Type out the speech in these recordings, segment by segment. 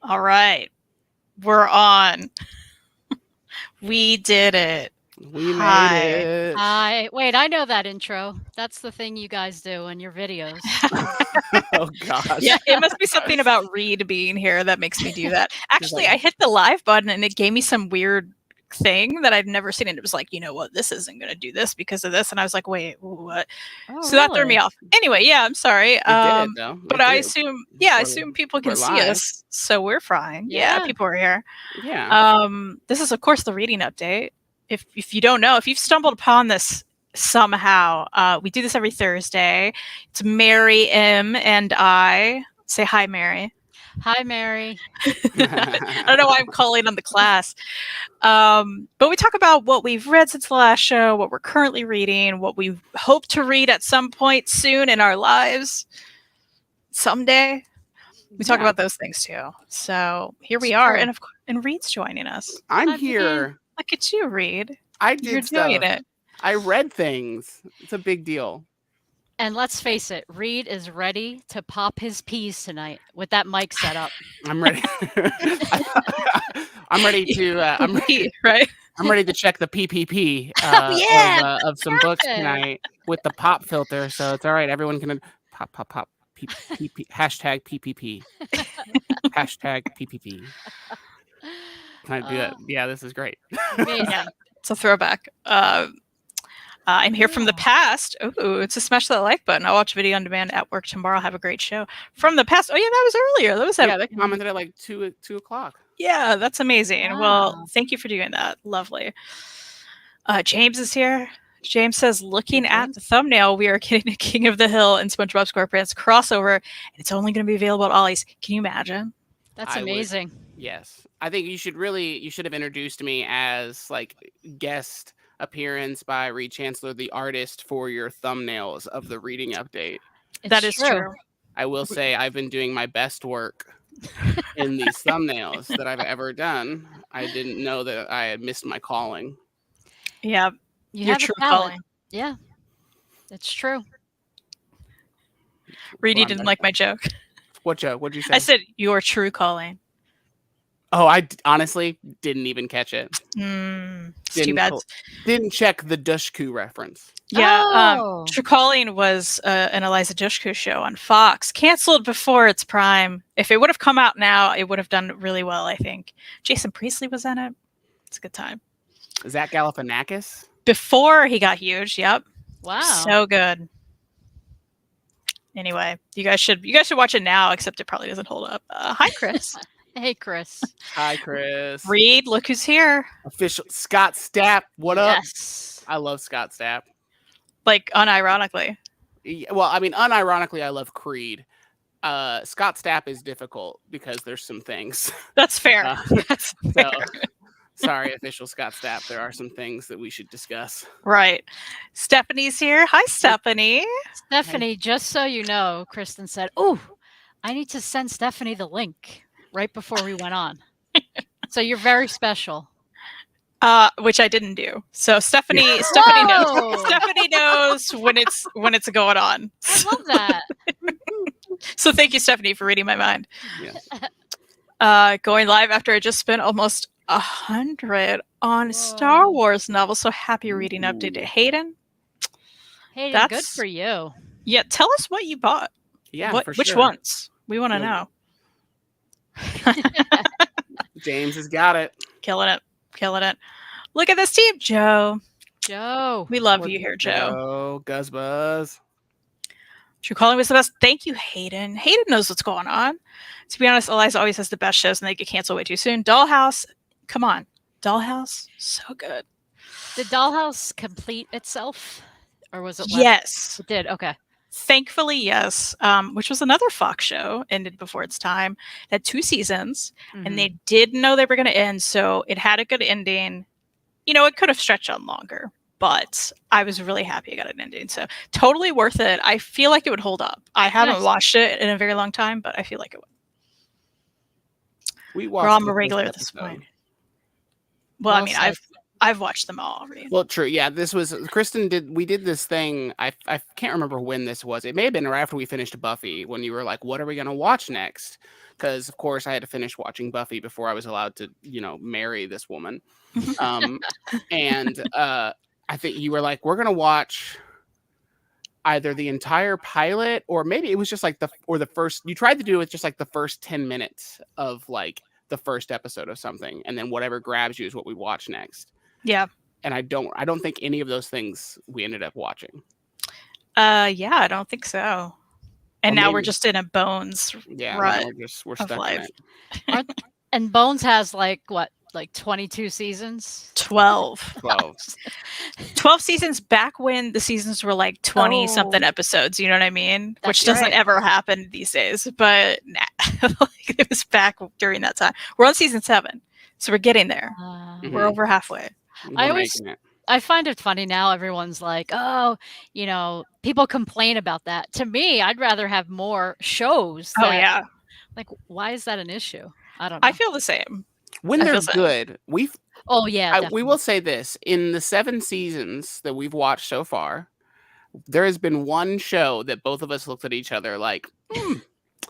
All right. We're on. We did it. We made Hi. it. Wait, I know that intro. That's the thing you guys do in your videos. Oh gosh. Yeah, it must be something about Reid being here that makes me do that. Actually, I hit the live button and it gave me some weird thing that I'd never seen. And it was like, you know what, this isn't going to do this because of this. And I was like, wait, what? Oh, So that threw me really? off. Anyway, yeah, I'm sorry. We did it though. But We I did. assume, I assume people We're can see live. us, so we're fine. Yeah, Yeah. people are here. Yeah. This is, of course, the reading update. If you don't know, if you've stumbled upon this somehow, we do this every Thursday. It's Mary M and I. Say hi, Mary. Hi, Mary. I don't know why I'm calling on the class. But we talk about what we've read since the last show, what we're currently reading, what we hope to read at some point soon in our lives. Someday. We talk about those things too. So here we are. true. And Reid's joining us. I'm here. Look at you, Reid. I did You're stuff. doing it. I read things. It's a big deal. And let's face it, Reid is ready to pop his peas tonight with that mic set up. I'm ready. I'm ready to. I'm ready. Right? I'm ready to check the PPP Yeah, of some books tonight with the pop filter. So it's all right. Everyone can pop. Hashtag PPP. Hashtag PPP. Can I do that? Yeah, this is great. Amazing. It's a throwback. I'm here from the past. Ooh, it's a smash that like button. I'll watch video on demand at work tomorrow. Have a great show. From the past. Oh yeah, that was earlier. That was yeah. They commented at like 2 o'clock. Yeah, that's amazing. Wow. Well, thank you for doing that. Lovely. James is here. James says, looking at the thumbnail, we are getting a King of the Hill and SpongeBob SquarePants crossover, and it's only going to be available at Ollie's. Can you imagine? That's amazing. Yes. I think you should have introduced me as like guest appearance by Reid Chancellor, the artist, for your thumbnails of the reading update. That is true. I will say I've been doing my best work in these thumbnails that I've ever done. I didn't know that I had missed my calling. Yeah. Your true talent. calling. Yeah. It's true. Reid, you didn't like my joke. What joke? What'd you say? I said your true calling. Oh, I honestly didn't even catch it. It's too bad. Didn't check the Dushku reference. Yeah, True Calling was an Eliza Dushku show on Fox, canceled before its prime. If it would have come out now, it would have done really well, I think. Jason Priestley was in it. It's a good time. Zach Galifianakis? Before he got huge, yep. Wow. So good. Anyway, you guys should watch it now, except it probably doesn't hold up. Hi, Chris. Hey, Chris. Hi, Chris. Reid, look who's here. Official Scott Stapp. What up? Yes. I love Scott Stapp. Like, unironically. Well, I mean, unironically, I love Creed. Scott Stapp is difficult because there's some things. That's fair. That's fair. Sorry, official Scott Stapp. There are some things that we should discuss. Right. Stephanie's here. Hi, Stephanie. Stephanie, just so you know, Kristen said, "Oh, I need to send Stephanie the link right before we went on." So you're very special. Which I didn't do. So Stephanie knows. Stephanie knows when it's going on. I love that. So thank you, Stephanie, for reading my mind. Yes. Going live after I just spent almost 100 on Star Wars novels. So happy reading update to Hayden. Hayden, good for you. Yeah, tell us what you bought. Yeah, which ones? We want to know. James has got it. Killing it. Look at this team, Joe. We love you here, Joe. Guzbuzz. True Calling was the best. Thank you, Hayden. Hayden knows what's going on. To be honest, Eliza always has the best shows and they get canceled way too soon. Dollhouse, come on. Dollhouse, so good. Did Dollhouse complete itself? Or was it left? Yes. It did, okay. Thankfully, yes. Which was another Fox show, ended before its time. It had 2 seasons, and they did know they were going to end, so it had a good ending. You know, it could have stretched on longer, but I was really happy it got an ending. So totally worth it. I feel like it would hold up. I haven't watched it in a very long time, but I feel like it would. We're on a regular at this point. Well, I mean, I've watched them all already. Well, true. Yeah, this was Kristen we did this thing. I can't remember when this was. It may have been right after we finished Buffy when you were like, "What are we gonna watch next?" Because of course I had to finish watching Buffy before I was allowed to, marry this woman. And I think you were like, "We're gonna watch either the entire pilot or maybe it was just like the first." You tried to do it just like the first 10 minutes of like the first episode of something, and then whatever grabs you is what we watch next. Yeah. And I don't think any of those things we ended up watching. Yeah, I don't think so. And Or now maybe- we're just in a Bones rut. We're of stuck in life. it. And Bones has like 22 seasons? 12. 12. 12 seasons back when the seasons were like 20 something Oh. episodes, you know what I mean? That's Which doesn't right. ever happen these days, but like, it was back during that time. We're on season 7, so we're getting there. We're over halfway. I We're always- making it. I find it funny now. Everyone's like, oh, people complain about that. To me, I'd rather have more shows. Oh yeah, Like, why is that an issue? I don't know. I feel the same. When I they're feel so. good, Oh yeah, we will say this: in the 7 seasons that we've watched so far, there has been one show that both of us looked at each other like,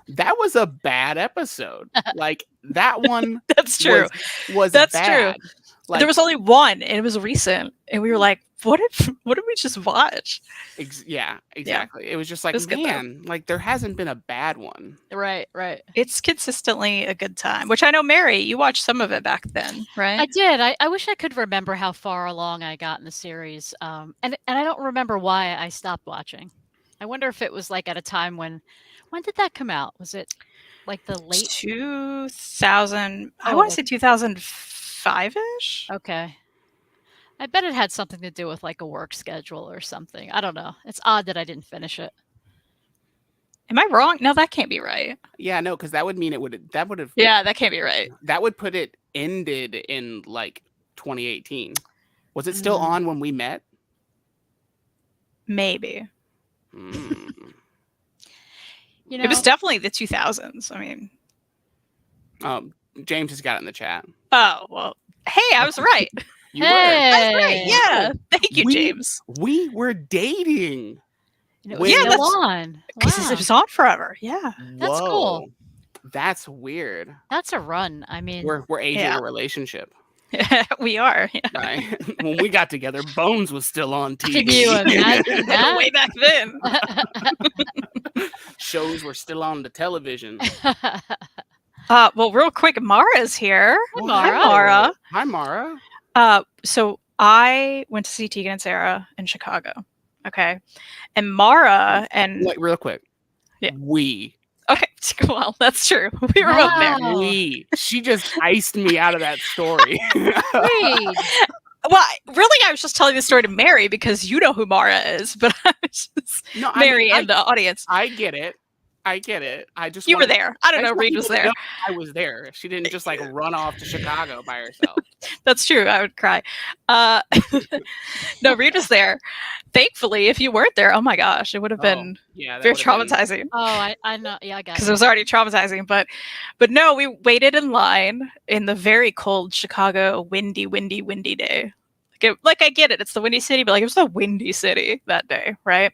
that was a bad episode. Like that one That's true. was That's bad. true. Like, There was only one, and it was recent, and we were like, "What did we just watch?" yeah, exactly. It was just like, It was good, though. man, like there hasn't been a bad one. Right. It's consistently a good time. Which I know, Mary, you watched some of it back then, right? I did. I wish I could remember how far along I got in the series. And I don't remember why I stopped watching. I wonder if it was like at a time when did that come out? Was it like the late 2000. I Oh, want to say 2005-ish. Okay. I bet it had something to do with like a work schedule or something. I don't know. It's odd that I didn't finish it. Am I wrong? No, that can't be right. Yeah, no, because that would mean that would have Yeah, that can't be right. that would put it ended in like 2018. Was it still on when we met? Maybe. Mm. It was definitely the 2000s. I mean, James has got it in the chat. oh well. Hey, I was right. You That's right. Hey! Yeah. Thank you, We- James. We were dating. And it Wait, was Yeah, still that's- on. Because Wow. it was on forever. Yeah. That's cool. Whoa. That's weird. That's a run. I mean, We're aging Yeah. a relationship. We are. Yeah. Right? When we got together, Bones was still on TV. can you imagine that? Way back then. Shows were still on the television. Well, real quick, Mara's here. Hi, Hi, Mara. Mara. Hi, Mara. So I went to see Tegan and Sarah in Chicago. Okay. And Mara and Wait, real quick. Yeah. We. okay, well, that's true. We were both there. Wow. We. She just iced me out of that story. Reid. Well, really, I was just telling the story to Mary because you know who Mara is, but I was just No, I Mary mean, and the audience. I get it. I just You were wanted- there. I don't I know. just want Reid was people to there. know I was there. She didn't just like run off to Chicago by herself. That's true. I would cry. No, Reid was there. Thankfully, if you weren't there, oh my gosh, it would have been Yeah, that very would've been- traumatizing. Oh, I know. Yeah, I got Because it. it was already traumatizing, but no, we waited in line in the very cold Chicago, windy day. Like I get it, it's the windy city, but like it was the windy city that day, right?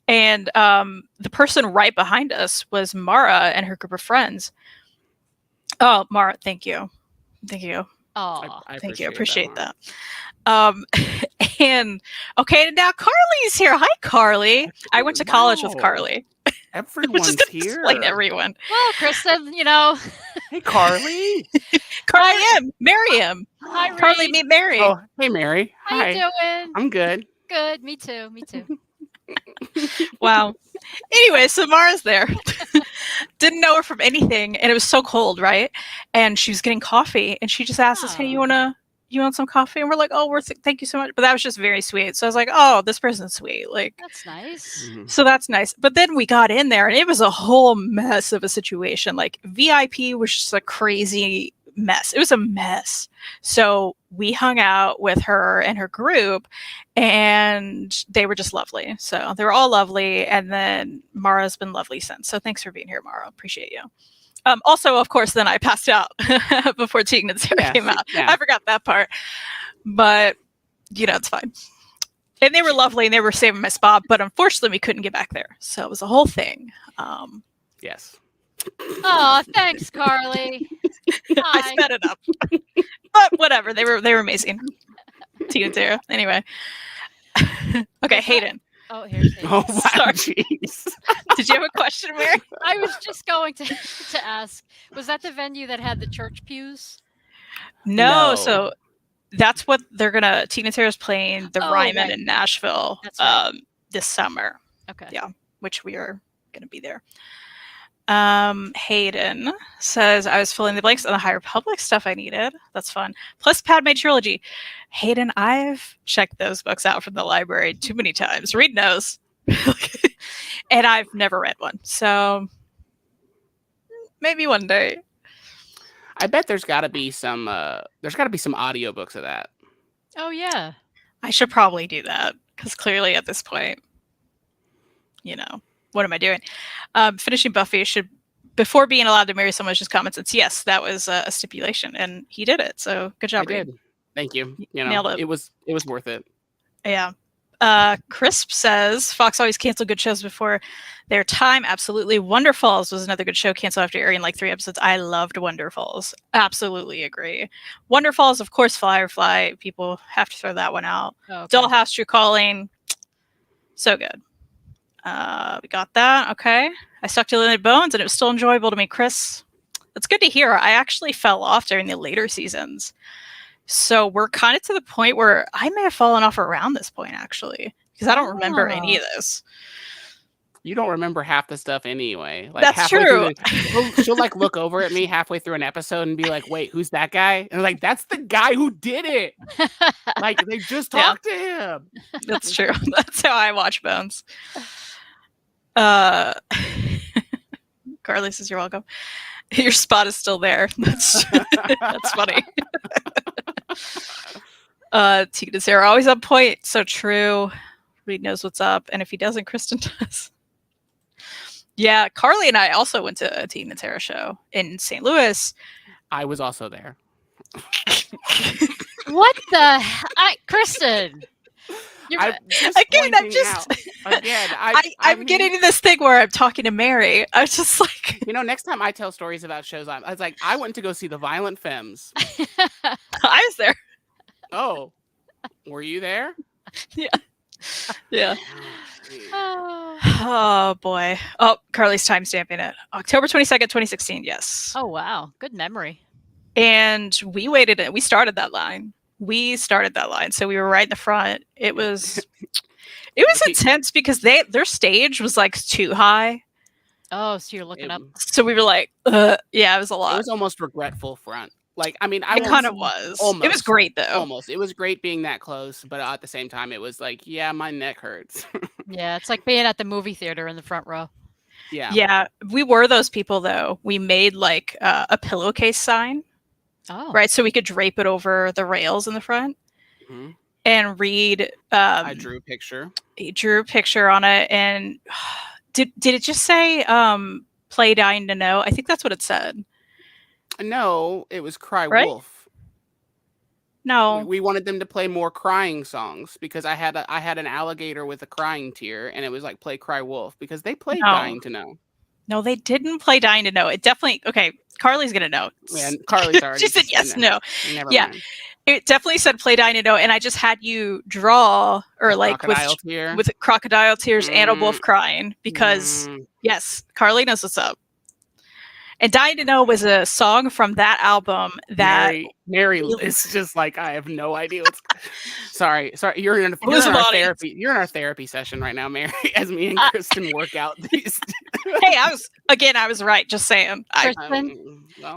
And the person right behind us was Mara and her group of friends. Oh, Mara, thank you. Oh, I Thank you. appreciate Appreciate that. And okay, now Carly's here. Hi, Carly. I went to college with Wow. Carly. Which Everyone's is gonna here. explain everyone. well, Kristen, Hey, Carly. Carly M. Miriam. hi, Reid. Carly meet Mary. Oh, hey, Mary. How Hi. you doing? I'm good. Good. Me too. Me too. Wow. Anyway, so Mara's there. Didn't know her from anything, and it was so cold, right? And she was getting coffee, and she just asked us, "Hey, you want some coffee?" And we're like, "Oh, thank you so much." But that was just very sweet. So I was like, "Oh, this person's sweet." Like, That's nice. Mhm. so that's nice. But then we got in there, and it was a whole mess of a situation. Like VIP was just a crazy mess. It was a mess. So we hung out with her and her group, and they were just lovely. So they were all lovely. And then Mara's been lovely since. So thanks for being here, Mara. Appreciate you. Also, of course, then I passed out before Tegan and Sarah Yeah, came out. yeah. I forgot that part. But, it's fine. And they were lovely, and they were saving my spot, but unfortunately, we couldn't get back there. So it was a whole thing. Yes. Oh, thanks, Carly. I Hi. sped it up. But whatever, they were amazing. Tina and Tara. Anyway. Okay, Hayden. Oh, here's Hayden. Oh, wow. Sorry. Jeez. Did you have a question, Mary? I was just going to ask, was that the venue that had the church pews? No. So that's what they're gonna. Tina and Tara's playing the Ryman right. in Nashville this summer. Okay. Yeah, which we are gonna be there. Hayden says, I was filling the blanks on the High Republic stuff I needed. That's fun. Plus Padme Trilogy. Hayden, I've checked those books out from the library too many times. Reid knows. And I've never read one. So maybe one day. I bet there's got to be some audiobooks of that. Oh, yeah. I should probably do that because clearly at this point, what am I doing? Finishing Buffy should, before being allowed to marry someone, just common sense. Yes, that was a stipulation, and he did it. So good job, I Reid. did. Thank you. Nailed it. It was worth it. Yeah. Crisp says Fox always canceled good shows before their time. Absolutely. Wonder Falls was another good show canceled after airing like 3 episodes. I loved Wonder Falls. Absolutely agree. Wonder Falls, of course, Firefly. People have to throw that one out. Okay. Dollhouse, True Calling. So good. We got that. Okay. I stuck to Limited Bones and it was still enjoyable to me, Chris. That's good to hear. I actually fell off during the later seasons. So we're kind of to the point where I may have fallen off around this point, actually, because I don't remember any of this. You don't remember half the stuff anyway. Like, that's true. She'll like look over at me halfway through an episode and be like, wait, who's that guy? And I'm like, that's the guy who did it. Like, they just talked to him. That's true. That's how I watch Bones. Carly says, you're welcome. Your spot is still there. That's funny. Tina and Sarah always on point. So true. Reid knows what's up. And if he doesn't, Kristen does. Yeah, Carly and I also went to a Tina and Sarah show in St. Louis. I was also there. What the Kristen? I'm getting to this thing where I'm talking to Mary. I was just like, next time I tell stories about shows, I was like, I went to go see the Violent Femmes. I was there. Oh, were you there? Yeah. Oh boy. Oh, Carly's timestamping it. October 22nd, 2016. Yes. Oh wow, good memory. And we waited. We started that line. So we were right in the front. It was intense because their stage was like too high. Oh, so you're looking up. So we were like, yeah, it was a lot. It was almost regretful front. Like, I mean, it kind of was. Almost. It was great though. Almost. It was great being that close, but at the same time, it was like, yeah, my neck hurts. Yeah, it's like being at the movie theater in the front row. Yeah. Yeah, we were those people though. We made like a pillowcase sign. Oh. Right, so we could drape it over the rails in the front. Mm-hmm. And Reid. I drew a picture. He drew a picture on it, and did it just say "Play Dying to Know"? I think that's what it said. No, it was Cry right? Wolf. No, we wanted them to play more crying songs because I had an alligator with a crying tear, and it was like play Cry Wolf because they played Dying to Know. No, they didn't play Dying to Know. It definitely Carly's gonna know. Yeah, Carly's already. She said yes, no. Never mind. It definitely said play Dying to Know, and I just had you draw or like with crocodile tears and a wolf crying because yes, Carly knows what's up. And Dying to Know was a song from that album that Mary is just like, I have no idea what's sorry. You're in our therapy session right now, Mary, as me and Kristen work out these. Hey, I was right, just saying.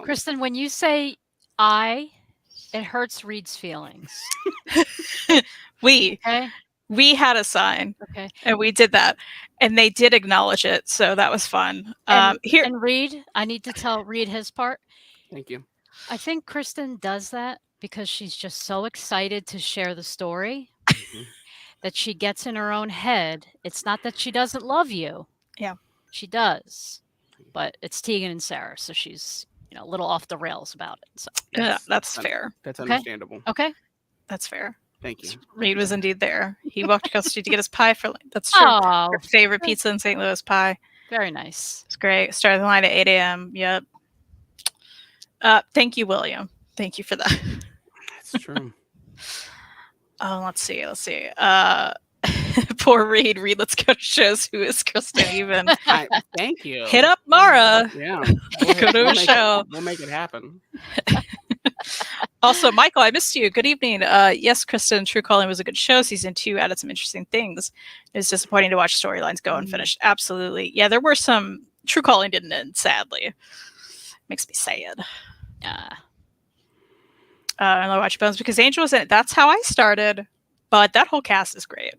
Kristen, when you say it hurts Reid's feelings. We had a sign. Okay. And we did that. And they did acknowledge it, so that was fun. And Reid, I need to tell Reid his part. Thank you. I think Kristen does that because she's just so excited to share the story that she gets in her own head. It's not that she doesn't love you. Yeah. She does. But it's Tegan and Sarah, so she's a little off the rails about it. So yeah, that's fair. That's understandable. Okay. That's fair. Thank you. Reid was indeed there. He walked across the street to get his pie for lunch. That's true. Oh, Her favorite pizza in St. Louis, pie. very nice. It's great. Started the line at 8 a.m. Yep. Thank you, William. Thank you for that. That's true. Oh, let's see. Poor Reid. Reid, let's go to shows. Who is Kristen even? Thank you. Hit up Mara. Yeah. Go to a show. We'll make it happen. Also, Michael, I missed you. Good evening. Yes, Kristen, True Calling was a good show. Season 2 added some interesting things. It's disappointing to watch storylines go unfinished. Absolutely. Yeah, there were some. True Calling didn't end, sadly. Makes me sad. I watch Bones because Angel was in it. That's how I started. But that whole cast is great.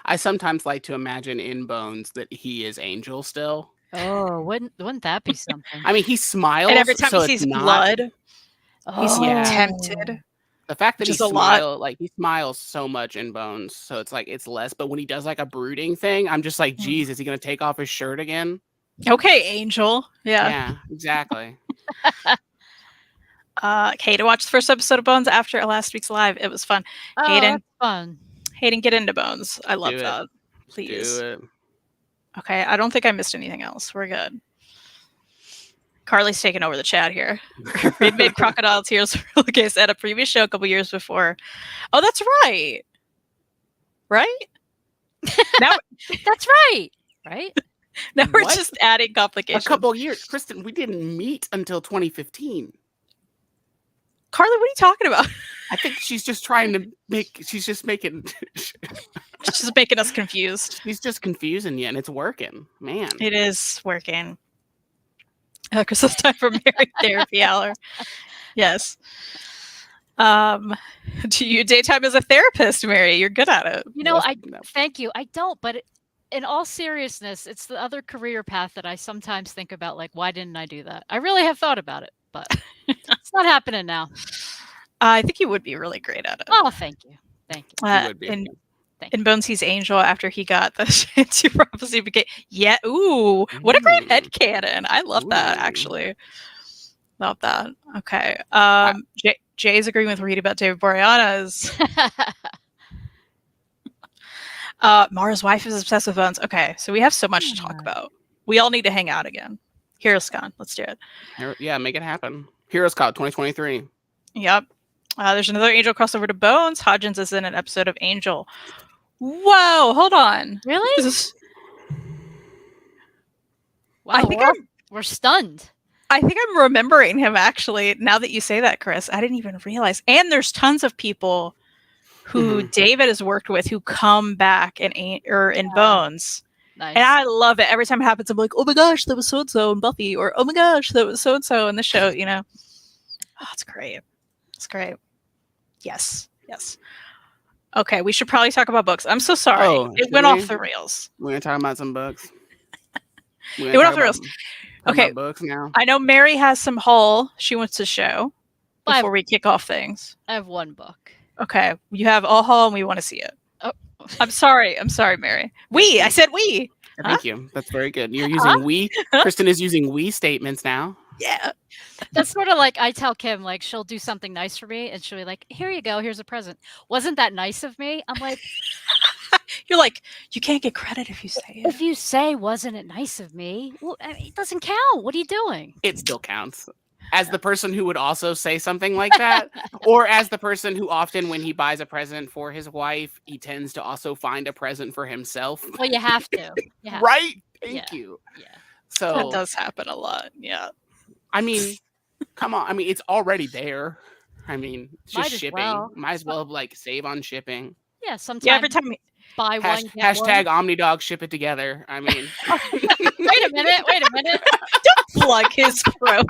I sometimes like to imagine in Bones that he is Angel still. Oh, wouldn't that be something? I mean, he smiles. And every time so he sees it's not, blood, he's Oh. tempted. the fact that he Which is a lot. he smiles so much in Bones, so it's like it's less. But when he does like a brooding thing, I'm just like, geez, is he gonna take off his shirt again? Okay, Angel. Yeah. Exactly. Okay, to watch the first episode of Bones after last week's live. It was fun. Oh, Hayden, that's fun. Hayden, get into Bones. I love Do it. that. Please. Do it. Okay, I don't think I missed anything else. We're good. Carly's taking over the chat here. Reid made Crocodile Tears Case at a previous show a couple years before. Oh, that's right. Right? Now, That's right. Right? now we're What? just adding A complications. couple of years, Kristen. We didn't meet until 2015. Carly, what are you talking about? I think she's just trying to make. She's just making. It's just making us confused. She's just confusing you, and it's working, man. It is working. Because it's time for Mary Therapy Hour. Yes. Do you daytime as a therapist, Mary? You're good at it. You know, No. thank you. I don't, but in all seriousness, it's the other career path that I sometimes think about, like, why didn't I do that? I really have thought about it, but it's not happening now. I think you would be really great at it. Oh, thank you. Thank you. She would be. In Bones, he's Angel after he got the Shanty prophecy. Yeah, ooh, what a great headcanon. I love that, Ooh. actually. Love that. Okay. Jay's agreeing with Reid about David Boreanaz. Mara's wife is obsessed with Bones. Okay, so we have so much to talk about. We all need to hang out again. Heroes Con. Let's do it. Yeah, make it happen. Heroes Con 2023. Yep. There's another Angel crossover to Bones. Hodgins is in an episode of Angel. Whoa, hold on. Really? Wow, I think we're stunned. I think I'm remembering him, actually, now that you say that, Chris. I didn't even realize. And there's tons of people who David has worked with who come back in Bones. Nice. And I love it. Every time it happens, I'm like, oh my gosh, that was so-and-so in Buffy. Or, oh my gosh, that was so-and-so in the show, you know? Oh, it's great. It's great. Yes. Okay, we should probably talk about books. I'm so sorry. It went off the rails. We're going to talk about some books. It went off the rails. Okay. Books now. I know Mary has some haul she wants to show before we kick off things. I have one book. Okay. You have a haul and we want to see it. Oh. I'm sorry, Mary. I said we. Thank you. That's very good. You're using we. Kristen is using we statements now. Yeah. That's sort of like I tell Kim, like, she'll do something nice for me and she'll be like, here you go, here's a present. Wasn't that nice of me? I'm like, you're like, you can't get credit if you say it. If you say, wasn't it nice of me? Well, I mean, it doesn't count. What are you doing? It still counts. As the person who would also say something like that, or as the person who often, when he buys a present for his wife, he tends to also find a present for himself. Well, you have to. Right? Thank you. Yeah. So that does happen a lot. Yeah. I mean, come on. I mean, it's already there. I mean, it's just shipping. Might as well like save on shipping. Yeah. Sometimes. Yeah. Every time buy one. Hashtag OmniDog ship it together. I mean. Wait a minute. Don't plug his throat.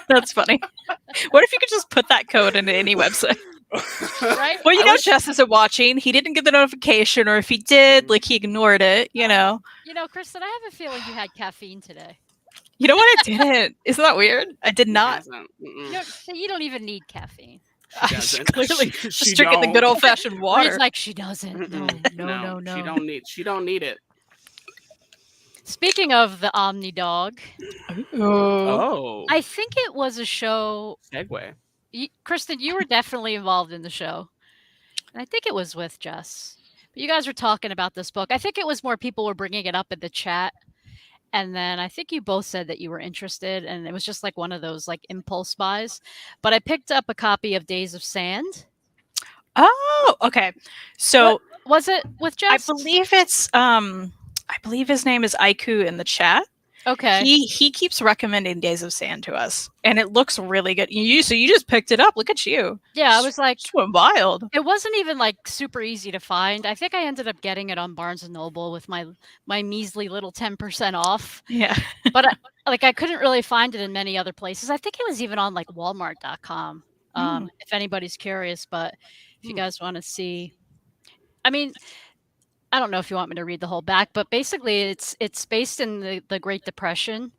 That's funny. What if you could just put that code into any website? Right? Well, you know, Jess isn't watching. He didn't get the notification, or if he did, like, he ignored it, you know. You know, Kristen, I have a feeling you had caffeine today. You know what? I didn't. Isn't that weird? I did not. You don't even need caffeine. She clearly just drinking the good old-fashioned water. It's like she doesn't. No. She don't need it. Speaking of the OmniDog, Oh, I think it was a show. Segue. Kristen, you were definitely involved in the show. And I think it was with Jess. But you guys were talking about this book. I think it was more people were bringing it up in the chat. And then I think you both said that you were interested, and it was just like one of those like impulse buys. But I picked up a copy of Days of Sand. Oh, okay. So was it with Jess? I believe his name is Aiku in the chat. Okay. He keeps recommending Days of Sand to us, and it looks really good. So you just picked it up. Look at you. Yeah, I was like, swim wild. It wasn't even like super easy to find. I think I ended up getting it on Barnes and Noble with my measly little 10% off. Yeah. But I couldn't really find it in many other places. I think it was even on like Walmart.com. If anybody's curious, but if you guys want to see, I mean, I don't know if you want me to read the whole back, but basically it's based in the Great Depression.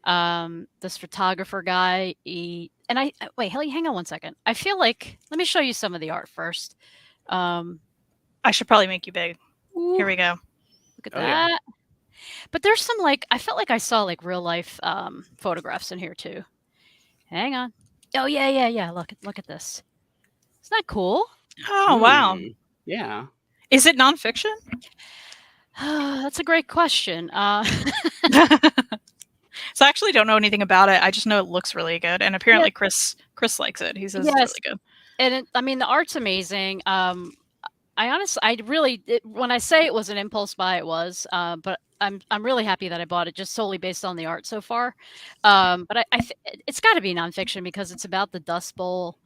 This photographer guy, wait, hang on one second. I feel like, let me show you some of the art first. I should probably make you big. Ooh, here we go. Look at that. Yeah. But there's some I felt like I saw like real life photographs in here too. Hang on. Oh yeah. Look at this. Isn't that cool? Oh wow. Yeah. Is it nonfiction? That's a great question. So I actually don't know anything about it. I just know it looks really good, and apparently Chris likes it. He says it's really good. And the art's amazing. When I say it was an impulse buy, it was. But I'm really happy that I bought it just solely based on the art so far. But it's got to be nonfiction because it's about the Dust Bowl.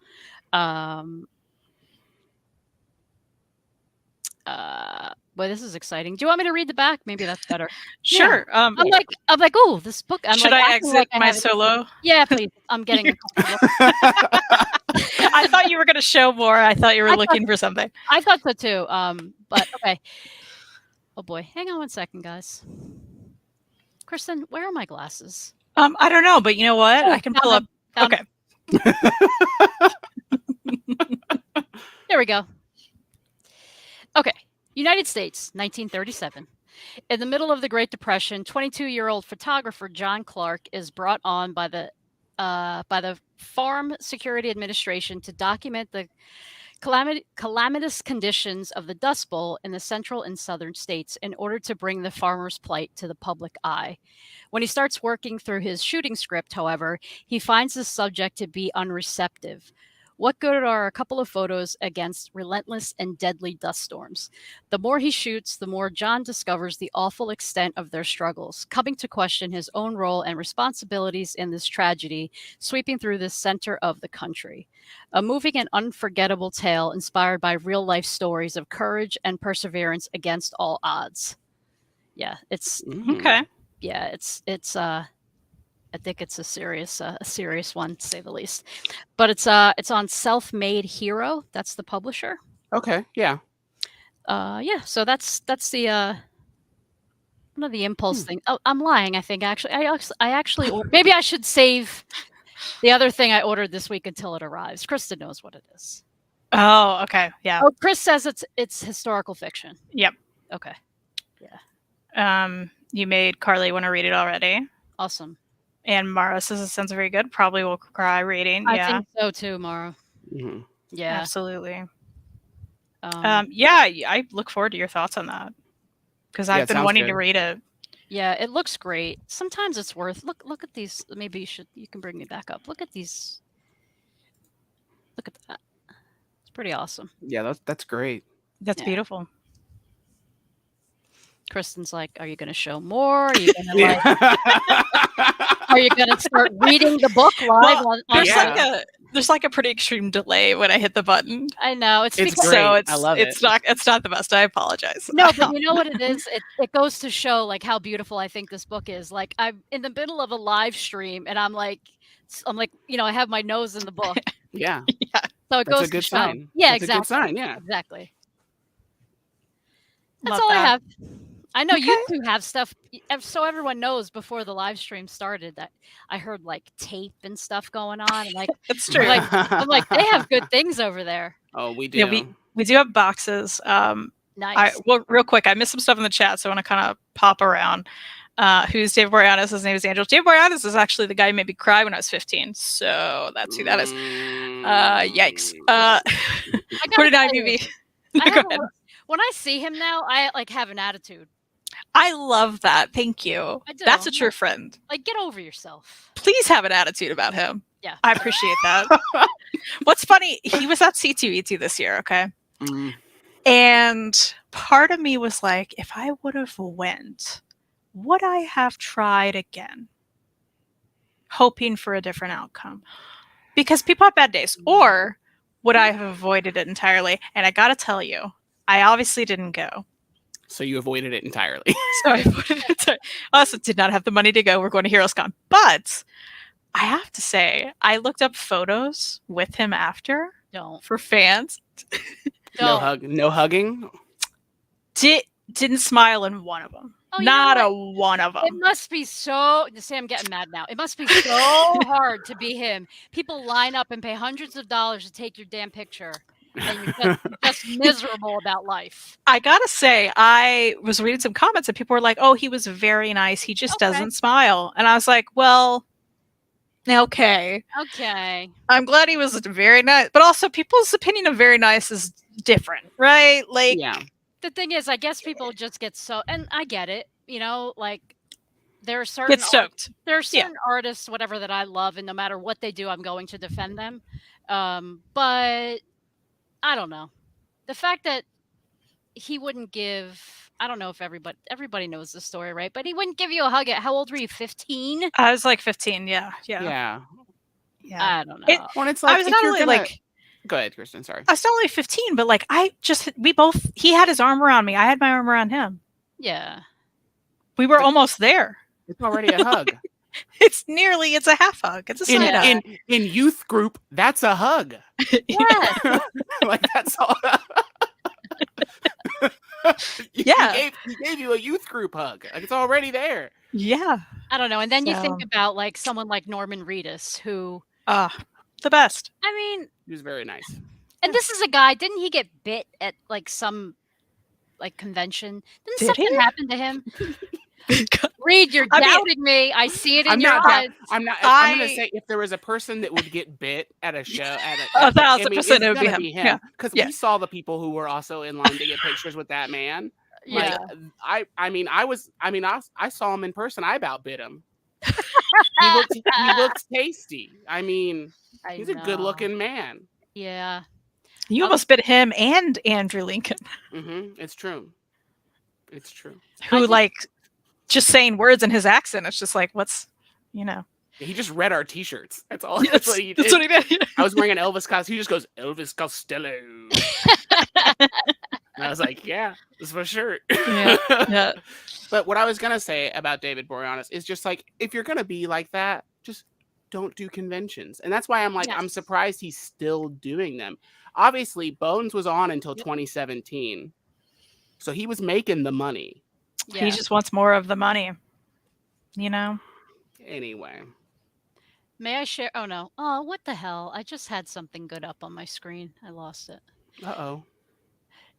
Boy, this is exciting. Do you want me to read the back? Maybe that's better. Sure. Yeah. I'm like, oh, this book. Should I exit my solo? Yeah, please. I'm getting I thought you were going to show more. I thought you were looking for something. I thought so too. But okay. Oh boy, hang on one second, guys. Kristen, where are my glasses? I don't know, but you know what? I can pull up. Okay. There we go. Okay. United States, 1937. In the middle of the Great Depression, 22-year-old photographer John Clark is brought on by the Farm Security Administration to document the calamitous conditions of the Dust Bowl in the central and southern states in order to bring the farmers' plight to the public eye. When he starts working through his shooting script, however, he finds the subject to be unreceptive. What good are a couple of photos against relentless and deadly dust storms? The more he shoots, the more John discovers the awful extent of their struggles, coming to question his own role and responsibilities in this tragedy sweeping through the center of the country. A moving and unforgettable tale inspired by real-life stories of courage and perseverance against all odds. Yeah, it's okay. Yeah, it's I think it's a serious one, to say the least. But it's on Self-Made Hero. That's the publisher. Okay. Yeah. Yeah. So that's the one of the impulse thing. Oh, I'm lying. I think actually, I actually maybe I should save the other thing I ordered this week until it arrives. Kristen knows what it is. Oh, okay. Yeah. Oh, Chris says it's historical fiction. Yep. Okay. Yeah. You made Carly want to read it already. Awesome. And Mara says it sounds very good. Probably will cry reading. I think so too, Mara. Mm-hmm. Yeah, absolutely. Yeah, I look forward to your thoughts on that because I've been wanting to read it. Yeah, it looks great. Sometimes it's worth look at these. Maybe you can bring me back up. Look at these. Look at that. It's pretty awesome. Yeah, that's great. That's beautiful. Kristen's like, are you going to show more? Are you going to are you going to start reading the book live? Well, there's like a pretty extreme delay when I hit the button. I know it's great. I love it. It's not the best. I apologize. No, but you know what it is? It goes to show like how beautiful I think this book is. Like I'm in the middle of a live stream and I'm like, I have my nose in the book. Yeah. Yeah. So it goes a good to show. sign. Yeah, that's exactly. A good sign. Yeah. Exactly. That's all I have. I know you two have stuff, so everyone knows before the live stream started that I heard like tape and stuff going on. Like it's true. I'm like they have good things over there. Oh, we do. Yeah, we do have boxes. Nice. Real quick, I missed some stuff in the chat, so I want to kind of pop around. who's David Boreanaz. His name is Angel. David Boreanaz is actually the guy who made me cry when I was 15. So that's who that is. Yikes. I gotta 49 tell you, BB. I Go have ahead. when I see him now, I like have an attitude. I love that. Thank you. I do. That's a true friend. Like, get over yourself. Please have an attitude about him. Yeah. I appreciate that. What's funny, he was at C2E2 this year, okay? And part of me was like, if I would have went, would I have tried again? Hoping for a different outcome. Because people have bad days. Or would I have avoided it entirely? And I gotta tell you, I obviously didn't go. So you avoided it entirely. So I avoided it entirely. I also did not have the money to go. We're going to HeroesCon. But I have to say, I looked up photos with him after Don't. for fans. No hugging. Didn't smile in one of them. Oh, you Not know a one of It them. must be so. See, I'm getting mad now. It must be so hard to be him. People line up and pay hundreds of dollars to take your damn picture, and you're just miserable about life. I gotta say, I was reading some comments and people were like, "Oh, he was very nice. He just Okay. doesn't smile." And I was like, "Well, okay. Okay. I'm glad he was very nice." But also, people's opinion of very nice is different, right? Like, Yeah. The thing is, I guess people just get so, and I get it. You know, like there are certain get stoked. there are certain artists, whatever, that I love, and no matter what they do, I'm going to defend them. But I don't know. The fact that he wouldn't give, I don't know if everybody knows the story, right? But he wouldn't give you a hug at, how old were you, 15? I was like 15. Yeah. I don't know. When it's like, I was if not you're only gonna... like, Go ahead, Kristen. Sorry. I was not only 15, but like he had his arm around me. I had my arm around him. Yeah. We were almost there. It's already a hug. It's a half hug. It's a side hug. In youth group, that's a hug. Yeah. Like, that's all. Yeah. He gave you a youth group hug. Like, it's already there. Yeah. I don't know. And then you think about like someone like Norman Reedus, who, the best. I mean, He was very nice. and this is a guy, didn't he get bit at like some like convention? Didn't Did something he? happen to him? Reid, you're doubting me. I see it in your eyes. I'm gonna say, if there was a person that would get bit at a show, at 1,000% it would be him. Yeah. Because we saw the people who were also in line to get pictures with that man. Yeah. Like, I saw him in person. I about bit him. He looked tasty. I mean, he's a good looking man. Yeah. You almost bit him and Andrew Lincoln. Mm-hmm. It's true. It's true. Who just saying words in his accent. It's just like, what's, He just read our T-shirts. That's all. Yes, That's what he did. that's what he did. I was wearing an Elvis costume. He just goes, Elvis Costello. And I was like, yeah, this is for sure. Yeah. But what I was going to say about David Boreanaz is just like, if you're going to be like that, just don't do conventions. And that's why I'm like, I'm surprised he's still doing them. Obviously, Bones was on until 2017. So he was making the money. Yeah. He just wants more of the money. Anyway. May I share? Oh, no. Oh, what the hell? I just had something good up on my screen. I lost it. Uh-oh.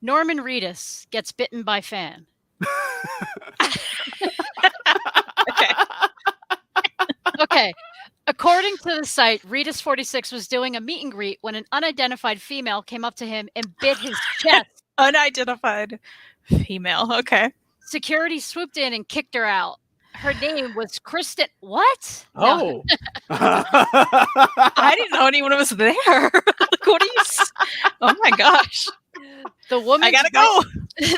Norman Reedus gets bitten by fan. Okay. According to the site, Reedus 46 was doing a meet and greet when an unidentified female came up to him and bit his chest. Unidentified female. Okay. Security swooped in and kicked her out. Her name was Kristen. What? Oh. I didn't know anyone was there. What are you? Oh my gosh. I gotta go.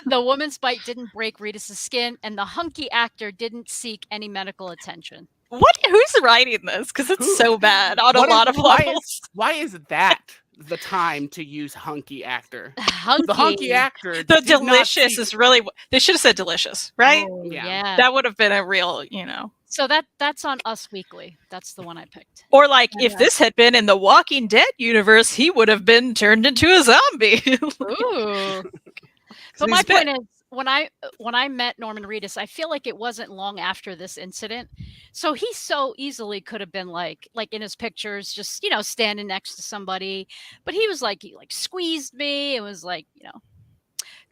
The woman's bite didn't break Reedus' skin, and the hunky actor didn't seek any medical attention. Who's writing this? Because it's so bad on a lot of levels. Why is that the time to use hunky actor? Hunky. The hunky actor. The delicious is really. They should have said delicious, right? Oh, Yeah. That would have been a real, So that's on Us Weekly. That's the one I picked. Or like, if this had been in the Walking Dead universe, he would have been turned into a zombie. Ooh. But my point is, when I met Norman Reedus, I feel like it wasn't long after this incident. So he so easily could have been like in his pictures, just, standing next to somebody. But he was like, he squeezed me. It was like,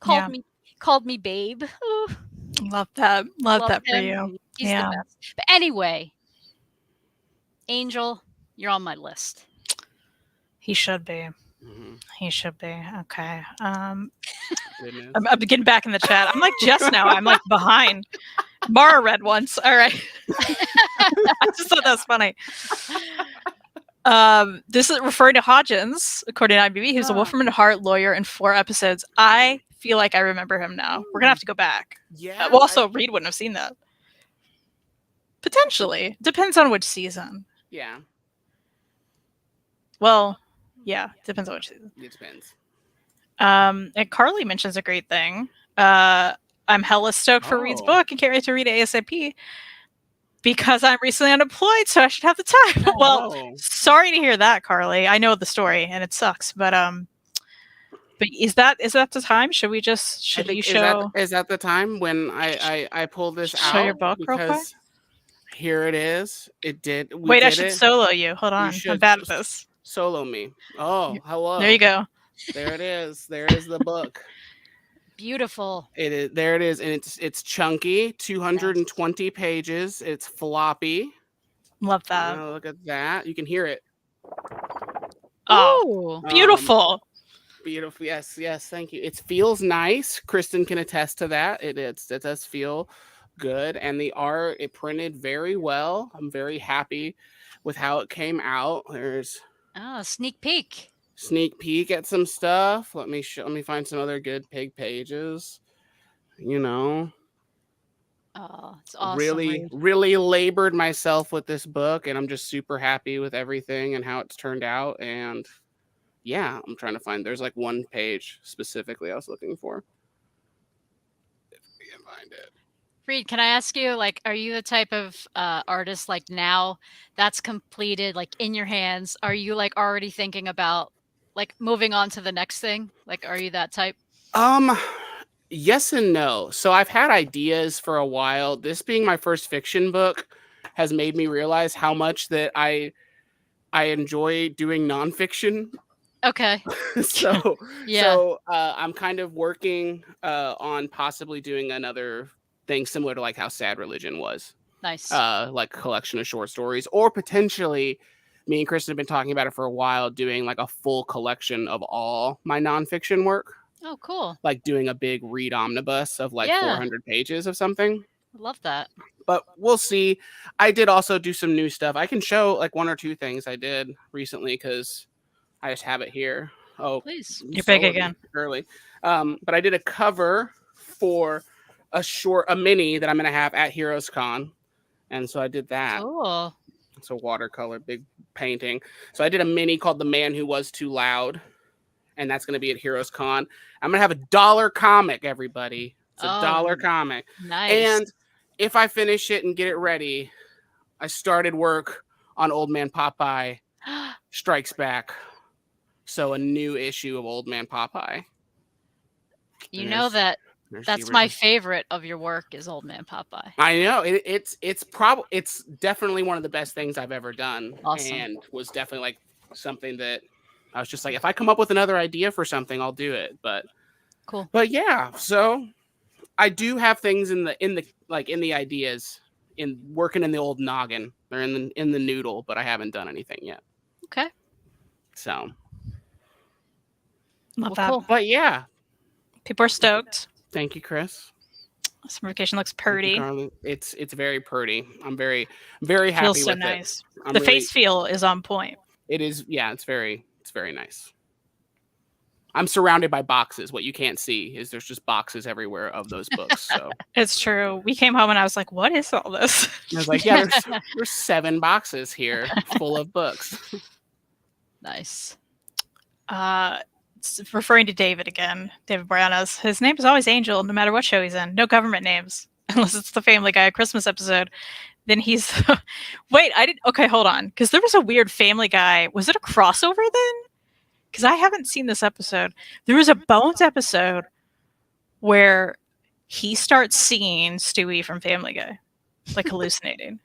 called me babe. Ooh. Love that. Love that for you. He's the best. But anyway, Angel, you're on my list. He should be. He should be. Okay. I'm Goodness. getting back in the chat. I'm like Jess now. I'm like behind. Mara read once. All right. I just thought that was funny. This is referring to Hodgins, according to IMDb. He was a Wolfram & Hart lawyer in 4 episodes. I feel like I remember him now. We're gonna have to go back. Yeah. Well, also, Reid wouldn't have seen that. Potentially. Depends on which season. Yeah. Well, yeah, depends on which season. It depends. And Carly mentions a great thing. I'm hella stoked for Reid's book and can't wait to read it ASAP because I'm recently unemployed, so I should have the time. Well, sorry to hear that, Carly. I know the story and it sucks, but is that the time? Should we just you show? Is that the time when I pull this out? Show your book real quick. Here it is. It did. Wait, I should solo you. Hold on. I'm bad at this. Solo me. Oh, hello. There you go. There it is. There is the book. Beautiful. It is. There it is, and it's chunky. 220 pages. It's floppy. Love that. Look at that. You can hear it. Oh, beautiful. Beautiful. Yes. Thank you. It feels nice. Kristen can attest to that. It does feel good, and the art, it printed very well. I'm very happy with how it came out. There's sneak peek at some stuff. Let me find some other good pig pages. It's awesome. Really labored myself with this book, and I'm just super happy with everything and how it's turned out. And yeah, I'm trying to find, there's like one page specifically I was looking for. If we can find it. Reid, can I ask you, like, are you the type of artist, like, now that's completed, like, in your hands, are you, like, already thinking about, like, moving on to the next thing? Like, are you that type? Yes and no. So I've had ideas for a while. This being my first fiction book has made me realize how much that I enjoy doing nonfiction. Okay. So I'm kind of working on possibly doing another thing similar to like how Sad Religion was. Nice. Like a collection of short stories, or potentially me and Kristen have been talking about it for a while, doing like a full collection of all my nonfiction work. Oh, cool. Like doing a big read omnibus of like 400 pages of something. I love that. But we'll see. I did also do some new stuff. I can show like 1 or 2 things I did recently because I just have it here. Oh, please. You're big again. Early. But I did a cover for a mini that I'm going to have at Heroes Con. And so I did that. Cool. It's a watercolor, big painting. So I did a mini called The Man Who Was Too Loud. And that's going to be at Heroes Con. I'm going to have a $1 comic, everybody. It's a $1 comic. Nice. And if I finish it and get it ready, I started work on Old Man Popeye Strikes Back. So a new issue of Old Man Popeye. You know that's my favorite of your work is Old Man Popeye. I know it's definitely one of the best things I've ever done. Awesome. And was definitely like something that I was just like, if I come up with another idea for something, I'll do it. But cool. But yeah, so I do have things in the ideas, in working in the old noggin or in the noodle, but I haven't done anything yet. Okay. So love that. Cool. But yeah, people are stoked. Thank you, Chris. Summervacation looks pretty. It's very pretty. I'm very, very happy Feels so with nice. it. The face feel is on point. It is. Yeah, it's very nice. I'm surrounded by boxes. What you can't see is there's just boxes everywhere of those books. So it's true. We came home and I was like, "What is all this?" I was like, "Yeah, there's 7 boxes here full of books." Nice. It's referring to David again. David Boreanaz. His name is always Angel, no matter what show he's in. No government names, unless it's the Family Guy Christmas episode. Then he's. Wait, I didn't. Okay, hold on, because there was a weird Family Guy. Was it a crossover then? Because I haven't seen this episode. There was a Bones episode where he starts seeing Stewie from Family Guy, like hallucinating.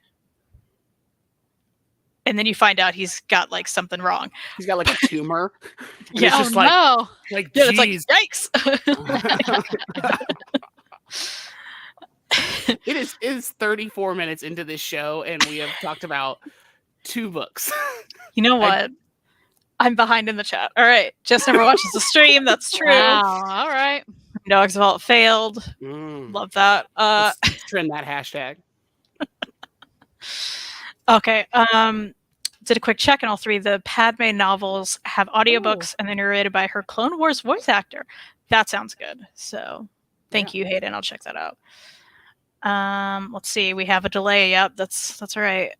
And then you find out he's got like something wrong. He's got like a tumor. Yeah. It's just like, no. Like, yeah, it's like, yikes. It is 34 minutes into this show, and we have talked about 2 books. You know what? I'm behind in the chat. All right. Jess never watches the stream. That's true. Wow. All right. Dog's Vault failed. Love that. Let's trend that hashtag. Okay. Did a quick check, and all 3 of the Padme novels have audiobooks, and they're narrated by her Clone Wars voice actor. That sounds good. So thank you, Hayden. I'll check that out. Let's see. We have a delay. Yep, that's all right.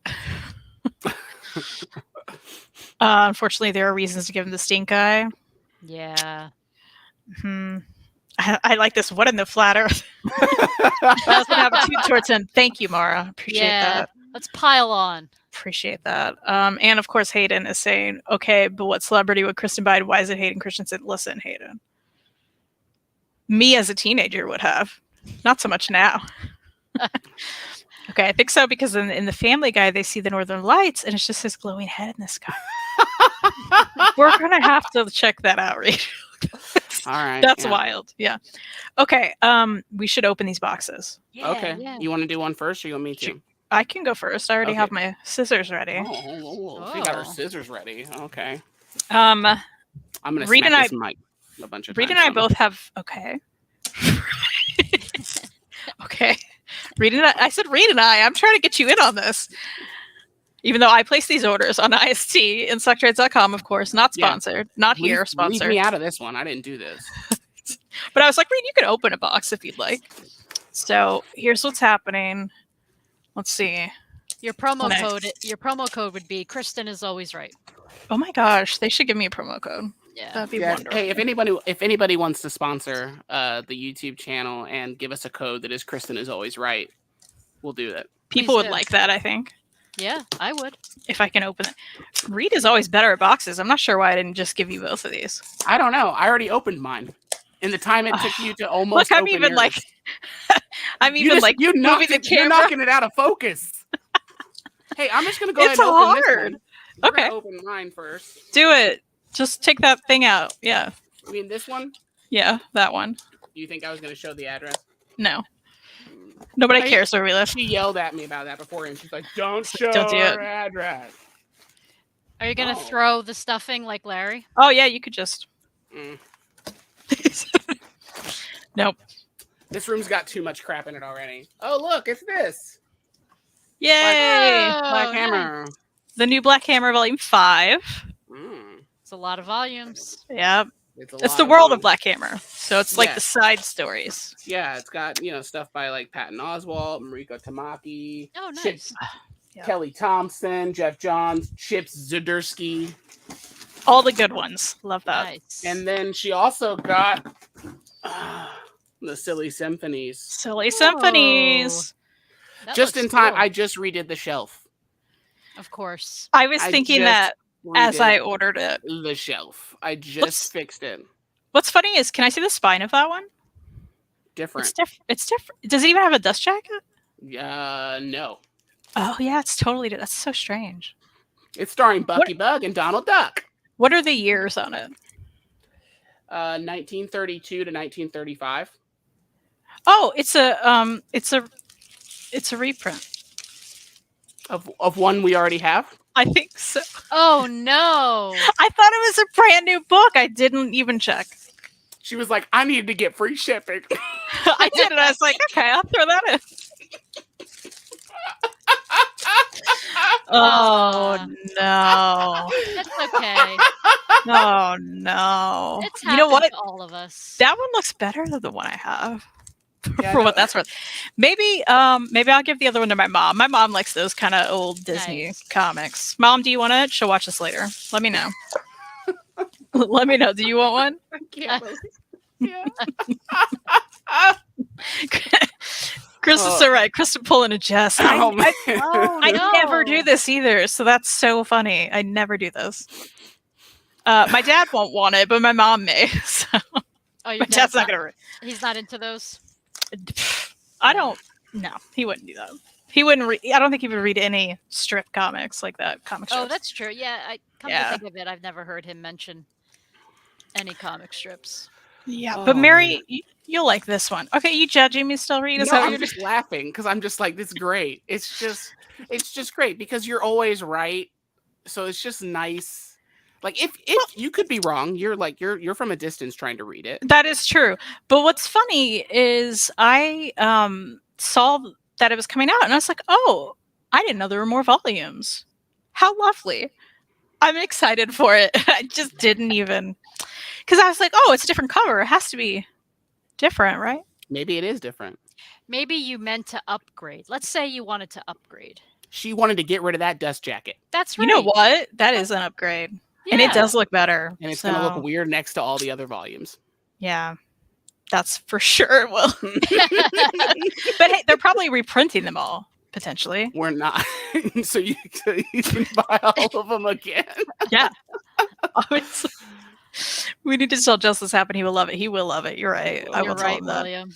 Unfortunately, there are reasons to give him the stink eye. Yeah. I like this. What in the flat earth? That's an attitude towards him. Thank you, Mara. Appreciate that. Let's pile on. Appreciate that. And of course, Hayden is saying, okay, but what celebrity would Kristen Bide? Why is it Hayden Christensen? Listen, Hayden. Me as a teenager would have. Not so much now. Okay, I think so, because in the Family Guy, they see the Northern Lights, and it's just his glowing head in the sky. We're going to have to check that out, Reid. All right. That's wild. Yeah. Okay, we should open these boxes. Yeah, okay. Yeah. You want to do one first, or you want me to? I can go first. I already have my scissors ready. Oh, she got her scissors ready. Okay. I'm gonna Reid smack and this mic a bunch of Reid times. and I both have okay. Okay. Reid and I said Reid and I'm trying to get you in on this. Even though I place these orders on IST in selectrades.com, of course, not sponsored, not here, sponsored. Leave me out of this one. I didn't do this. But I was like, Reid, you can open a box if you'd like. So here's what's happening. Let's see. Your promo code would be Kristen is always right. Oh my gosh, they should give me a promo code. Yeah. That'd be wonderful. Hey, if anybody wants to sponsor the YouTube channel and give us a code that is Kristen is always right, we'll do that. People would like that, I think. Yeah, I would. If I can open it. Reid is always better at boxes. I'm not sure why I didn't just give you both of these. I don't know. I already opened mine. In the time it took you to almost look, I'm open even yours. like I'm even like you're moving the camera. You're knocking it out of focus. Hey, I'm just gonna go ahead and open this one. Okay. Open mine first. Do it. Just take that thing out. Yeah. You mean this one? Yeah, that one. Do you think I was gonna show the address? No. Nobody cares where we live. She yelled at me about that before, and she's like, "Don't show our address." Are you gonna throw the stuffing like Larry? Oh yeah, you could just. Nope. This room's got too much crap in it already. Oh look, it's this. Yay! Black Hammer. The new Black Hammer Volume 5. It's a lot of volumes. Yeah. It's the world of Black Hammer. So it's like the side stories. Yeah, it's got, stuff by like Patton Oswalt, Mariko Tamaki. Oh, nice. Kelly Thompson, Jeff Johns, Chip Zdarsky. All the good ones. Love that. Nice. And then she also got the Silly Symphonies. Silly Symphonies. Just in time. Cool. I just redid the shelf. Of course. I was thinking that as I ordered it. The shelf. I just fixed it. What's funny is, can I see the spine of that one? Different. It's different. Does it even have a dust jacket? No. Oh, yeah, it's totally... That's so strange. It's starring Bucky Bug and Donald Duck. What are the years on it? 1932 to 1935. Oh, it's a reprint of one we already have. I think so. Oh no! I thought it was a brand new book. I didn't even check. She was like, "I needed to get free shipping." I did, and I was like, "Okay, I'll throw that in." Oh no! That's okay. Oh no! It's you know what? To all of us. That one looks better than the one I have. For what that's worth. Maybe I'll give the other one to my mom. My mom likes those kind of old Disney comics. Mom, do you want it? She'll watch this later. Let me know. Let me know. Do you want one? I can't. Yeah. Chris is so right. Chris is pulling a Jess. I never do this either, so that's so funny. I never do this. My dad won't want it, but my mom may. So. My dad's not gonna. He's not into those. I don't. No, he wouldn't do that. He wouldn't read. I don't think he would read any strip comics like that. Comic strips. Oh, that's true. Yeah, I come to think of it, I've never heard him mention any comic strips. Yeah, Oh, but Mary, man. you'll like this one. Okay, you judging me still, Reid? Is No, that what I'm you're just laughing because I'm just like, this is great. It's just great because you're always right. So it's just nice. Like if you could be wrong, you're from a distance trying to read it. That is true. But what's funny is I saw that it was coming out and I was like, oh, I didn't know there were more volumes. How lovely. I'm excited for it. I just didn't even, because I was like, oh, it's a different cover. It has to be different, right? Maybe it is different. Maybe you meant to upgrade. Let's say you wanted to upgrade. She wanted to get rid of that dust jacket. That's right. You know what? That is an upgrade. Yeah. And it does look better. And it's going to look weird next to all the other volumes. Yeah, that's for sure it will. But hey, they're probably reprinting them all, potentially. We're not. so you can buy all of them again. Yeah. We need to tell Justice Happen. He will love it. He will love it. You're right. I will You're tell right, him that. William.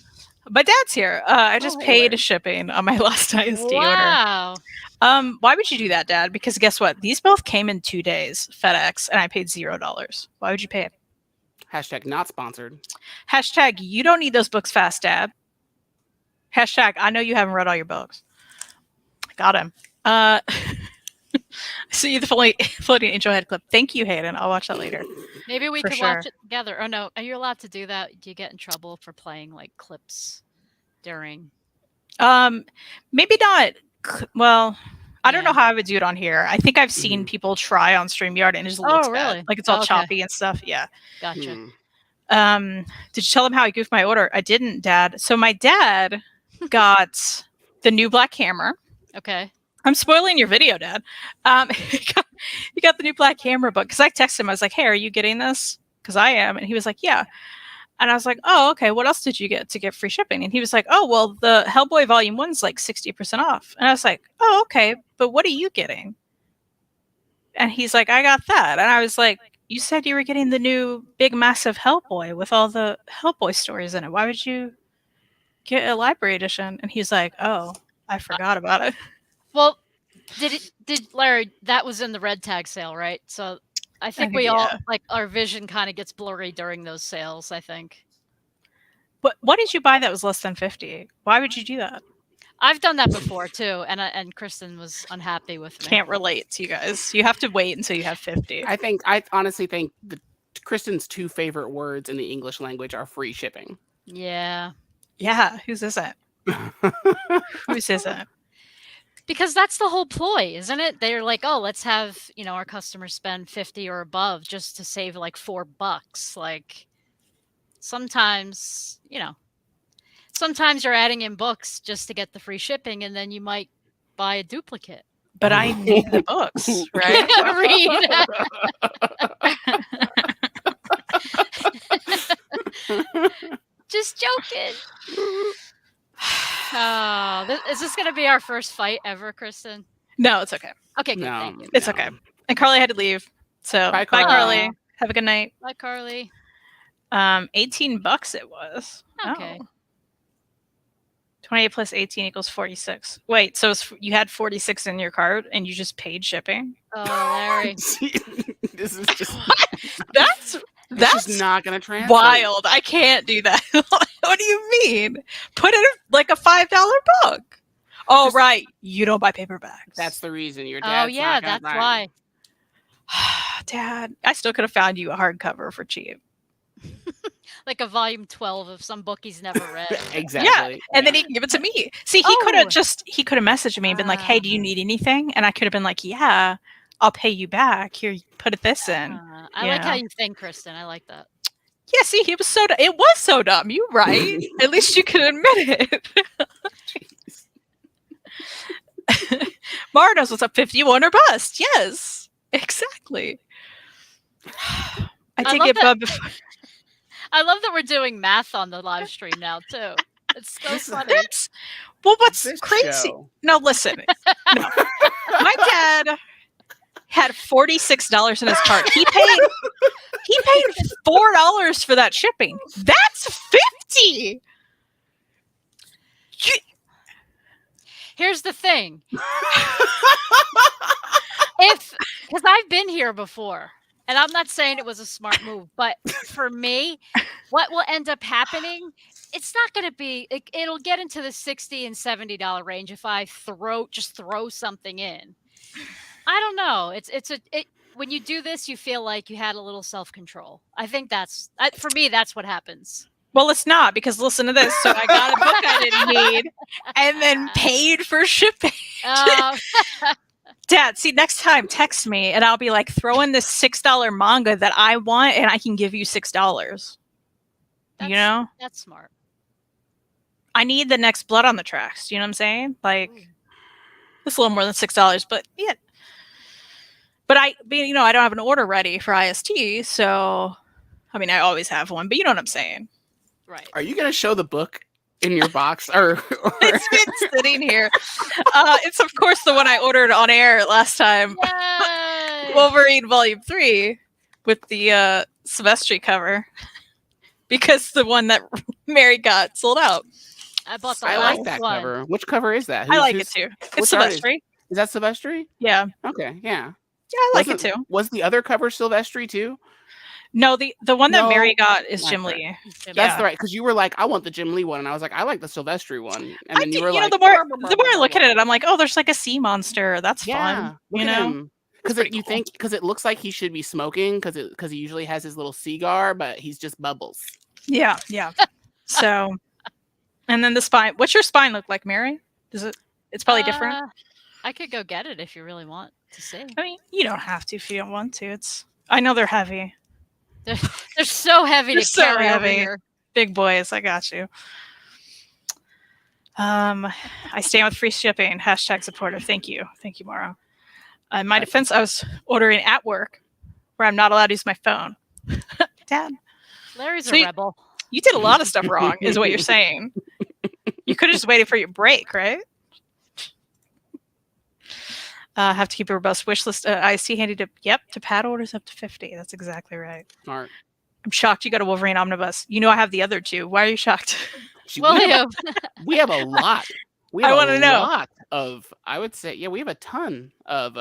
My dad's here. I just hey, paid Larry. shipping on my last ISD order. Wow. Why would you do that, Dad? Because guess what? These both came in 2 days, FedEx, and I paid $0. Why would you pay it? Hashtag not sponsored. Hashtag you don't need those books fast, Dad. Hashtag I know you haven't read all your books. Got him. See the floating angel head clip. Thank you, Hayden. I'll watch that later. Maybe we For could sure. watch it together. Oh no, are you allowed to do that? Do you get in trouble for playing like clips during? Maybe not. Well, I don't know Yeah. how I would do it on here. I think I've seen people try on StreamYard and it just looks bad. really? Like it's all Okay. choppy and stuff. Yeah. Gotcha. Did you tell them how I goofed my order? I didn't, Dad. So my dad got the new Black Hammer. Okay. I'm spoiling your video, Dad. He got the new Black Hammer book because I texted him. I was like, "Hey, are you getting this?" Because I am, and he was like, "Yeah." And I was like, "Oh, okay. What else did you get to get free shipping?" And he was like, "Oh, well, the Hellboy Volume 1's like 60% off." And I was like, "Oh, okay. But what are you getting?" And he's like, "I got that." And I was like, "You said you were getting the new big massive Hellboy with all the Hellboy stories in it. Why would you get a library edition?" And he's like, "Oh, I forgot about it." Well, did Larry? That was in the red tag sale, right? So I think we all like our vision kind of gets blurry during those sales. I think. What did you buy that was less than 50? Why would you do that? I've done that before too, and Kristen was unhappy with me. Can't relate to you guys. You have to wait until you have 50. I honestly think Kristen's 2 favorite words in the English language are free shipping. Yeah. Yeah, whose isn't? Whose isn't? Because that's the whole ploy, isn't it? They're like, oh, let's have, our customers spend 50 or above just to save like $4. Like sometimes, sometimes you're adding in books just to get the free shipping and then you might buy a duplicate. But I need the books, right? Just joking. Is this going to be our first fight ever, Kristen? No, it's okay. Okay, good. No, Thank you. It's okay. And Carly had to leave. So Bye, bye, Carly. Carly. Have a good night. Bye, Carly. $18 it was. Okay. Oh. 28 plus 18 equals 46. Wait, so you had 46 in your cart and you just paid shipping? Oh, Larry. This is just That's just not gonna translate. Wild. I can't do that. What do you mean? Put it like a $5 book. Oh, right. You don't buy paperbacks. That's the reason your dad's Oh, yeah, not gonna that's buy 'em. why. Dad, I still could have found you a hardcover for cheap. Like a volume 12 of some book he's never read. Exactly. Yeah, and then he can give it to me. See, he could have messaged me and been like, "Hey, do you Ah. need anything?" And I could have been like, "Yeah, I'll pay you back. Here, put this in." I like how you think, Kristen. I like that. Yeah, see, it was so dumb. You right. At least you can admit it. Mara knows what's up. 51 or bust. Yes, exactly. I did get Bub before. I love that we're doing math on the live stream now too. It's so funny. What's This crazy? show. No, listen. No. My dad had $46 in his cart. He paid $4 for that shipping. That's $50. Here's the thing. Because I've been here before. And I'm not saying it was a smart move, but for me, what will end up happening, it's not going to be, it'll get into the $60 and $70 range if I just throw something in. I don't know. When you do this, you feel like you had a little self-control. I think for me, that's what happens. Well, it's not, because listen to this. So I got a book I didn't need and then paid for shipping. Dad, see, next time text me and I'll be like, throw in this $6 manga that I want and I can give you $6. You know? That's smart. I need the next Blood on the Tracks. You know what I'm saying? Like, it's a little more than $6, but yeah. But I don't have an order ready for IST, so I mean, I always have one, but you know what I'm saying. Right. Are you going to show the book in your box? Or It's been sitting here. It's, of course, the one I ordered on air last time. Yay! Wolverine Volume 3 with the Silvestri cover. Because the one that Mary got sold out. I bought the I last like that one. cover. Which cover is that? I like it too. It's Silvestri. Is that Silvestri? Yeah. Okay, yeah. Yeah, I like it too. Was the other cover Silvestri too? No, the one that Mary got is Jim right. Lee. That's right, because you were like, I want the Jim Lee one, and I was like, I like the Silvestri one, and then you were like, the more I look at it, I'm like, oh, there's like a sea monster. That's fun. You know, because it looks like he should be smoking, because he usually has his little cigar, but he's just bubbles. Yeah. So, and then the spine. What's your spine look like, Mary? It's probably different. I could go get it if you really want to see. I mean, you don't have to if you don't want to. I know they're heavy. They're so heavy to carry over here. Big boys, I got you. I stand with free shipping. #supporter. Thank you, Mauro. In my defense, I was ordering at work, where I'm not allowed to use my phone. Dad, Larry's a rebel. You did a lot of stuff wrong, is what you're saying. You could have just waited for your break, right? Have to keep a robust wish list. I see handy to pad orders up to 50. That's exactly right. Smart. I'm shocked you got a Wolverine omnibus. You know I have the other two. Why are you shocked? We have a lot. I want to know. Lot of, I would say, we have a ton of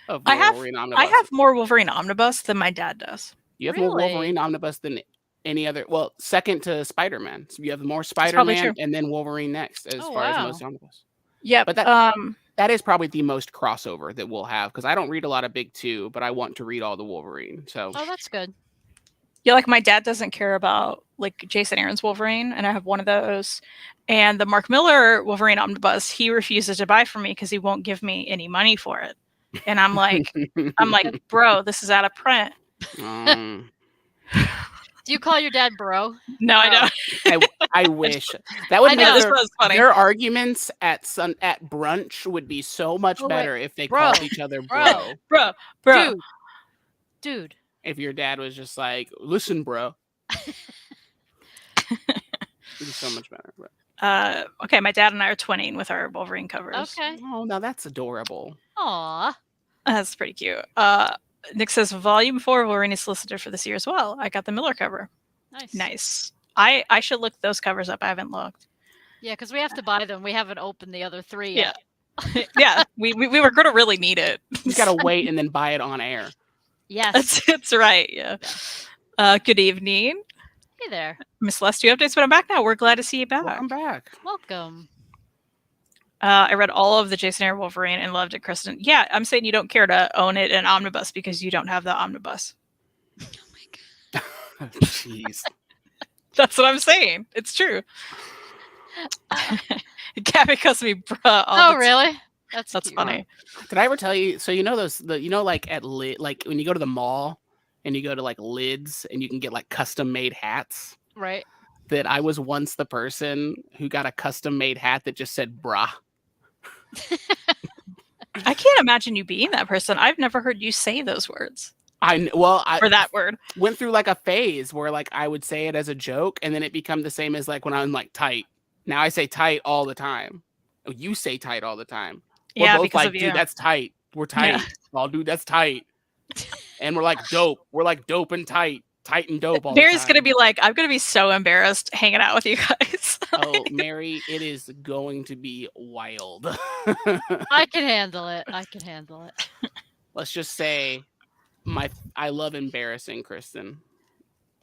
Wolverine omnibus. I have more Wolverine omnibus than my dad does. You have more Wolverine omnibus than any other. Well, second to Spider-Man. So you have more Spider-Man and then Wolverine next as far as most omnibus. Yeah, but that is probably the most crossover that we'll have, because I don't read a lot of Big Two, but I want to read all the Wolverine. So that's good. Yeah, like my dad doesn't care about like Jason Aaron's Wolverine, and I have one of those. And the Mark Miller Wolverine omnibus, he refuses to buy for me because he won't give me any money for it. And I'm like, bro, this is out of print. Do you call your dad bro? No, I don't. I wish that would make funny. Their arguments at brunch would be so much better if they called each other bro. Bro. Dude. If your dad was just like, listen, bro. It'd be so much better. Bro. Okay, my dad and I are twinning with our Wolverine covers. Okay. Oh, now that's adorable. Aw. That's pretty cute. Nick says Volume 4 Wolverine is solicited for this year as well. I got the Miller cover. Nice. I should look those covers up. I haven't looked. Yeah, because we have to buy them. We haven't opened the other 3 yet. Yeah, we were going to really need it. You got to wait and then buy it on air. Yes. That's right, yeah. Good evening. Hey there. Miss Les, do you have updates? But I'm back now. We're glad to see you back. Welcome back. Welcome. I read all of the Jason Aaron Wolverine and loved it, Kristen. Yeah, I'm saying you don't care to own it in omnibus because you don't have the omnibus. Oh my God. Jeez. That's what I'm saying. It's true. Gabby calls me bruh. Really? That's funny. Did I ever tell you? So you know like at like when you go to the mall and you go to like Lids and you can get like custom made hats. Right. That I was once the person who got a custom made hat that just said "brah." I can't imagine you being that person. I've never heard you say those words. I that word went through like a phase where like I would say it as a joke, and then it became the same as like when I'm like tight. Now I say tight all the time. Oh, you say tight all the time. We're both because like, of you. Dude, that's tight. We're tight. Yeah. Oh, dude, that's tight. And we're like dope. We're like dope and tight. Tight and dope all the time. Mary's gonna be like, I'm gonna be so embarrassed hanging out with you guys. Oh, Mary, it is going to be wild. I can handle it. Let's just say I love embarrassing Kristen.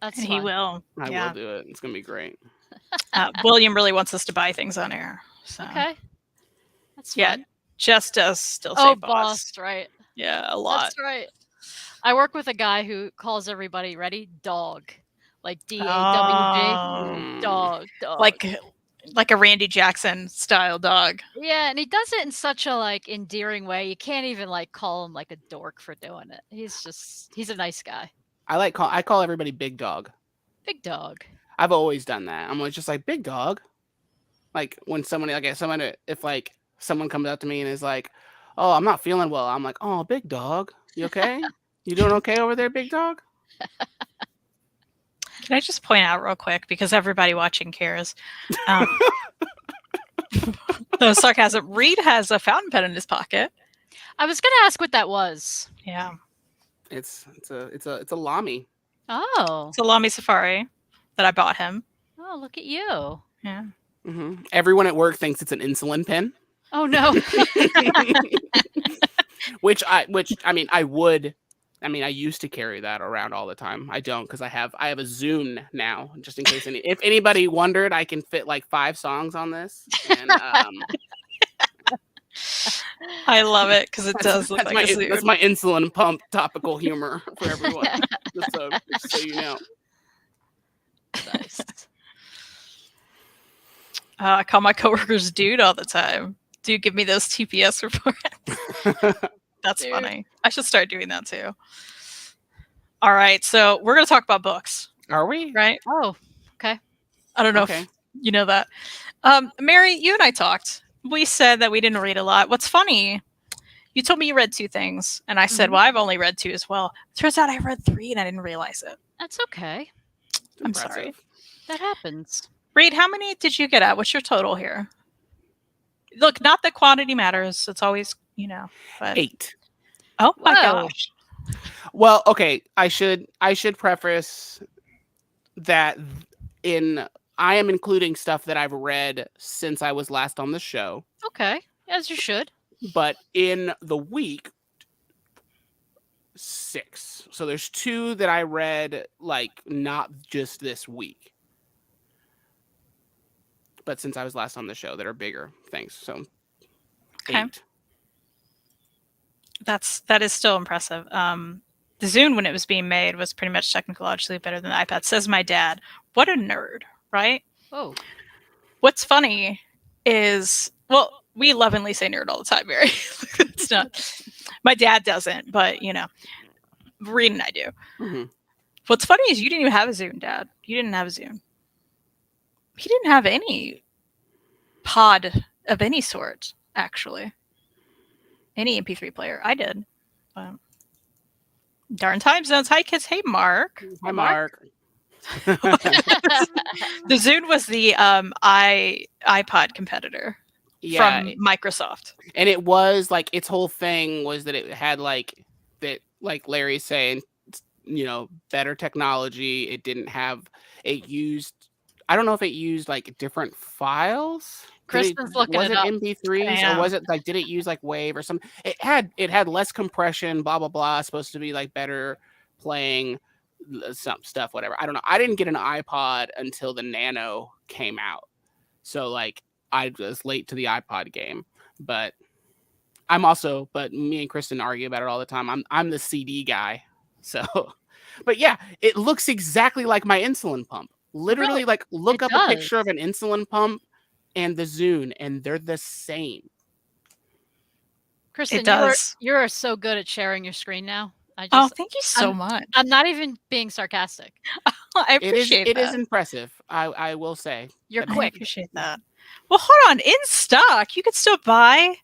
That's And he fun. will. I Yeah. will do it. It's gonna be great. William really wants us to buy things on air. So. Okay. That's Yeah. fun. Jess does still say Oh, boss. boss, right. Yeah, a lot. That's right. I work with a guy who calls everybody, ready? Dog. Like DAWG. Mm. Dog. Like a Randy Jackson style dog. Yeah, and he does it in such a like endearing way. You can't even like call him like a dork for doing it. He's a nice guy. I call everybody big dog. Big dog. I've always done that. I'm always just like big dog. Like when someone if like someone comes up to me and is like, "Oh, I'm not feeling well," I'm like, "Oh, big dog, you okay? You doing okay over there, big dog?" Can I just point out real quick, because everybody watching cares? No sarcasm. Reid has a fountain pen in his pocket. I was gonna ask what that was. Yeah. It's a Lamy. Oh. It's a Lamy Safari that I bought him. Oh, look at you. Yeah. Mm-hmm. Everyone at work thinks it's an insulin pen. Oh no. which I used to carry that around all the time. I don't, because I have a Zune now, just in case if anybody wondered, I can fit like 5 songs on this. And I love it because it does look like a Zune. That's my insulin pump topical humor for everyone. just so you know. Nice. I call my coworkers dude all the time. Dude, give me those TPS reports. That's Dude. funny. I should start doing that too. All right, so we're going to talk about books, Are we? right? Oh, okay. I don't know Okay. if you know that. Mary, you and I talked. We said that we didn't read a lot. What's funny, you told me you read 2 things, and I said, Mhm. well, I've only read 2 as well. Turns out I read 3 and I didn't realize it. That's okay. I'm sorry. That happens. Reid, how many did you get at? What's your total here? Look, not that quantity matters. It's always, but 8. Oh my Whoa. gosh. Well, okay. I should preface that I am including stuff that I've read since I was last on the show. Okay. As you should. But in the week, 6. So there's 2 that I read, like, not just this week, but since I was last on the show, that are bigger things. So Okay. 8. That is still impressive. The Zune, when it was being made, was pretty much technologically better than the iPad, says my dad. What a nerd, right? Oh. What's funny is, well, we lovingly say nerd all the time, Mary. It's not. My dad doesn't, but Reid and I do. Mm-hmm. What's funny is you didn't even have a Zune, Dad. You didn't have a Zune. He didn't have any pod of any sort, actually. Any MP3 player. I did. Darn time zones. Hi, kids. Hey, Mark. Hi, Mark. The Zune was the iPod competitor from Microsoft. And it was like, its whole thing was that it had like Larry's saying, better technology. It didn't have, I don't know if it used like different files. Kristen's looking was it it up. MP3s or was it like, did it use like Wave or something? It had less compression, blah blah blah, supposed to be like better playing some stuff, whatever. I don't know. I didn't get an iPod until the Nano came out, so like I was late to the iPod game. But me and Kristen argue about it all the time. I'm the CD guy, so. But yeah, it looks exactly like my insulin pump. Literally, Really? like look It up does. a picture of an insulin pump and the Zune, and they're the same. Kristen, It does. you're so good at sharing your screen now. Oh, thank you so much. I'm not even being sarcastic. I appreciate that. It is impressive. I will say. You're I quick. appreciate that. Well, hold on. In stock, you could still buy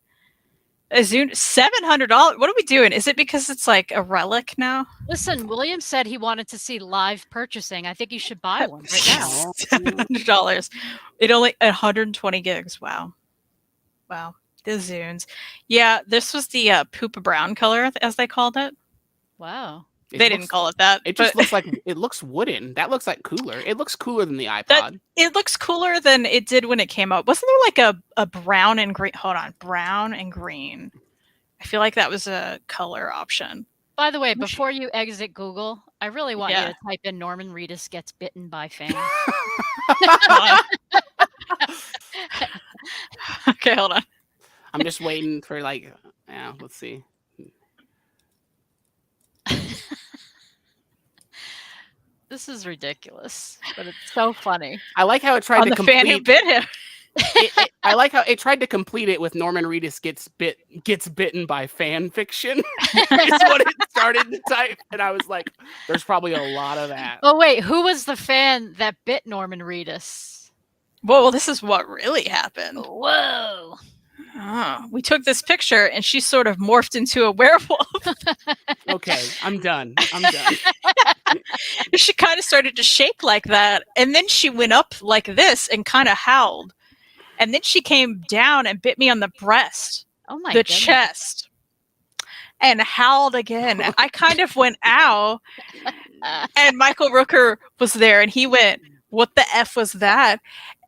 a Zune. $700. What are we doing? Is it because it's like a relic now? Listen, William said he wanted to see live purchasing. I think you should buy one right now. $700. It only 120 gigs. Wow. The Zunes. Yeah, this was the Poopa Brown color, as they called it. Wow. They didn't call it that. It just looks like it looks wooden. That looks like cooler. It looks cooler than the iPod. It looks cooler than it did when it came out. Wasn't there like a brown and green? Hold on, brown and green. I feel like that was a color option. By the way, before you exit Google, I really want you Yeah. to type in Norman Reedus gets bitten by fan. Okay, hold on. I'm just waiting for let's see. This is ridiculous, but it's so funny. I like how it tried On to the fan who complete. bit him. I like how it tried to complete it with Norman Reedus gets bitten by fan fiction. Is what it started to type, and I was like, "There's probably a lot of that." Oh wait, who was the fan that bit Norman Reedus? Well, this is what really happened. Whoa! Oh, we took this picture, and she sort of morphed into a werewolf. Okay, I'm done. I'm done. She kind of started to shake like that, and then she went up like this and kind of howled. And then she came down and bit me on the breast, Oh my the goodness. chest, and howled again. I kind of went, ow. And Michael Rooker was there, and he went, what the F was that?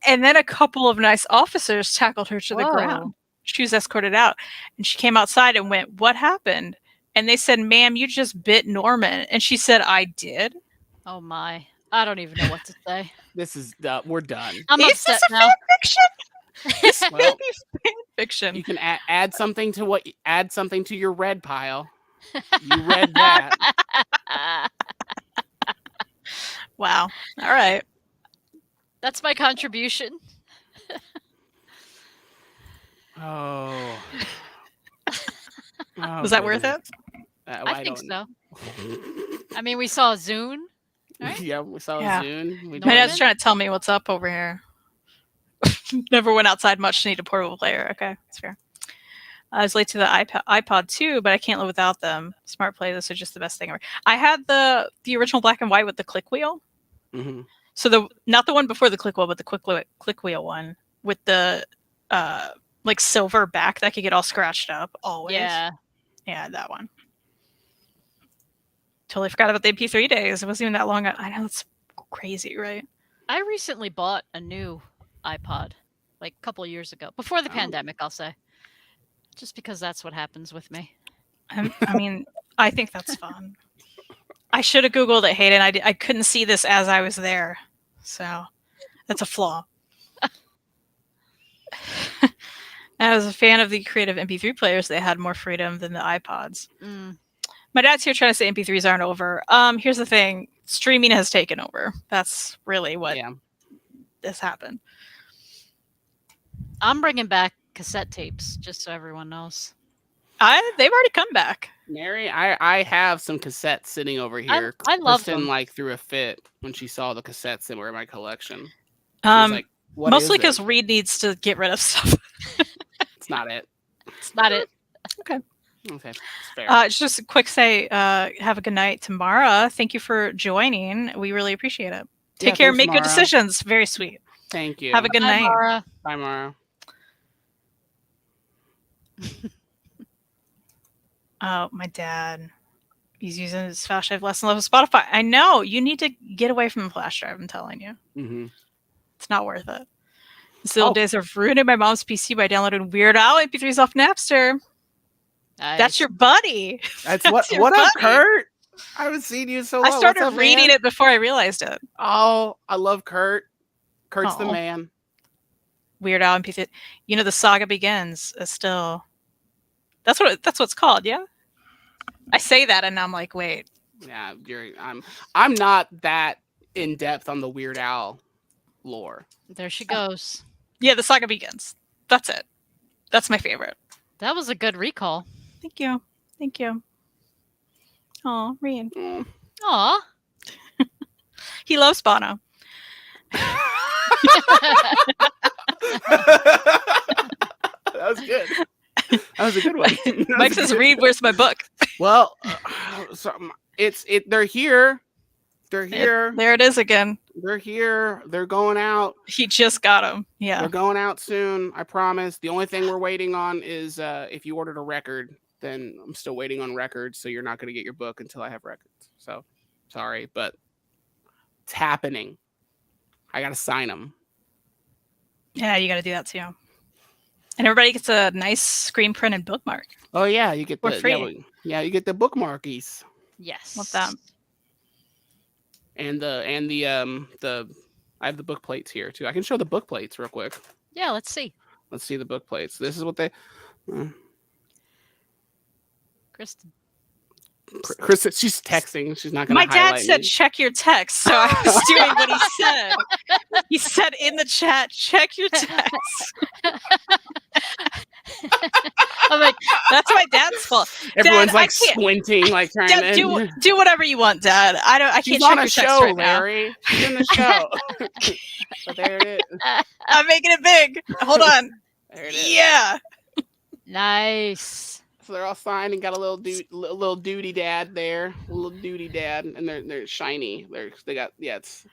And then a couple of nice officers tackled her to the ground. She was escorted out. And she came outside and went, what happened? And they said, ma'am, you just bit Norman. And she said, I did. Oh my. I don't even know what to say. This is we're done. I'm Is upset this a now. fan fiction? This Well, may be fan fiction. You can add something to your red pile. You read that. Wow. All right. That's my contribution. Oh. Was that worth it? I think so. I mean, we saw Zune. Right? Yeah, we saw Yeah. Zune. My dad's trying to tell me what's up over here. Never went outside much to need a portable player. Okay, that's fair. I was late to the iPod too, but I can't live without them. Smart playlists are just the best thing ever. I had the original black and white with the click wheel. Mm-hmm. So not the one before the click wheel, but the click wheel one with the like silver back that could get all scratched up. Always. Yeah. Yeah, that one. Totally forgot about the MP3 days. It wasn't even that long. I know, it's crazy, right? I recently bought a new iPod, like a couple of years ago, before the pandemic, I'll say. Just because that's what happens with me. I mean, I think that's fun. I should have Googled it, Hayden. I couldn't see this as I was there. So that's a flaw. I was a fan of the creative MP3 players. They had more freedom than the iPods. Mm. My dad's here trying to say MP3s aren't over. Here's the thing. Streaming has taken over. That's really what has happened. I'm bringing back cassette tapes, just so everyone knows. They've already come back. Mary, I have some cassettes sitting over here. I love Kristen, them. threw a fit when she saw the cassettes that were in my collection. She Um, was like, what mostly is because it? Reid needs to get rid of stuff. It's not it. It's not it. Okay, it's fair. Just a quick say, have a good night, Tamara. Thank you for joining. We really appreciate it. Take care and make good Mara. decisions. Very sweet. Thank you. Have a good Bye, night. Mara. Bye, Mara. Oh, my dad. He's using his flash drive less and less with Spotify. I know. You need to get away from the flash drive, I'm telling you. Mm-hmm. It's not worth it. The old days of ruining my mom's PC by downloading Weird Al MP3s off Napster. Nice. That's your buddy. That's your what up, buddy. Kurt? I haven't seen you so long. I started What's up, reading man? it before I realized it. Oh, I love Kurt. Kurt's the Aw. man. Weird Al MP3. You know, the saga begins is still. That's what it's called. Yeah. I say that and I'm like, wait. Yeah, I'm not that in depth on the Weird Al lore. There she goes. Yeah, the saga begins. That's it. That's my favorite. That was a good recall. Thank you. Thank you. Oh, Reid. Aw. He loves Bono. That was good. That was a good one. Mike says, "Reid, where's my book?" Well, they're here. They're here. There it is again. They're here. They're going out. He just got them. Yeah. They're going out soon. I promise. The only thing we're waiting on is if you ordered a record, then I'm still waiting on records. So you're not going to get your book until I have records. So sorry, but it's happening. I got to sign them. Yeah, you got to do that too. And everybody gets a nice screen printed bookmark. Oh yeah, you get For the free. you get the bookmarkies Yes. Love that. and the I have the book plates here too. I can show the book plates real quick. Yeah, let's see. Let's see the book plates. This is what they. Kristen. Chris, she's texting. She's not going My to dad highlight said, me. check your text. So I was doing what he said. He said in the chat, check your text. I'm like, that's my dad's fault. Everyone's Dad, like I can't. squinting, like trying Dad, to. do whatever you want, Dad. I She's can't on check a your text show, right now. Larry. She's in the show. But there it is. I'm making it big. Hold on. There it is. Yeah. Nice. So they're all signed and got a little duty dad there, a little duty dad, and they're shiny. They got it's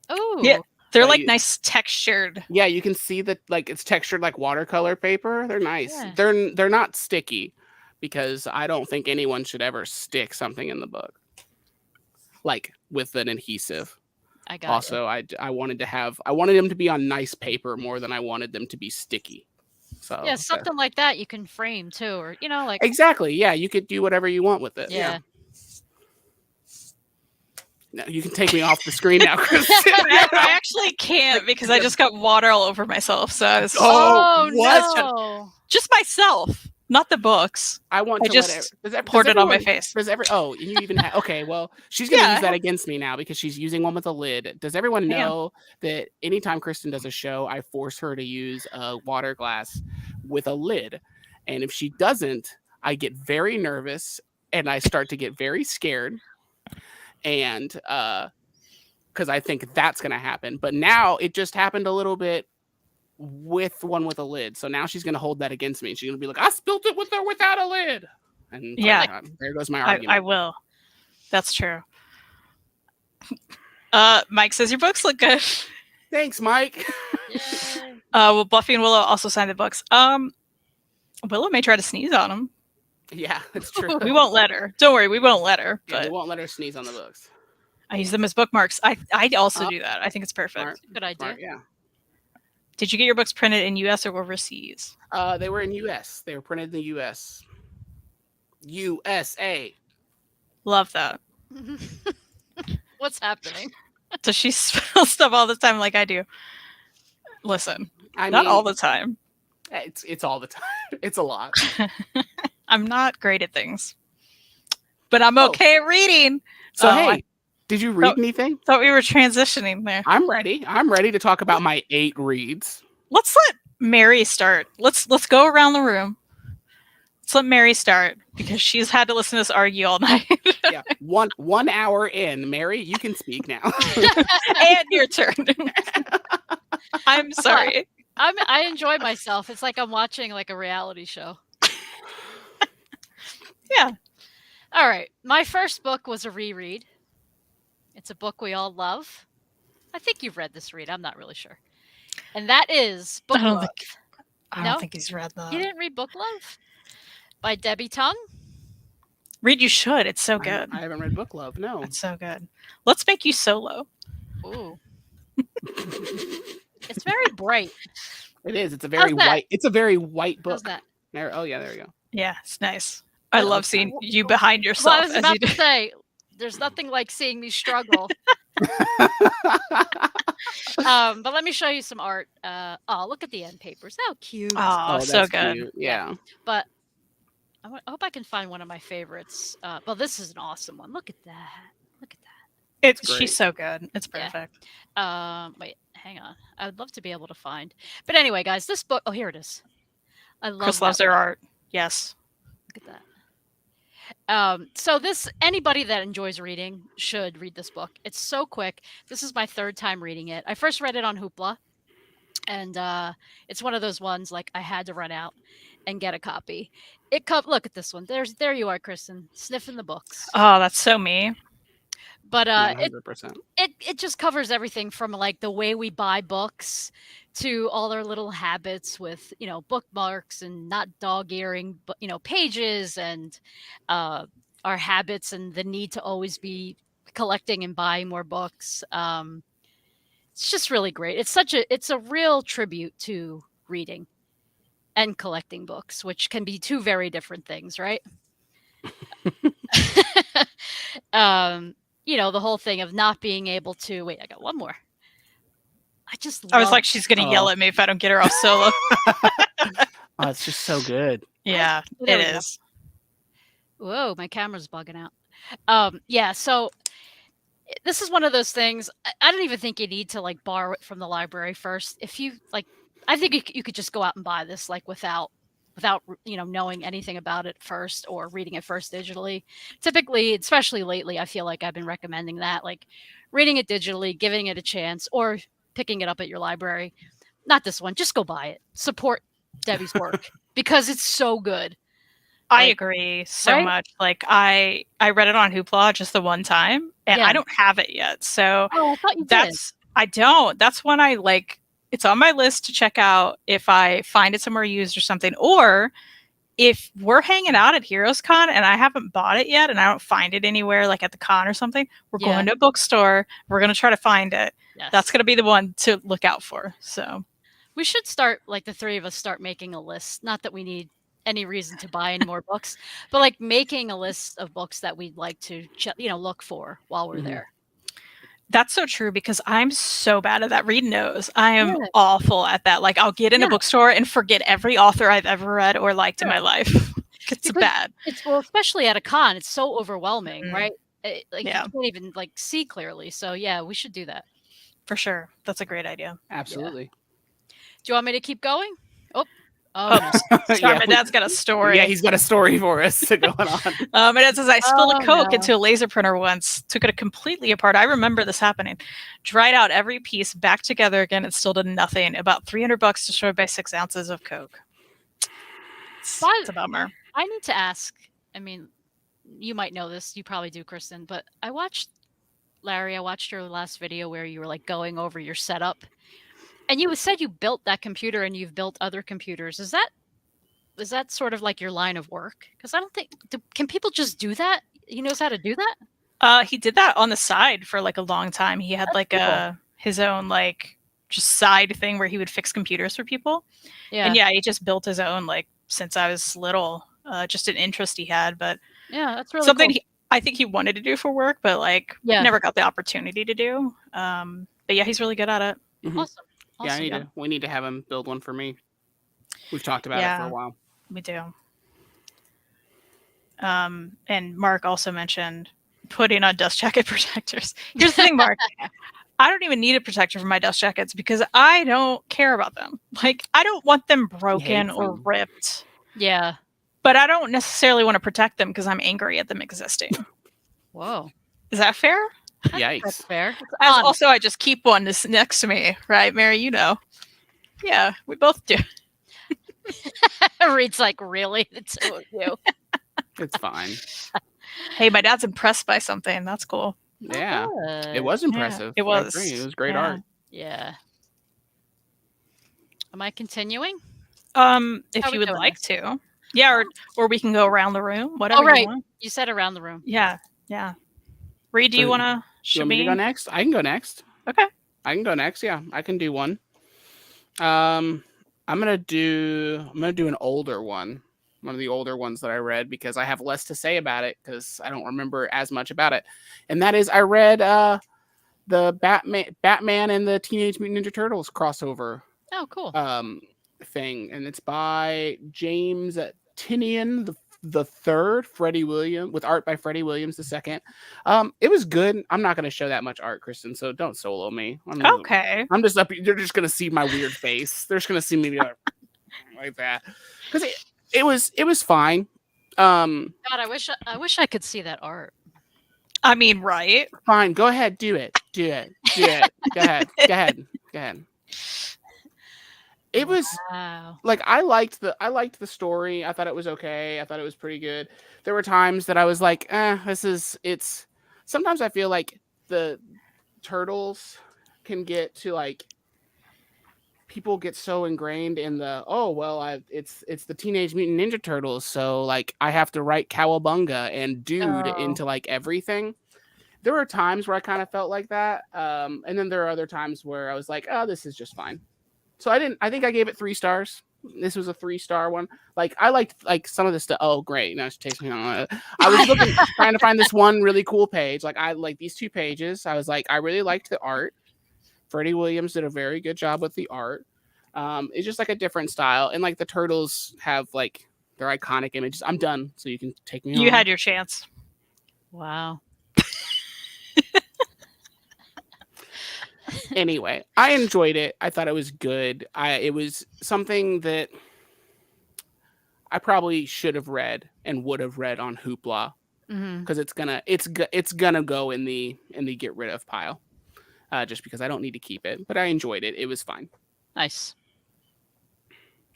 Oh. Yeah. They're But like you- nice textured. yeah. You can see that like it's textured like watercolor paper. They're nice. Yeah. They're not sticky because I don't think anyone should ever stick something in the book like with an adhesive. I got Also, I wanted them to be on nice paper more than I wanted them to be sticky. So Yeah, something like that you can frame too, or like exactly. Yeah, you could do whatever you want with it. yeah. No, you can take me off the screen now, Chris. I actually can't because I just got water all over myself. So I was Oh, what? no. just myself, not the books. I want I to just does poured it on my everyone- face. Does and you even have okay? Well, she's gonna Yeah, use I that have- against me now because she's using one with a lid. Does everyone I am. know that anytime Kristen does a show, I force her to use a water glass with a lid, and if she doesn't, I get very nervous and I start to get very scared, and because I think that's gonna happen. But now it just happened a little bit with one with a lid. So now she's gonna hold that against me. She's gonna be like, I spilt it with or without a lid. And Yeah. there goes my argument. I will. That's true. Mike says your books look good. Thanks, Mike. Yay. Well, Buffy and Willow also signed the books. Willow may try to sneeze on them. Yeah, it's true. We won't let her. Don't worry, we won't let her. Yeah, we But won't let her sneeze on the books. I use them as bookmarks. I also do that. I think it's perfect. Smart, Good idea. smart, yeah. Did you get your books printed in U.S. or overseas? They were in U.S. They were printed in the U.S. USA. Love that. What's happening? So she spells stuff all the time, like I do. Listen, not all the time. It's all the time. It's a lot. I'm not great at things, but I'm Oh. okay at reading. So Oh, hey, I did you read So- anything? thought we were transitioning there. I'm ready. I'm ready to talk about my 8 reads. Let's let Mary start. Let's go around the room. Let's let Mary start because she's had to listen to us argue all night. Yeah, 1 hour in, Mary, you can speak now. And your turn. I'm sorry. I enjoy myself. It's like I'm watching like a reality show. Yeah. All right. My first book was a reread. It's a book we all love. I think you've read this read. I'm not really sure. And that is Book I don't Love. I No? don't think he's read that. You didn't read Book Love? By Debbie Tung? Read, you should. It's so good. I haven't read Book Love. No. It's so good. Let's make you solo. Ooh. It's very bright. It is. It's a very that? white. It's a very white How's book. that? There. Oh yeah, there we go. Yeah, it's nice. I love Okay. seeing you behind Well, yourself I was as about you to do. say, there's nothing like seeing me struggle. But let me show you some art. Oh, look at the end papers. How cute. Oh, so that's good. cute. Yeah. But I hope I can find one of my favorites. Well, this is an awesome one. Look at that. Look at It's great. she's so good. It's Yeah. perfect. that. Wait, hang on. I would love to be able to find. But anyway, guys, this book. Oh, here it is. I love Chris that loves her one. art. Yes. Look at that. So anybody that enjoys reading should read this book. It's so quick. This is my 3rd time reading it. I first read it on Hoopla, and it's one of those ones like I had to run out and get a copy. Look at this one. There you are, Kristen, sniffing the books. Oh, that's so me. But it 100%. it just covers everything from like the way we buy books to all our little habits with bookmarks and not dog-earing pages, and our habits and the need to always be collecting and buying more books. It's just really great. It's a real tribute to reading, and collecting books, which can be two very different things, right? The whole thing of not being able to wait. I got one more. I was like, she's gonna yell at me if I don't get her off solo. Oh, it's just so good. Yeah, There it we go. is. Whoa, my camera's bugging out. Yeah, so this is one of those things. I don't even think you need to like borrow it from the library first. If you like, I think you could just go out and buy this like without knowing anything about it first or reading it first digitally. Typically, especially lately, I feel like I've been recommending that, like reading it digitally, giving it a chance, or picking it up at your library. Not this one. Just go buy it. Support Debbie's work because it's so good. I agree so right? much. Like I read it on Hoopla just the one time, and Yeah. I don't have it yet. So Oh, I thought you did. I don't. That's when I like. It's on my list to check out if I find it somewhere used or something, or if we're hanging out at Heroes Con and I haven't bought it yet and I don't find it anywhere, like at the con or something, we're going to a bookstore. We're going to try to find it. Yes. That's going to be the one to look out for. So we should start, like the three of us start making a list. Not that we need any reason to buy any more books, but like making a list of books that we'd like to look for while we're there. That's so true because I'm so bad at that. Reid knows I am awful at that. Like I'll get in a bookstore and forget every author I've ever read or liked in my life. It's bad. Especially at a con, it's so overwhelming, right? You can't even like see clearly. So yeah, we should do that. For sure. That's a great idea. Absolutely. Yeah. Do you want me to keep going? Oh, sorry, my dad's got a story. Yeah, he's got a story for us going on. My dad says, I spilled a Coke into a laser printer once, took it completely apart. I remember this happening. Dried out every piece, back together again. It still did nothing. About $300 destroyed by 6 ounces of Coke. It's a bummer. I need to ask, I mean, you might know this. You probably do, Kristen, but I watched your last video where you were like going over your setup. And you said you built that computer and you've built other computers. Is that sort of like your line of work? Because I don't think can people just do that? He knows how to do that. He did that on the side for like a long time. He had his own like just side thing where he would fix computers for people. Yeah, and he just built his own like since I was little. Just an interest he had, but yeah, that's really something cool. I think he wanted to do for work, but like never got the opportunity to do. But yeah, he's really good at it. Awesome. Yeah, we need to have him build one for me. We've talked about it for a while. We do. And Mark also mentioned putting on dust jacket protectors. Here's the thing, Mark. I don't even need a protector for my dust jackets because I don't care about them. Like, I don't want them broken or ripped. Yeah. But I don't necessarily want to protect them because I'm angry at them existing. Whoa. Is that fair? Yikes. That's fair. Also, I just keep one next to me, right, Mary? You know. Yeah, we both do. Reid's like, really? The two of you. It's fine. Hey, my dad's impressed by something. That's cool. Yeah. It was impressive. Yeah, it was. I agree. It was great art. Yeah. Am I continuing? If you would like to. Yeah, or we can go around the room. Whatever you want. You said around the room. Yeah. Reid, do you want to show me to go next? I can go next. Okay. I can go next. Yeah, I can do one. I'm gonna do an older one of the older ones that I read because I have less to say about it because I don't remember as much about it. And that is I read the Batman and the Teenage Mutant Ninja Turtles crossover. Oh, cool. Thing, and it's by James Tinian the third, Freddie Williams, with art by Freddie Williams II. It was good. I'm not going to show that much art, Kristen, so don't solo me. Okay. I'm just up. You're just going to see my weird face. They're just going to see me like that because it was fine. God, I wish I could see that art. I mean, right? Fine. Go ahead. Do it. Go ahead. It was like I liked the story. I thought it was okay. I thought it was pretty good. There were times that I was like, it's sometimes I feel like the Turtles can get to like people get so ingrained in the it's the Teenage Mutant Ninja Turtles, so like I have to write cowabunga and dude into like everything. There were times where I kind of felt like that. And then there are other times where I was like, oh, this is just fine. So I think I gave it 3 stars. This was a 3-star one. Like I liked like some of the stuff. Oh, great! Now it's tasting. I was looking, trying to find this one really cool page. Like I like these 2 pages. I was like, I really liked the art. Freddie Williams did a very good job with the art. It's just like a different style, and like the turtles have like their iconic images. I'm done, so you can take me. You home. had your chance. Wow. Anyway, I enjoyed it. I thought it was good. It was something that I probably should have read and would have read on Hoopla, because it's gonna go in the get rid of pile, just because I don't need to keep it. But I enjoyed it. It was fine. Nice.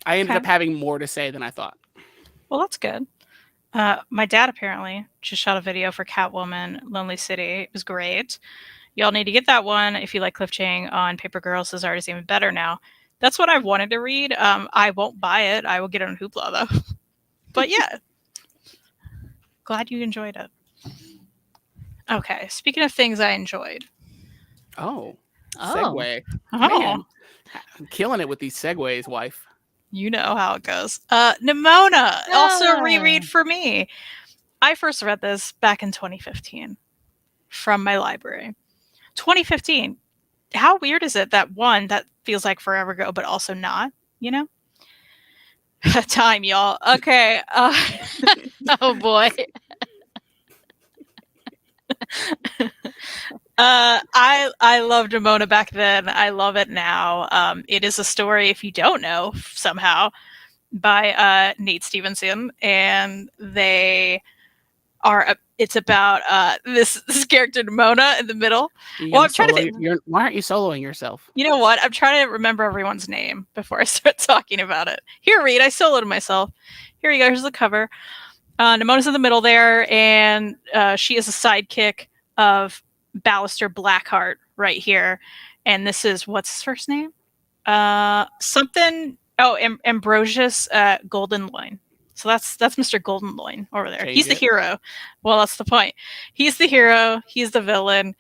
I ended up having more to say than I thought. Well, that's good. My dad apparently just shot a video for Catwoman Lonely City. It was great. Y'all need to get that one if you like Cliff Chang on Paper Girls. His art is even better now. That's what I've wanted to read. I won't buy it. I will get it on Hoopla though. But yeah, glad you enjoyed it. Okay, speaking of things I enjoyed. Oh, Oh. segue. Oh, Man, I'm killing it with these segues, wife. you know how it goes. Nimona, also a Ah. reread for me. I first read this back in 2015 from my library. 2015. How weird is it that one that feels like forever ago, but also not? You know, time, y'all. Okay. Oh boy. I loved Nimona back then. I love it now. It is a story, if you don't know somehow, by Nate Stevenson, and they are. It's about this character Nimona in the middle. Well, I'm trying to think. Why aren't you soloing yourself? You know what? I'm trying to remember everyone's name before I start talking about it. Here, Reid, I soloed myself. Here you go. Here's the cover. Nimona's in the middle there, and she is a sidekick of Ballister Blackheart right here. And this is, what's his first name? Something. Oh, Ambrosius Goldenloin. So that's Mr. Goldenloin over there. He's the hero. Well, that's the point. He's the hero. He's the villain.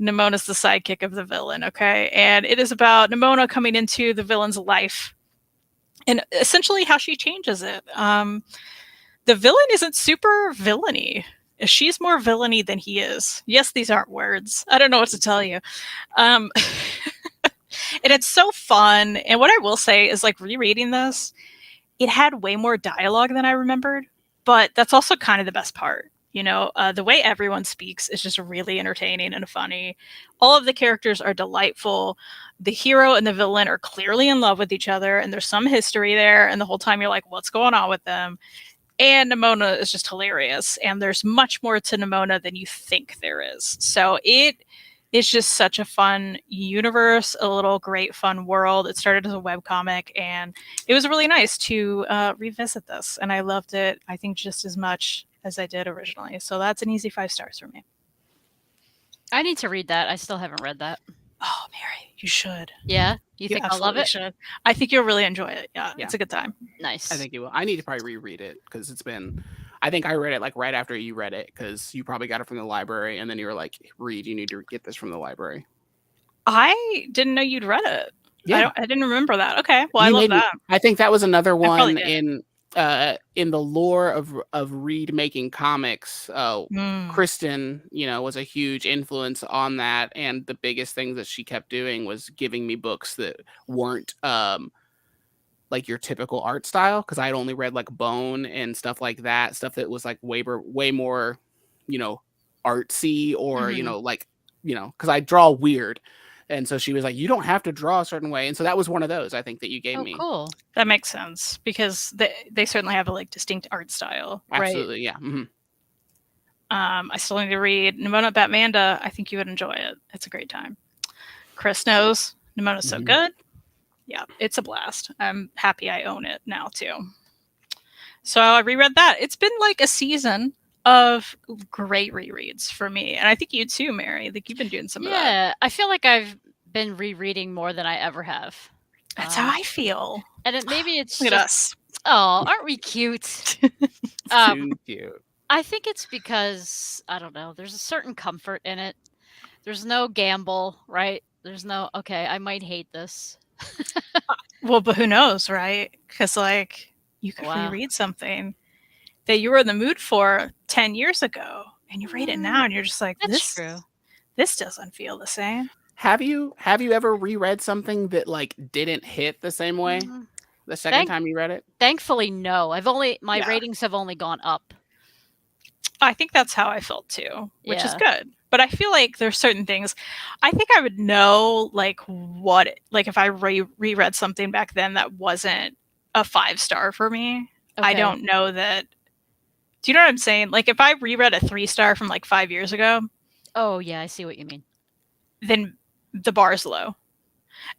Nimona's the sidekick of the villain, okay? And it is about Nimona coming into the villain's life and essentially how she changes it. The villain isn't super villainy. She's more villainy than he is. Yes, these aren't words. I don't know what to tell you. And it's so fun. And what I will say is, like, rereading this, it had way more dialogue than I remembered, but that's also kind of the best part. You know, the way everyone speaks is just really entertaining and funny. All of the characters are delightful. The hero and the villain are clearly in love with each other, and there's some history there. And the whole time you're like, what's going on with them? And Nimona is just hilarious. And there's much more to Nimona than you think there is. So it is just such a fun universe, a little great fun world. It started as a webcomic, and it was really nice to revisit this. And I loved it, I think, just as much as I did originally. So that's an easy 5 stars for me. I need to read that. I still haven't read that. Oh, Mary, you should. Yeah? You think I'll love it? Should. I think you'll really enjoy it. Yeah, it's a good time. Nice. I think you will. I need to probably reread it because it's been. I think I read it like right after you read it because you probably got it from the library, and then you were like, "Reid, you need to get this from the library." I didn't know you'd read it. Yeah, I didn't remember that. Okay, well, I love that. I think that was another one in the lore of Reid making comics. Kristen, was a huge influence on that, and the biggest thing that she kept doing was giving me books that weren't like your typical art style, because I'd only read like Bone and stuff like that, stuff that was like way more, artsy, or because I draw weird. And so she was like, you don't have to draw a certain way. And so that was one of those, I think, that you gave me. Cool. That makes sense, because they certainly have a like distinct art style. Absolutely, right? Yeah. Mm-hmm. I still need to read Nimona Batmanda. I think you would enjoy it. It's a great time. Chris knows Nimona's so good. Yeah, it's a blast. I'm happy I own it now too. So I reread that. It's been like a season of great rereads for me, and I think you too, Mary. Like, you've been doing some of that. Yeah, I feel like I've been rereading more than I ever have. That's how I feel. And maybe it's look at us. Oh, aren't we cute? Too cute. I think it's because, I don't know, there's a certain comfort in it. There's no gamble, right? There's no, okay, I might hate this. Well, but who knows, right? Because like you could Wow. reread something that you were in the mood for 10 years ago, and you read it now, and you're just like, That's true. this doesn't feel the same. Have you ever reread something that like didn't hit the same way Mm, the second Thank- time you read it? Thankfully, no. My Yeah. ratings have only gone up. I think that's how I felt too, which is Yeah. good. But I feel like there's certain things I think I would know like like if I reread something back then that wasn't a 5-star for me. I Okay. don't know that. Do you know what I'm saying? Like if I reread a 3-star from like 5 years ago, Oh yeah, I see what you mean. then the bar's low.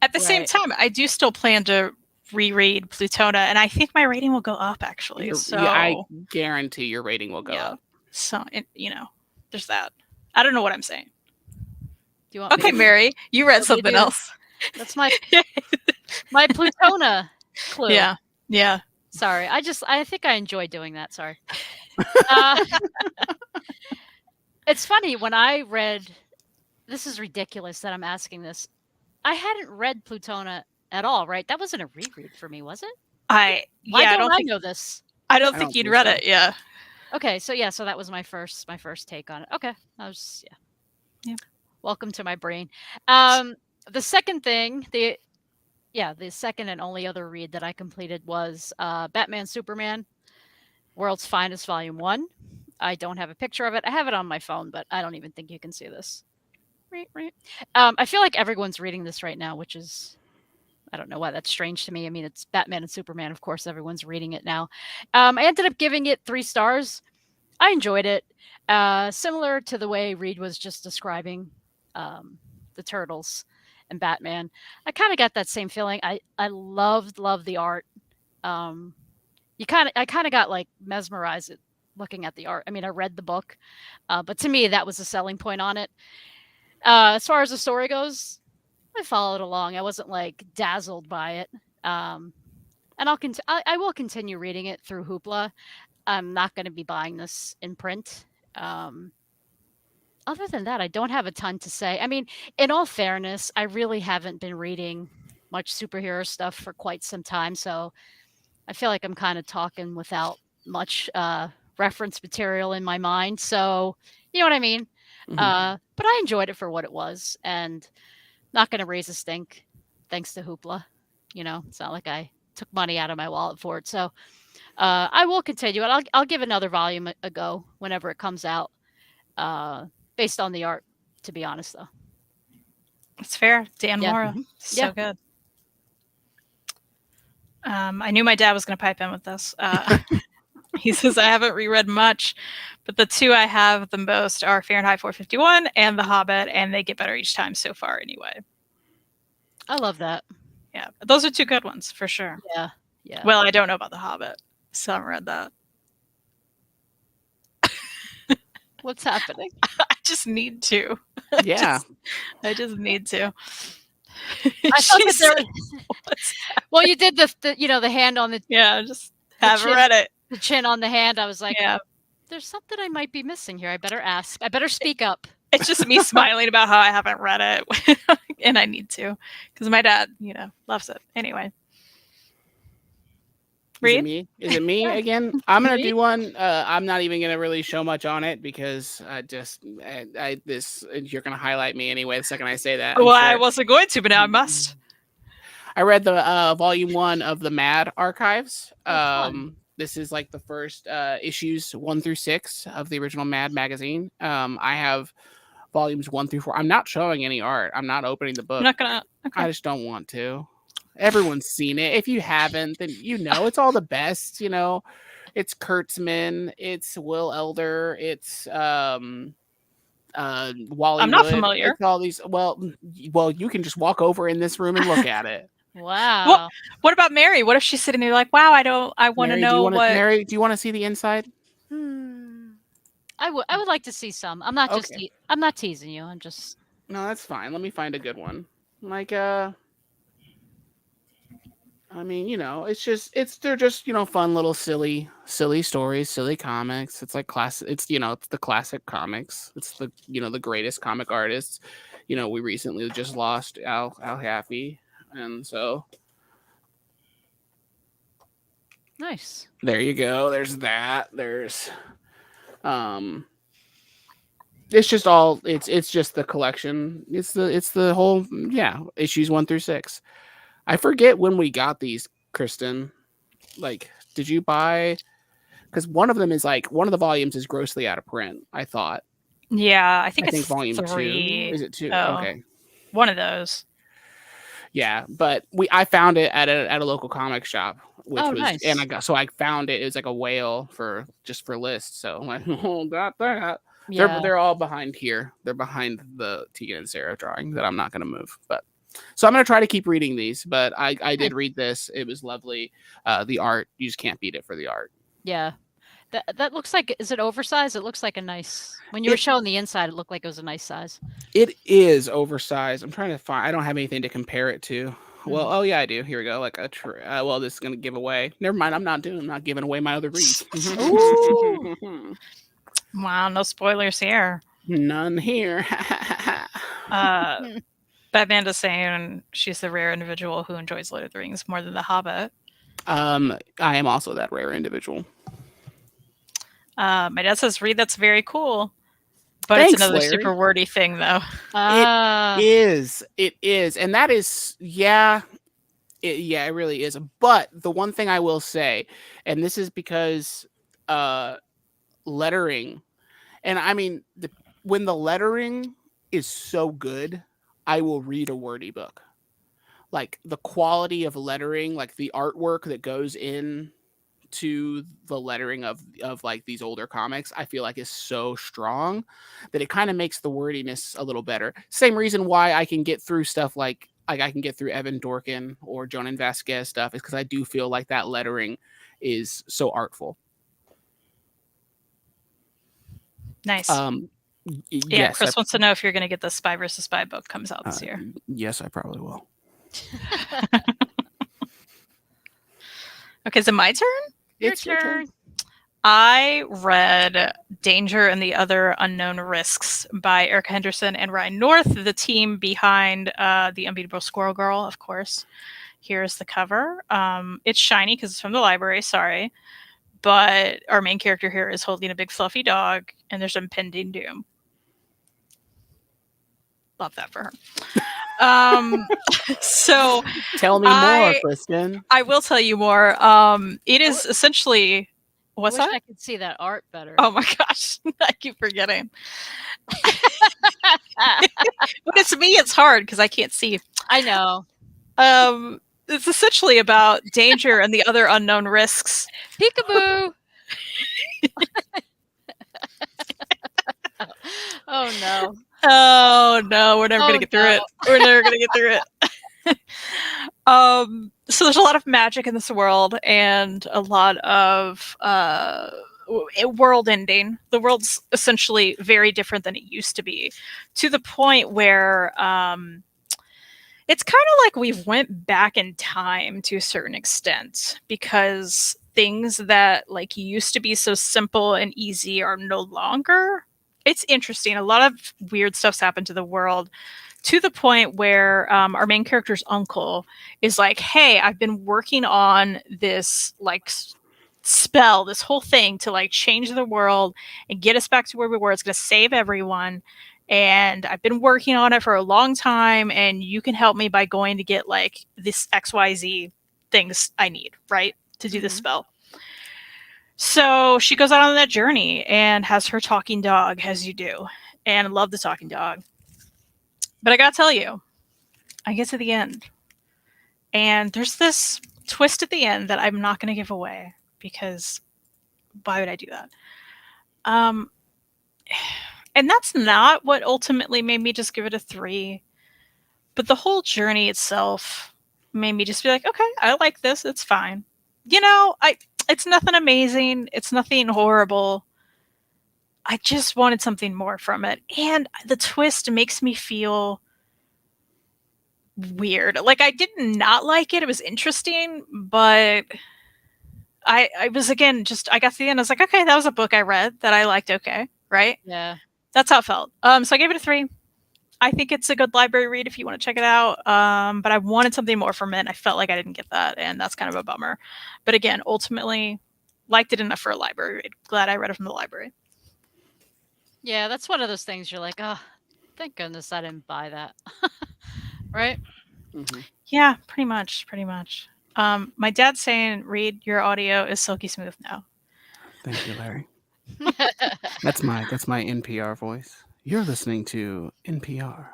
At the same Right. time, I do still plan to reread Plutona, and I think my rating will go up actually. I So guarantee your rating will go yeah, up. so there's that. I don't know what I'm saying. Do you want Okay, me Mary, you read want me to something do- else. That's my Plutona clue. Yeah, yeah. Sorry. I think I enjoy doing that. Sorry. Uh, it's funny when I read. This is ridiculous that I'm asking this. I hadn't read Plutona at all, right? That wasn't a reread for me, was it? Why I don't don't I think know this? I don't I think don't you'd think read so. it. Yeah. Okay, so yeah, so that was my first take on it. Okay, I was Yeah. Welcome to my brain. The second thing, the second and only other read that I completed was Batman Superman, World's Finest Volume 1. I don't have a picture of it. I have it on my phone, but I don't even think you can see this. I feel like everyone's reading this right now, which is, I don't know why that's strange to me. I mean, it's Batman and Superman. Of course, everyone's reading it now. I ended up giving it 3 stars. I enjoyed it. Similar to the way Reid was just describing the Turtles and Batman. I kind of got that same feeling. I loved the art. I kind of got like mesmerized looking at the art. I mean, I read the book, but to me, that was a selling point on it. As far as the story goes, I followed along. I wasn't like dazzled by it. And I will continue reading it through Hoopla. I'm not going to be buying this in print. Other than that, I don't have a ton to say. I mean, in all fairness, I really haven't been reading much superhero stuff for quite some time, so I feel like I'm kind of talking without much reference material in my mind. So, you know what I mean? But I enjoyed it for what it was, and not going to raise a stink, thanks to Hoopla. It's not like I took money out of my wallet for it. So I will continue it. I'll give another volume a go whenever it comes out, based on the art, to be honest, though. It's fair. Dan Yeah. Mora. So Yeah. good. I knew my dad was going to pipe in with this. He says, I haven't reread much, but the 2 I have the most are Fahrenheit 451 and The Hobbit, and they get better each time so far anyway. I love that. Yeah, those are 2 good ones for sure. Yeah. Yeah. Well, I don't know about The Hobbit, so I haven't read that. What's happening? I just need to. Yeah. I just need to. I thought that there was... Well, you did the hand on the... Yeah, just haven't read it. The chin on the hand. I was like, yeah, there's something I might be missing here. I better ask. I better speak up. It's just me smiling about how I haven't read it, and I need to, because my dad, loves it. Anyway. Reid? Is it me again? I'm gonna do one. I'm not even gonna really show much on it because you're gonna highlight me anyway the second I say that. Well, I wasn't going to, but now I must. I read the volume 1 of the Mad Archives. Fun. This is like the first issues 1 through 6 of the original Mad magazine. I have volumes 1 through 4. I'm not showing any art. I'm not opening the book. I'm not gonna. Okay. I just don't want to. Everyone's seen it. If you haven't, then it's all the best. It's Kurtzman, it's Will Elder, it's Wally. I'm not familiar. It's all these. Well, you can just walk over in this room and look at it. Wow. What about Mary? What if she's sitting there like, wow, I want to know what. Mary, do you want to see the inside? I would like to see some. I'm not just. Okay. I'm not teasing you. I'm just. No, that's fine. Let me find a good one. Like I mean, they're just, fun little silly stories, silly comics. It's like it's the classic comics. It's the greatest comic artists. We recently just lost Al Haffey. And so Nice. There you go. There's that. There's it's just all it's just the collection. It's the whole issues 1 through 6. I forget when we got these, Kristen. Like, did you buy? Because one of them is like one of the volumes is grossly out of print. I thought. Yeah, I think I it's think volume 3. 2. Is it 2? Oh, Okay. one of those. Yeah, but I found it at a local comic shop, which was nice. and I found it. It was like a whale for lists. So I'm like, oh, got that. Yeah. They're all behind here. They're behind the Tegan and Sarah drawing that I'm not going to move. But so I'm going to try to keep reading these. But I did read this. It was lovely. The art, you just can't beat it for the art. Yeah. That looks like, is it oversized? It looks like a nice, when you were showing the inside, it looked like it was a nice size. It is oversized. I'm trying to find, I don't have anything to compare it to. Well, oh yeah, I do. Here we go. Like a well, this is gonna give away. Never mind. I'm not giving away my other reads. Wow, no spoilers here. None here. Batman is saying she's the rare individual who enjoys Lord of the Rings more than The Hobbit. I am also that rare individual. My dad says, "Reid, that's very cool." But Thanks, it's another Larry. super wordy thing, though. It is, and that is, it really is. But the one thing I will say, and this is because lettering, and I mean, when the lettering is so good, I will read a wordy book. Like the quality of lettering, like the artwork that goes in to the lettering of like these older comics, I feel like is so strong that it kind of makes the wordiness a little better. Same reason why I can get through stuff like I can get through Evan Dorkin or Jonan Vasquez stuff is because I do feel like that lettering is so artful. Nice. Yes, Chris wants to know if you're going to get the Spy vs. Spy book comes out this year. Yes, I probably will. Okay, is it my turn? Your turn. I read Danger and the Other Unknown Risks by Erica Henderson and Ryan North, the team behind The Unbeatable Squirrel Girl, of course. Here's the cover. It's shiny because it's from the library, sorry. But our main character here is holding a big fluffy dog, and there's impending doom. Love that for her. So tell me more, Kristen. I will tell you more. It is essentially what's that? I could see that art better. Oh my gosh, I keep forgetting. When it's me, it's hard because I can't see. I know. It's essentially about danger and the other unknown risks. Peekaboo. Oh no. Oh no, we're never gonna get through it. We're never gonna get through it. So there's a lot of magic in this world and a lot of world ending. The world's essentially very different than it used to be, to the point where it's kind of like we've went back in time to a certain extent, because things that like used to be so simple and easy are no longer. It's interesting. A lot of weird stuff's happened to the world, to the point where our main character's uncle is like, hey, I've been working on this like spell, this whole thing to like change the world and get us back to where we were. It's going to save everyone. And I've been working on it for a long time, and you can help me by going to get like this XYZ things I need, right, to do the spell. So she goes out on that journey and has her talking dog, as you do. And I love the talking dog. But I gotta tell you, I get to the end. And there's this twist at the end that I'm not going to give away, because why would I do that? And that's not what ultimately made me just give it a 3. But the whole journey itself made me just be like, okay, I like this. It's fine. You know, it's nothing amazing. It's nothing horrible. I just wanted something more from it. And the twist makes me feel weird. Like, I did not like it. It was interesting, but I was, again, just, I got to the end. I was like, okay, that was a book I read that I liked. Okay. Right. Yeah. That's how it felt. So I gave it a 3. I think it's a good library read if you want to check it out. But I wanted something more from it. I felt like I didn't get that, and that's kind of a bummer. But again, ultimately, liked it enough for a library read. Glad I read it from the library. Yeah, that's one of those things you're like, oh, thank goodness I didn't buy that. Right? Mm-hmm. Yeah, pretty much. My dad's saying, Reid, your audio is silky smooth now. Thank you, Larry. That's my NPR voice. You're listening to NPR.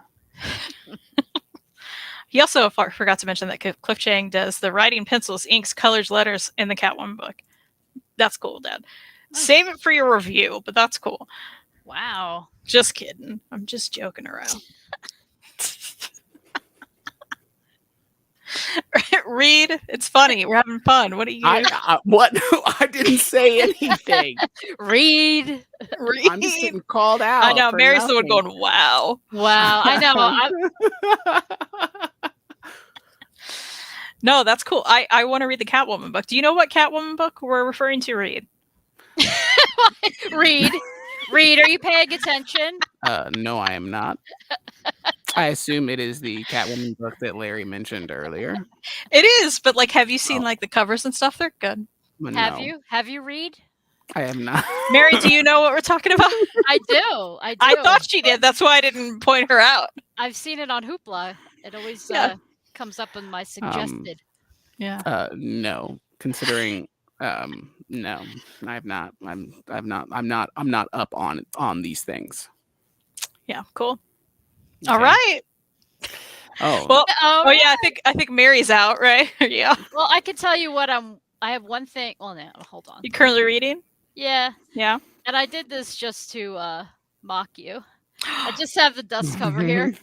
He also forgot to mention that Cliff Chang does the writing, pencils, inks, colors, letters in the Catwoman book. That's cool, Dad. Nice. Save it for your review, but that's cool. Wow. Just kidding. I'm just joking around. Reid, it's funny. We're having fun. What are you? What? I didn't say anything. Reid. I'm just getting called out. I know. for Mary's the one nothing. going, wow. Wow. I know. No, that's cool. I want to read the Catwoman book. Do you know what Catwoman book we're referring to, Reid? Reid, are you paying attention? No, I am not. I assume it is the Catwoman book that Larry mentioned earlier. It is, but like, have you seen like the covers and stuff? They're good. But Have no, you? Have you, Reid? I have not. Mary, do you know what we're talking about? I do. I thought she did. That's why I didn't point her out. I've seen it on Hoopla. It always comes up in my suggested. Yeah. No, considering no, I have not. I'm not up on these things. Yeah. Cool. Okay. All right. Oh. Well. Oh yeah. I think Mary's out, right? Yeah. Well, I can tell you what I have one thing. Well, no, hold on. You currently reading? Yeah. Yeah. And I did this just to mock you. I just have the dust cover here.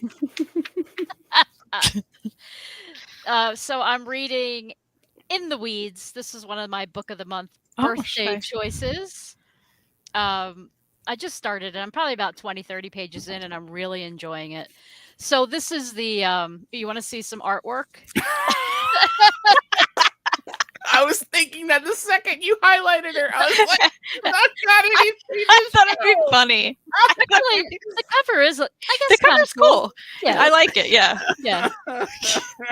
So I'm reading In the Weeds. This is one of my book of the month birthday choices. I just started it. I'm probably about 20, 30 pages in, and I'm really enjoying it. So this is the, you want to see some artwork? I was thinking that the second you highlighted her, I was like, that's not anything. I thought it'd be funny. Actually, the cover is, I guess, the cover's cool. Yeah, I like it. Yeah. Yeah.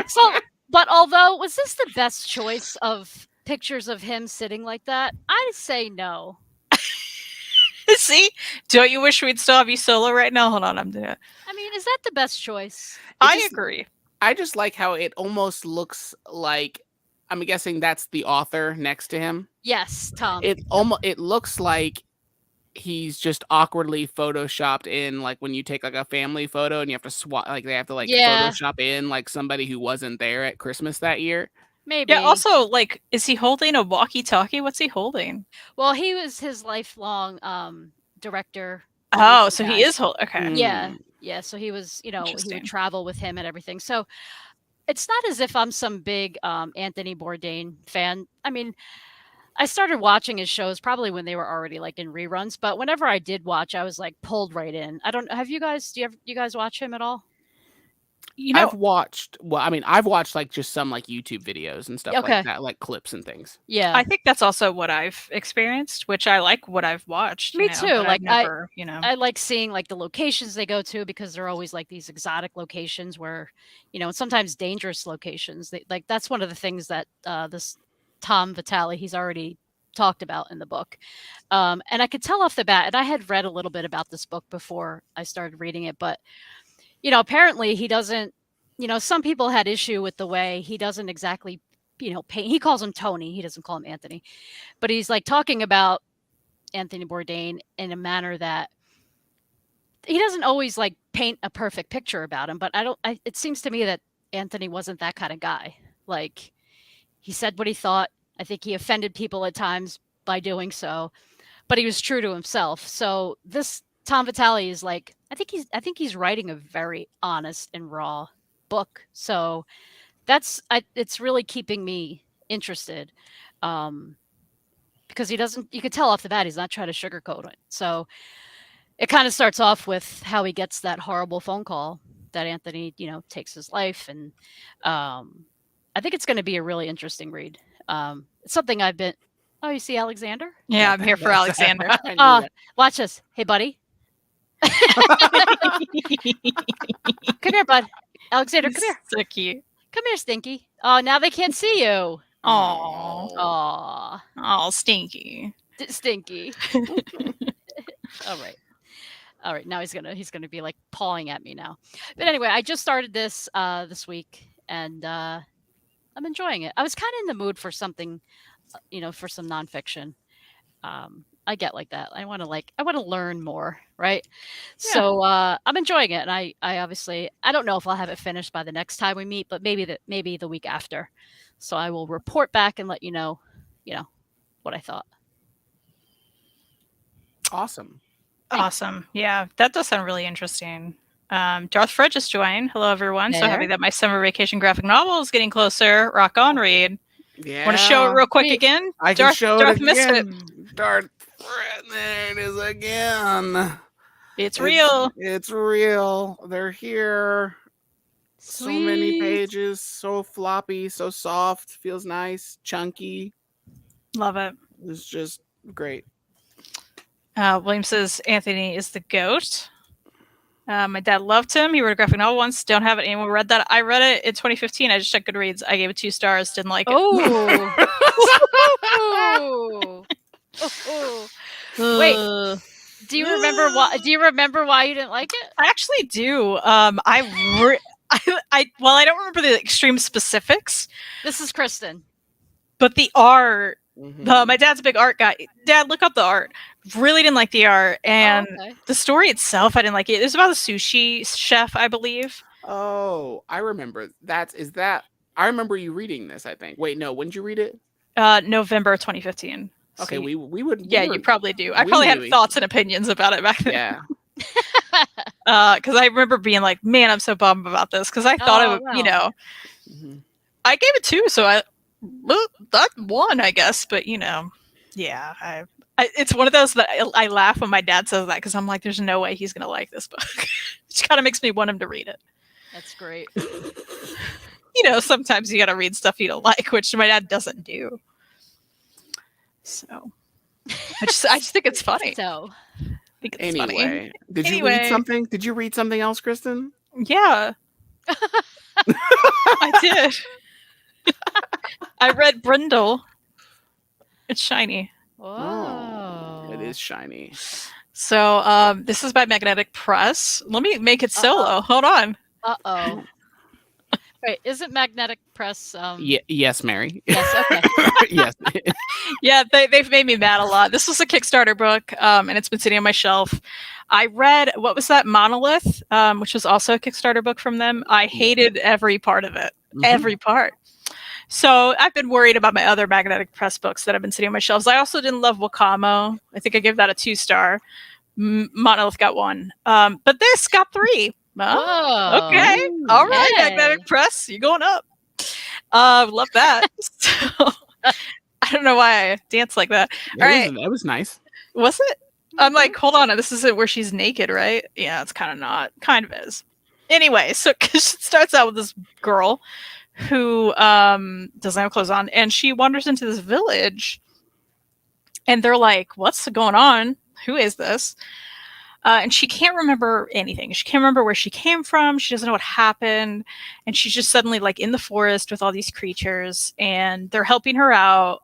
So, but although, was this the best choice of pictures of him sitting like that? I say no. See? Don't you wish we'd still have you solo right now? Hold on, I'm doing it. I mean, is that the best choice? I agree. I just like how it almost looks like, I'm guessing that's the author next to him. Yes, Tom. It looks like he's just awkwardly photoshopped in, like when you take like a family photo and you have to swap, like they have to Photoshop in like somebody who wasn't there at Christmas that year. Maybe. Yeah. Also, like, is he holding a walkie-talkie? What's he holding? Well, he was his lifelong director. Oh, so he is okay. Yeah. Yeah. So he was, he would travel with him and everything. So it's not as if I'm some big Anthony Bourdain fan. I mean, I started watching his shows probably when they were already like in reruns, but whenever I did watch, I was like pulled right in. I don't have you guys you guys watch him at all? I've watched like just some like YouTube videos and stuff like that, like clips and things. Yeah. I think that's also what I've experienced, which I like what I've watched. Me too. Like never, I like seeing like the locations they go to because they're always like these exotic locations where, and sometimes dangerous locations. Like that's one of the things that this Tom Vitale, he's already talked about in the book. And I could tell off the bat, and I had read a little bit about this book before I started reading it, but apparently he doesn't, some people had issue with the way he doesn't exactly, paint. He calls him Tony. He doesn't call him Anthony, but he's like talking about Anthony Bourdain in a manner that he doesn't always like paint a perfect picture about him. But it seems to me that Anthony wasn't that kind of guy. Like he said what he thought. I think he offended people at times by doing so, but he was true to himself. So this Tom Vitale is like, I think he's writing a very honest and raw book. So it's really keeping me interested. Because you could tell off the bat, he's not trying to sugarcoat it. So it kind of starts off with how he gets that horrible phone call that Anthony, takes his life. And I think it's going to be a really interesting read. It's something I've been, oh, you see Alexander? Yeah, I'm here for Alexander. Watch this. Hey, buddy. Come here, bud. Alexander, come here. So cute. Come here, Stinky. Oh, now they can't see you. Aw. Aw. Oh, Stinky. Stinky. All right. All right. Now he's gonna be like pawing at me now. But anyway, I just started this this week, and I'm enjoying it. I was kind of in the mood for something, for some nonfiction. I get like that. I want to learn more, right? Yeah. So I'm enjoying it, and I obviously I don't know if I'll have it finished by the next time we meet, but maybe the week after. So I will report back and let you know what I thought. Awesome. Thanks. Awesome. Yeah, that does sound really interesting. Darth Fred just joined. Hello, everyone. So There. happy that my summer vacation graphic novel is getting closer. Rock on, Reid. Yeah. Want to show it real quick Sweet. again? I can show it Darth missed it. again. Darth Fred, there it is again. It's real. It's real. They're here. So many Sweet. pages. So floppy. So soft. Feels nice. Chunky. Love it. It's just great. William says Anthony is the goat. My dad loved him. He wrote a graphic novel once. Don't have it. Anyone read that? I read it in 2015. I just checked Goodreads. I gave it 2 stars. Didn't like it. Oh. Wait. Do you remember why? Do you remember why you didn't like it? I actually do. I I don't remember the extreme specifics, This is Kristen. but the art. Mhm. My dad's a big art guy. Dad, look up the art. Really didn't like the art, and Okay. the story itself, I didn't like it. It was about a sushi chef, I believe. Oh, I remember. I remember you reading this, I think. Wait, no, when did you read it? November 2015. Okay, So we would. yeah, you probably do. I probably had knew. thoughts and opinions about it back then. Yeah. Because I remember being like, man, I'm so bummed about this. Because I thought Oh, it would, wow. Mhm. I gave it 2, so that won, I guess. But yeah, it's one of those that I laugh when my dad says that because I'm like, there's no way he's gonna like this book. Which kind of makes me want him to read it. That's great. Sometimes you gotta read stuff you don't like, which my dad doesn't do. So I just think it's funny. So I think it's funny. Anyway, did you Anyway. read something? Did you read something else, Kristen? Yeah, I did. I read Brindle. It's shiny. whoa. It is shiny. So this is by Magnetic Press. Let me make it solo. Hold on. Uh-oh. Wait, isn't Magnetic Press Yes, Mary. Yes, okay. Yes. Yeah, they've made me mad a lot. This was a Kickstarter book, and it's been sitting on my shelf. I read, what was that, Monolith, which was also a Kickstarter book from them. I hated every part of it. Mhm. Every part. So I've been worried about my other Magnetic Press books that have been sitting on my shelves. I also didn't love Wakamo. I think I gave that a 2-star. Monolith got 1. But this got 3. Whoa. Okay. Ooh. All right, Yay. Magnetic Press, you're going up. Love that. So, I don't know why I dance like that. All right. That was nice. Was it? I'm like, hold on. This isn't where she's naked, right? Yeah, it's kind of not. Kind of is. Anyway, so it starts out with this girl who doesn't have clothes on, and she wanders into this village, and they're like, what's going on? Who is this? And she can't remember anything. She can't remember where she came from. She doesn't know what happened. And she's just suddenly like in the forest with all these creatures, and they're helping her out.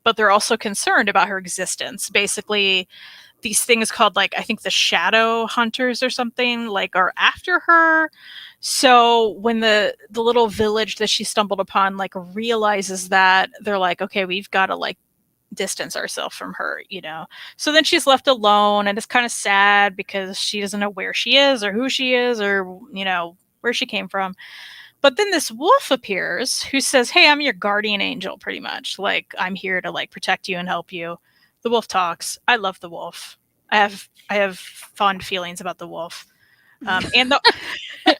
But they're also concerned about her existence. Basically, these things called, like, I think the shadow hunters or something, like, are after her. So when the little village that she stumbled upon, like, realizes that, they're like, okay, we've got to, like, distance ourselves from her, So then she's left alone, and it's kind of sad because she doesn't know where she is or who she is or, where she came from. But then this wolf appears who says, hey, I'm your guardian angel, pretty much. Like, I'm here to, like, protect you and help you. The wolf talks. I love the wolf. I have fond feelings about the wolf. And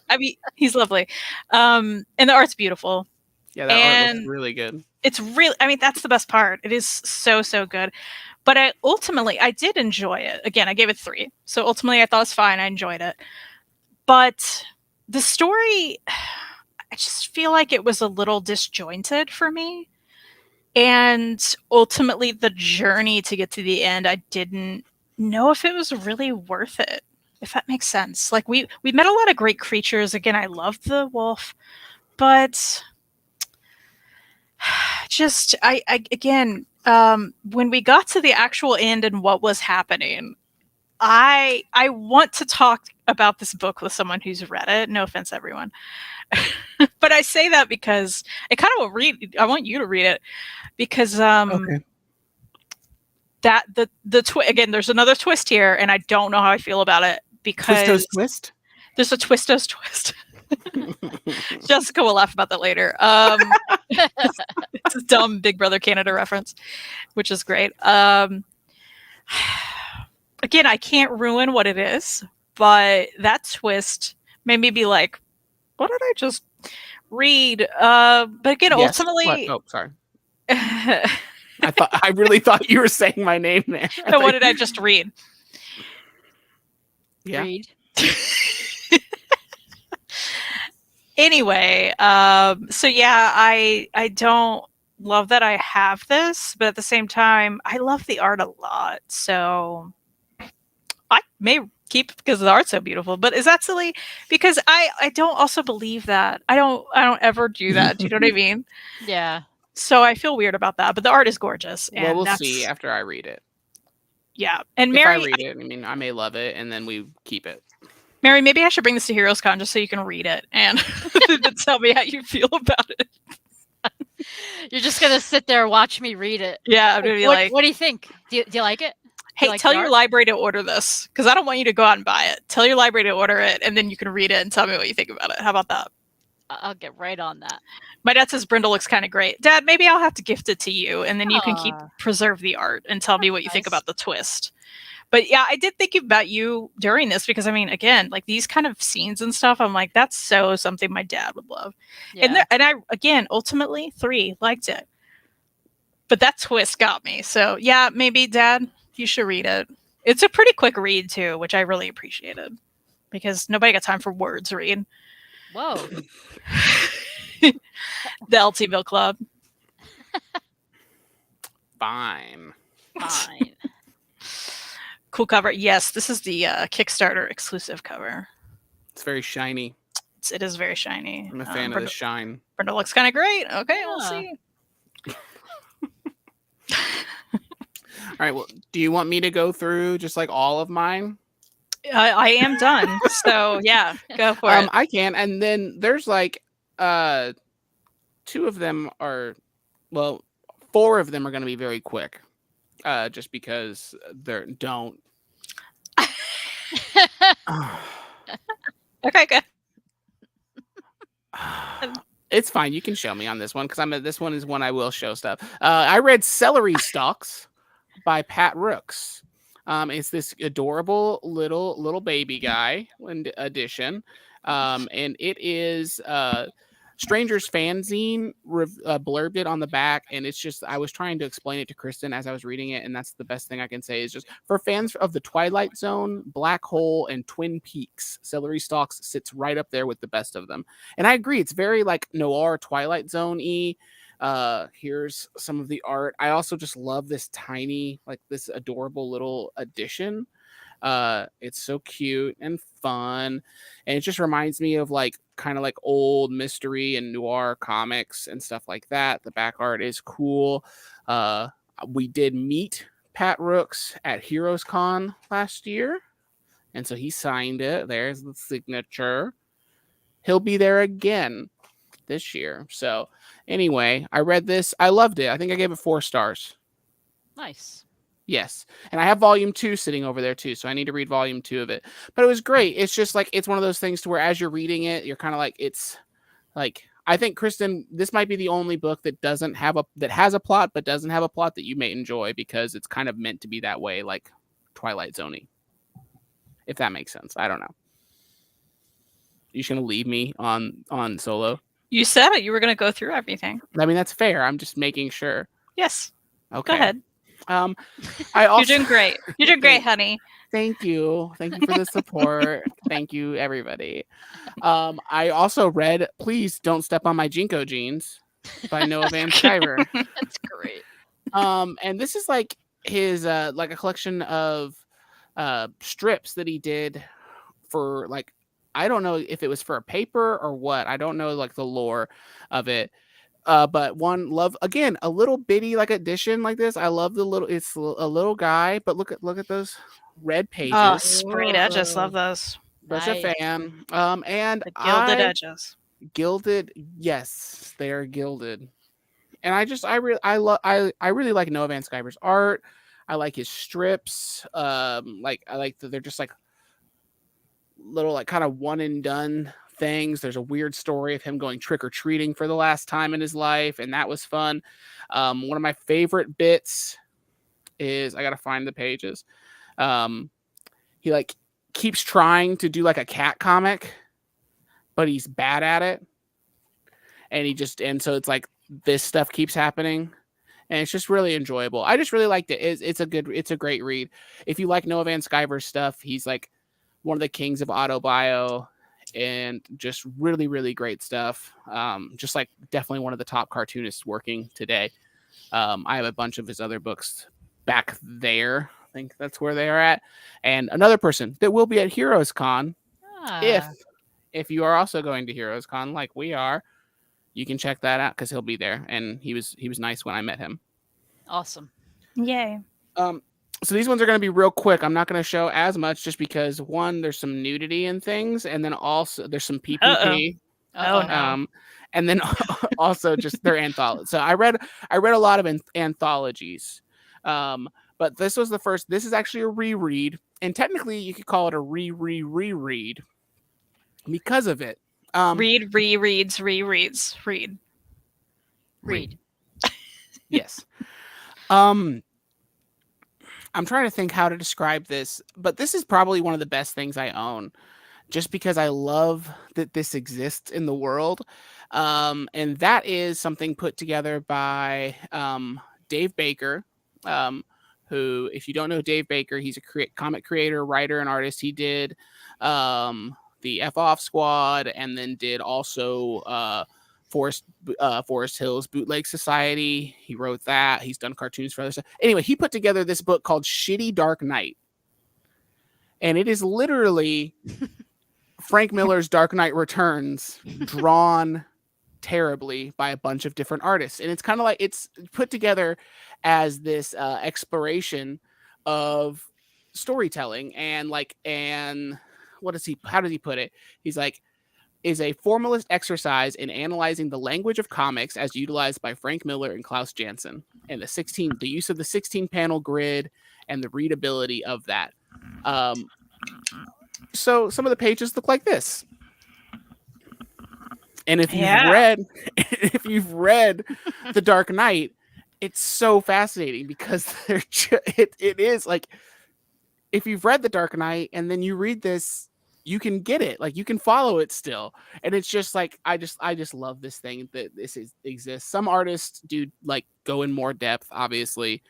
I mean, he's lovely. And the art's beautiful. Yeah, that art looks really good. It's really, I mean, that's the best part. It is so, so good. But I did enjoy it. Again, I gave it 3. So ultimately I thought it was fine. I enjoyed it. But the story, I just feel like it was a little disjointed for me. And ultimately the journey to get to the end, I didn't know if it was really worth it. if that makes sense. Like we met a lot of great creatures. Again, I loved the wolf, but just I again, when we got to the actual end and what was happening, I want to talk about this book with someone who's read it. No offense, everyone. But I say that because I want you to read it because Okay. that again, there's another twist here, and I don't know how I feel about it because Twisto's twist. there's a twisto's twist. Jessica will laugh about that later. It's a dumb Big Brother Canada reference, which is great. Again, I can't ruin what it is, but that twist made me be like, what did I just read? But again, Yes. ultimately, What? Oh, sorry. I really thought you were saying my name there. So what did I just read? Yeah. Read. Anyway, so yeah, I don't love that I have this, but at the same time, I love the art a lot. So I may keep it because the art's so beautiful. But is that silly? Because I don't also believe that. I don't ever do that. Do you know what I mean? Yeah. So I feel weird about that. But the art is gorgeous. And Well, we'll that's, see after I read it. Yeah. And If I Mary, read it, I mean, I may love it, and then we keep it. Mary, maybe I should bring this to Heroes Con just so you can read it and tell me how you feel about it. You're just gonna sit there and watch me read it. Yeah, I'm gonna be What do you think? Do you like it? hey, like tell the your art? library to order this because I don't want you to go out and buy it. Tell your library to order it, and then you can read it and tell me what you think about it. How about that? I'll get right on that. My dad says Brindle looks kind of great. Dad, maybe I'll have to gift it to you, and then you can preserve the art and tell me what you think nice. about the twist. But yeah, I did think about you during this because I mean, again, like these kind of scenes and stuff, I'm like, that's so something my dad would love. Yeah. And I again, ultimately, 3 liked it, but that twist got me. So yeah, maybe Dad, you should read it. It's a pretty quick read too, which I really appreciated because nobody got time for words read. Whoa. The LTville Club. Fine. Fine. Cool cover. Yes, this is the Kickstarter exclusive cover. It's very shiny. It is very shiny. I'm a fan of the shine. Brenda looks kind of great. Okay, Yeah. we'll see. All right. Well, do you want me to go through just like all of mine? I am done. So yeah, go for it. I can. And then there's like 2 of them are, well, 4 of them are going to be very quick. Just because they're don't. Okay, good. It's fine. You can show me on this one because this one is one I will show stuff. I read Celery Stalks by Pat Rooks. It's this adorable little baby guy edition, and it is Stranger's fanzine blurbed it on the back, and it's just, I was trying to explain it to Kristen as I was reading it, and that's the best thing I can say is just for fans of the Twilight Zone, Black Hole, and Twin Peaks, Celery Stalks sits right up there with the best of them. And I agree, it's very like noir Twilight Zone-y. Here's some of the art. I also just love this tiny, like this adorable little edition. It's so cute and fun, and it just reminds me of like kind of like old mystery and noir comics and stuff like that. The back art is cool. We did meet Pat Rooks at Heroes Con last year, and so he signed it. There's the signature. He'll be there again this year. So anyway, I read this. I loved it. I think I gave it 4 stars. Nice. Yes. And I have volume 2 sitting over there too. So I need to read volume 2 of it. But it was great. It's just like, it's one of those things to where as you're reading it, you're kind of like, it's like, I think Kristen, this might be the only book that has a plot, but doesn't have a plot that you may enjoy because it's kind of meant to be that way, like Twilight Zone-y. If that makes sense. I don't know. You just gonna leave me on solo? You said it. You were going to go through everything. I mean, that's fair. I'm just making sure. Yes. Okay. Go ahead. I also, You're doing great. You're doing great, honey. Thank you for the support. Thank you, everybody. I also read Please Don't Step on My Jinko Jeans by Noah Van Sciver. That's great. And this is like his like a collection of strips that he did for like, I don't know if it was for a paper or what. I don't know like the lore of it. But one love again, a little bitty like edition like this. I love the little. It's a little guy, but look at those red Oh, pages. sprayed edges. Love those. Such a Nice. fan. And The gilded I edges. gilded. Yes, they are gilded. And I really like Noah Van Sciver's art. I like his strips. Like I like that they're just like little like kind of one and done things. There's a weird story of him going trick or treating for the last time in his life, and that was fun. One of my favorite bits is I gotta find the pages. He like keeps trying to do like a cat comic, but he's bad at it, and so it's like this stuff keeps happening. And it's just really enjoyable. I just really liked it. It's a great read. If you like Noah Van Sciver's stuff, he's like one of the kings of autobio and just really, really great stuff. Just like definitely one of the top cartoonists working today. I have a bunch of his other books back there. I think that's where they are at. And another person that will be at Heroes Con, if you are also going to Heroes Con like we are, you can check that out because he'll be there. And he was nice when I met him. Awesome. Yay. So these ones are going to be real quick. I'm not going to show as much just because one, there's some nudity and things, and then also there's some PPP. Oh no. And then also just their anthology. So I read a lot of anthologies, but this was the first. This is actually a reread, and technically you could call it a reread because of it. Read, rereads, rereads, read. Yes. I'm trying to think how to describe this, but this is probably one of the best things I own, just because I love that this exists in the world. And that is something put together by Dave Baker, who, if you don't know Dave Baker, he's a comic creator, writer, and artist. He did the F Off Squad, and then did also Forest Hills Bootleg Society. He wrote that. He's done cartoons for other stuff. Anyway, he put together this book called Shitty Dark Knight. And it is literally Frank Miller's Dark Knight Returns drawn terribly by a bunch of different artists. And it's kind of like it's put together as this exploration of storytelling and how does he put it? He's like, is a formalist exercise in analyzing the language of comics as utilized by Frank Miller and Klaus Janson, and the use of the 16-panel grid and the readability of that. So some of the pages look like this. And if you've read The Dark Knight, it's so fascinating because it is like, if you've read The Dark Knight and then you read this, you can get it, like you can follow it still. And it's just like, I just love this thing that exists. Some artists do like go in more depth, obviously.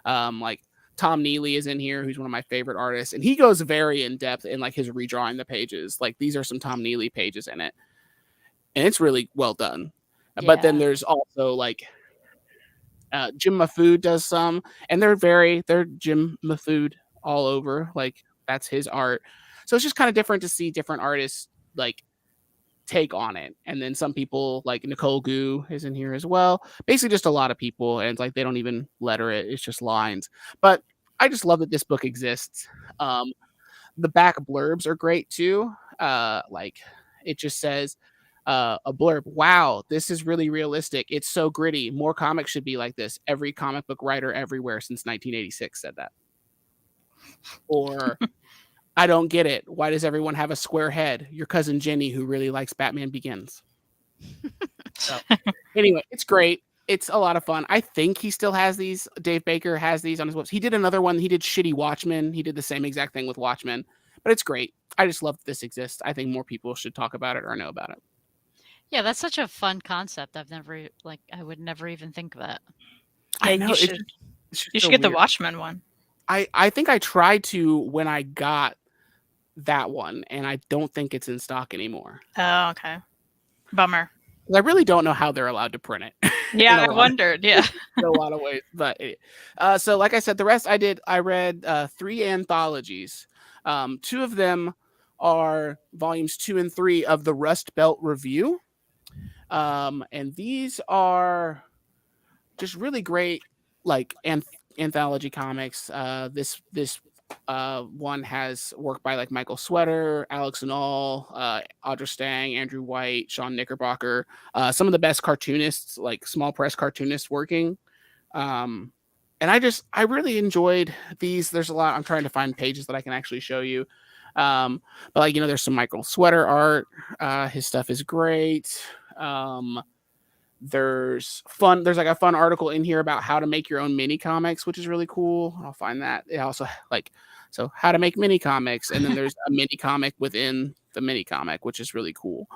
Like Tom Neely is in here, who's one of my favorite artists, and he goes very in depth in like his redrawing the pages. Like these are some Tom Neely pages in it, and it's really well done. Yeah. But then there's also like Jim Mahfood does some, and they're Jim Mahfood all over. Like that's his art. So it's just kind of different to see different artists like take on it. And then some people like Nicole Gu is in here as well. Basically just a lot of people, and it's like they don't even letter it. It's just lines. But I just love that this book exists. The back blurbs are great too. Like it just says a blurb, wow, this is really realistic. It's so gritty. More comics should be like this. Every comic book writer everywhere since 1986 said that. Or I don't get it. Why does everyone have a square head? Your cousin Jenny, who really likes Batman Begins. So, anyway, it's great. It's a lot of fun. I think he still has these. Dave Baker has these on his website. He did another one. He did Shitty Watchmen. He did the same exact thing with Watchmen. But it's great. I just love that this exists. I think more people should talk about it or know about it. Yeah, that's such a fun concept. I would never even think of that. I know. You should get the Watchmen one. I think I tried to when I got that one, and I don't think it's in stock anymore. Oh, okay. Bummer. I really don't know how they're allowed to print it. Yeah, I wondered. Yeah. In a lot of ways. But so like I said, the rest I read 3 anthologies. 2 of them are volumes 2 and 3 of the Rust Belt Review. And these are just really great, like anthology comics. This one has work by like Michael Sweater, Alex Anall, Audra Stang, Andrew White, Sean Knickerbocker, some of the best cartoonists, like small press cartoonists working. And I really enjoyed these. There's a lot. I'm trying to find pages that I can actually show you. But like, there's some Michael Sweater art. His stuff is great. There's like a fun article in here about how to make your own mini comics, which is really cool. I'll find that. It also so how to make mini comics, and then there's a mini comic within the mini comic, which is really cool.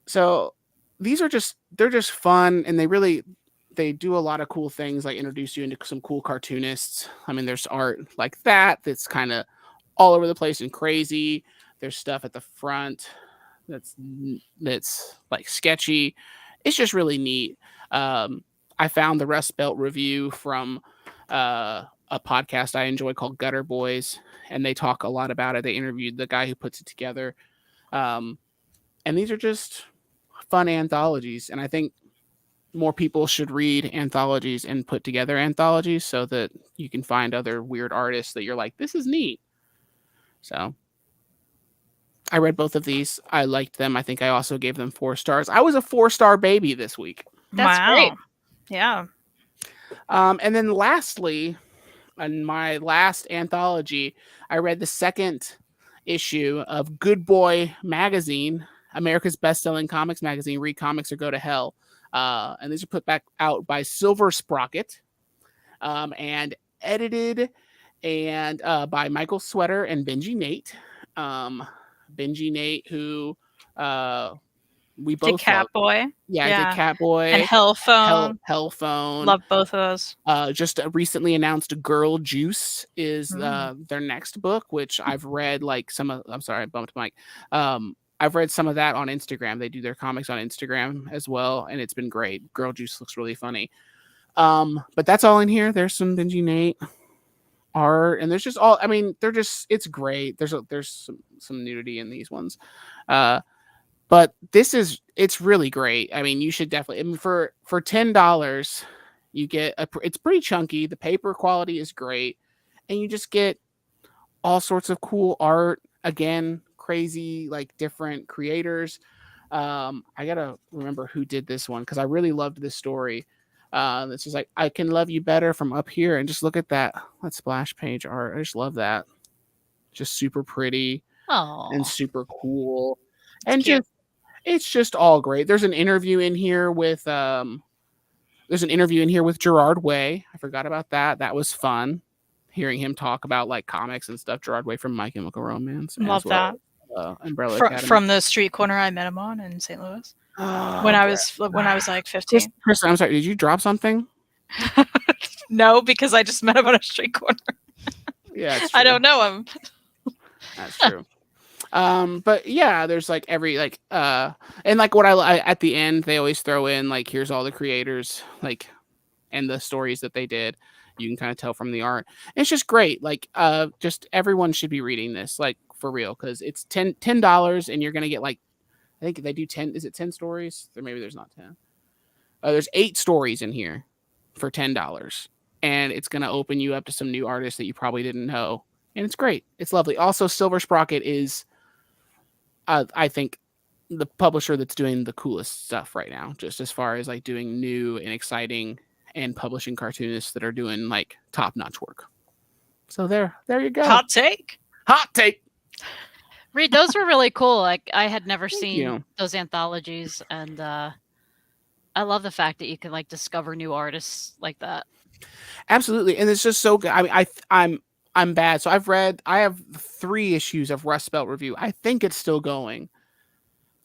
So these are they're just fun, and they do a lot of cool things, like introduce you into some cool cartoonists. I mean, there's art like that's kind of all over the place and crazy. There's stuff at the front that's like sketchy. It's just really neat. I found the Rust Belt Review from a podcast I enjoy called Gutter Boys, and they talk a lot about it. They interviewed the guy who puts it together. And these are just fun anthologies, and I think more people should read anthologies and put together anthologies so that you can find other weird artists that you're like, this is neat. So I read both of these. I liked them. I think I also gave them 4 stars. I was a 4-star baby this week. That's great. Yeah. And then lastly, in my last anthology, I read the second issue of Good Boy Magazine, America's best-selling comics magazine. Read comics or go to hell. And these are put back out by Silver Sprocket, and edited and by Michael Sweater and Benji Nate. Benji Nate, who we both did Catboy. Did Catboy and Hellphone. Hellphone. Love both of those. Just recently announced Girl Juice is their next book, which I've read like some of. I'm sorry, I bumped Mike. I've read some of that on Instagram. They do their comics on Instagram as well, and it's been great. Girl Juice looks really funny. But that's all in here. There's some Benji Nate art, and there's just all. I mean, it's great. There's some nudity in these ones, but it's really great. I mean, you should definitely. I mean, for $10, you get it's pretty chunky. The paper quality is great, and you just get all sorts of cool art. Again, crazy, like different creators. I gotta remember who did this one because I really loved this story. It's just like, I can love you better from up here, and just look at that splash page art. I just love that. Just super pretty. And super cool. And it's just all great. There's an interview in here with Gerard Way. I forgot about that. That was fun. Hearing him talk about like comics and stuff. Gerard Way from My Chemical Romance. Love that. Umbrella Academy. From the street corner I met him on in St. Louis. When I was like 15. Kristen, I'm sorry, did you drop something? No, because I just met him on a street corner. Yeah, I don't know him. That's true. But yeah, there's like every like and like what I at the end they always throw in like, here's all the creators, like, and the stories that they did. You can kind of tell from the art. It's just great. Like just everyone should be reading this, like, for real, because it's $10 and you're gonna get like, I think they do 10. Is it 10 stories? Or maybe there's not 10. There's 8 stories in here for $10, and it's gonna open you up to some new artists that you probably didn't know, and it's great. It's lovely. Also, Silver Sprocket is, I think, the publisher that's doing the coolest stuff right now, just as far as like doing new and exciting and publishing cartoonists that are doing like top-notch work. So there you go. Hot take. Reid, those were really cool. Like, I had never seen those anthologies, and I love the fact that you can like discover new artists like that. Absolutely, and it's just so good. I mean, I'm bad, so I have 3 issues of Rust Belt Review. I think it's still going.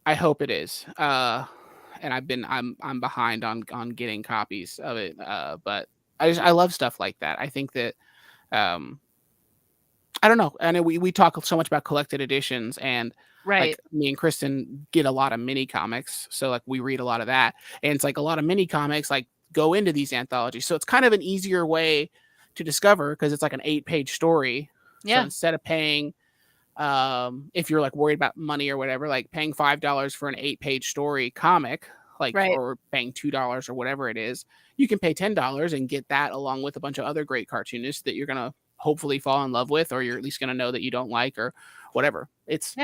I hope it is. And I'm behind on getting copies of it. But I love stuff like that. I think that I don't know. I know we talk so much about collected editions, and right. Like, me and Kristen get a lot of mini comics, so like we read a lot of that, and it's like a lot of mini comics like go into these anthologies, so it's kind of an easier way to discover because it's like an 8-page story. Yeah. So instead of paying if you're like worried about money or whatever, like paying $5 for an 8-page story comic, like, Right. or paying $2 or whatever it is, you can pay $10 and get that along with a bunch of other great cartoonists that you're gonna hopefully fall in love with, or you're at least gonna know that you don't like or whatever. It's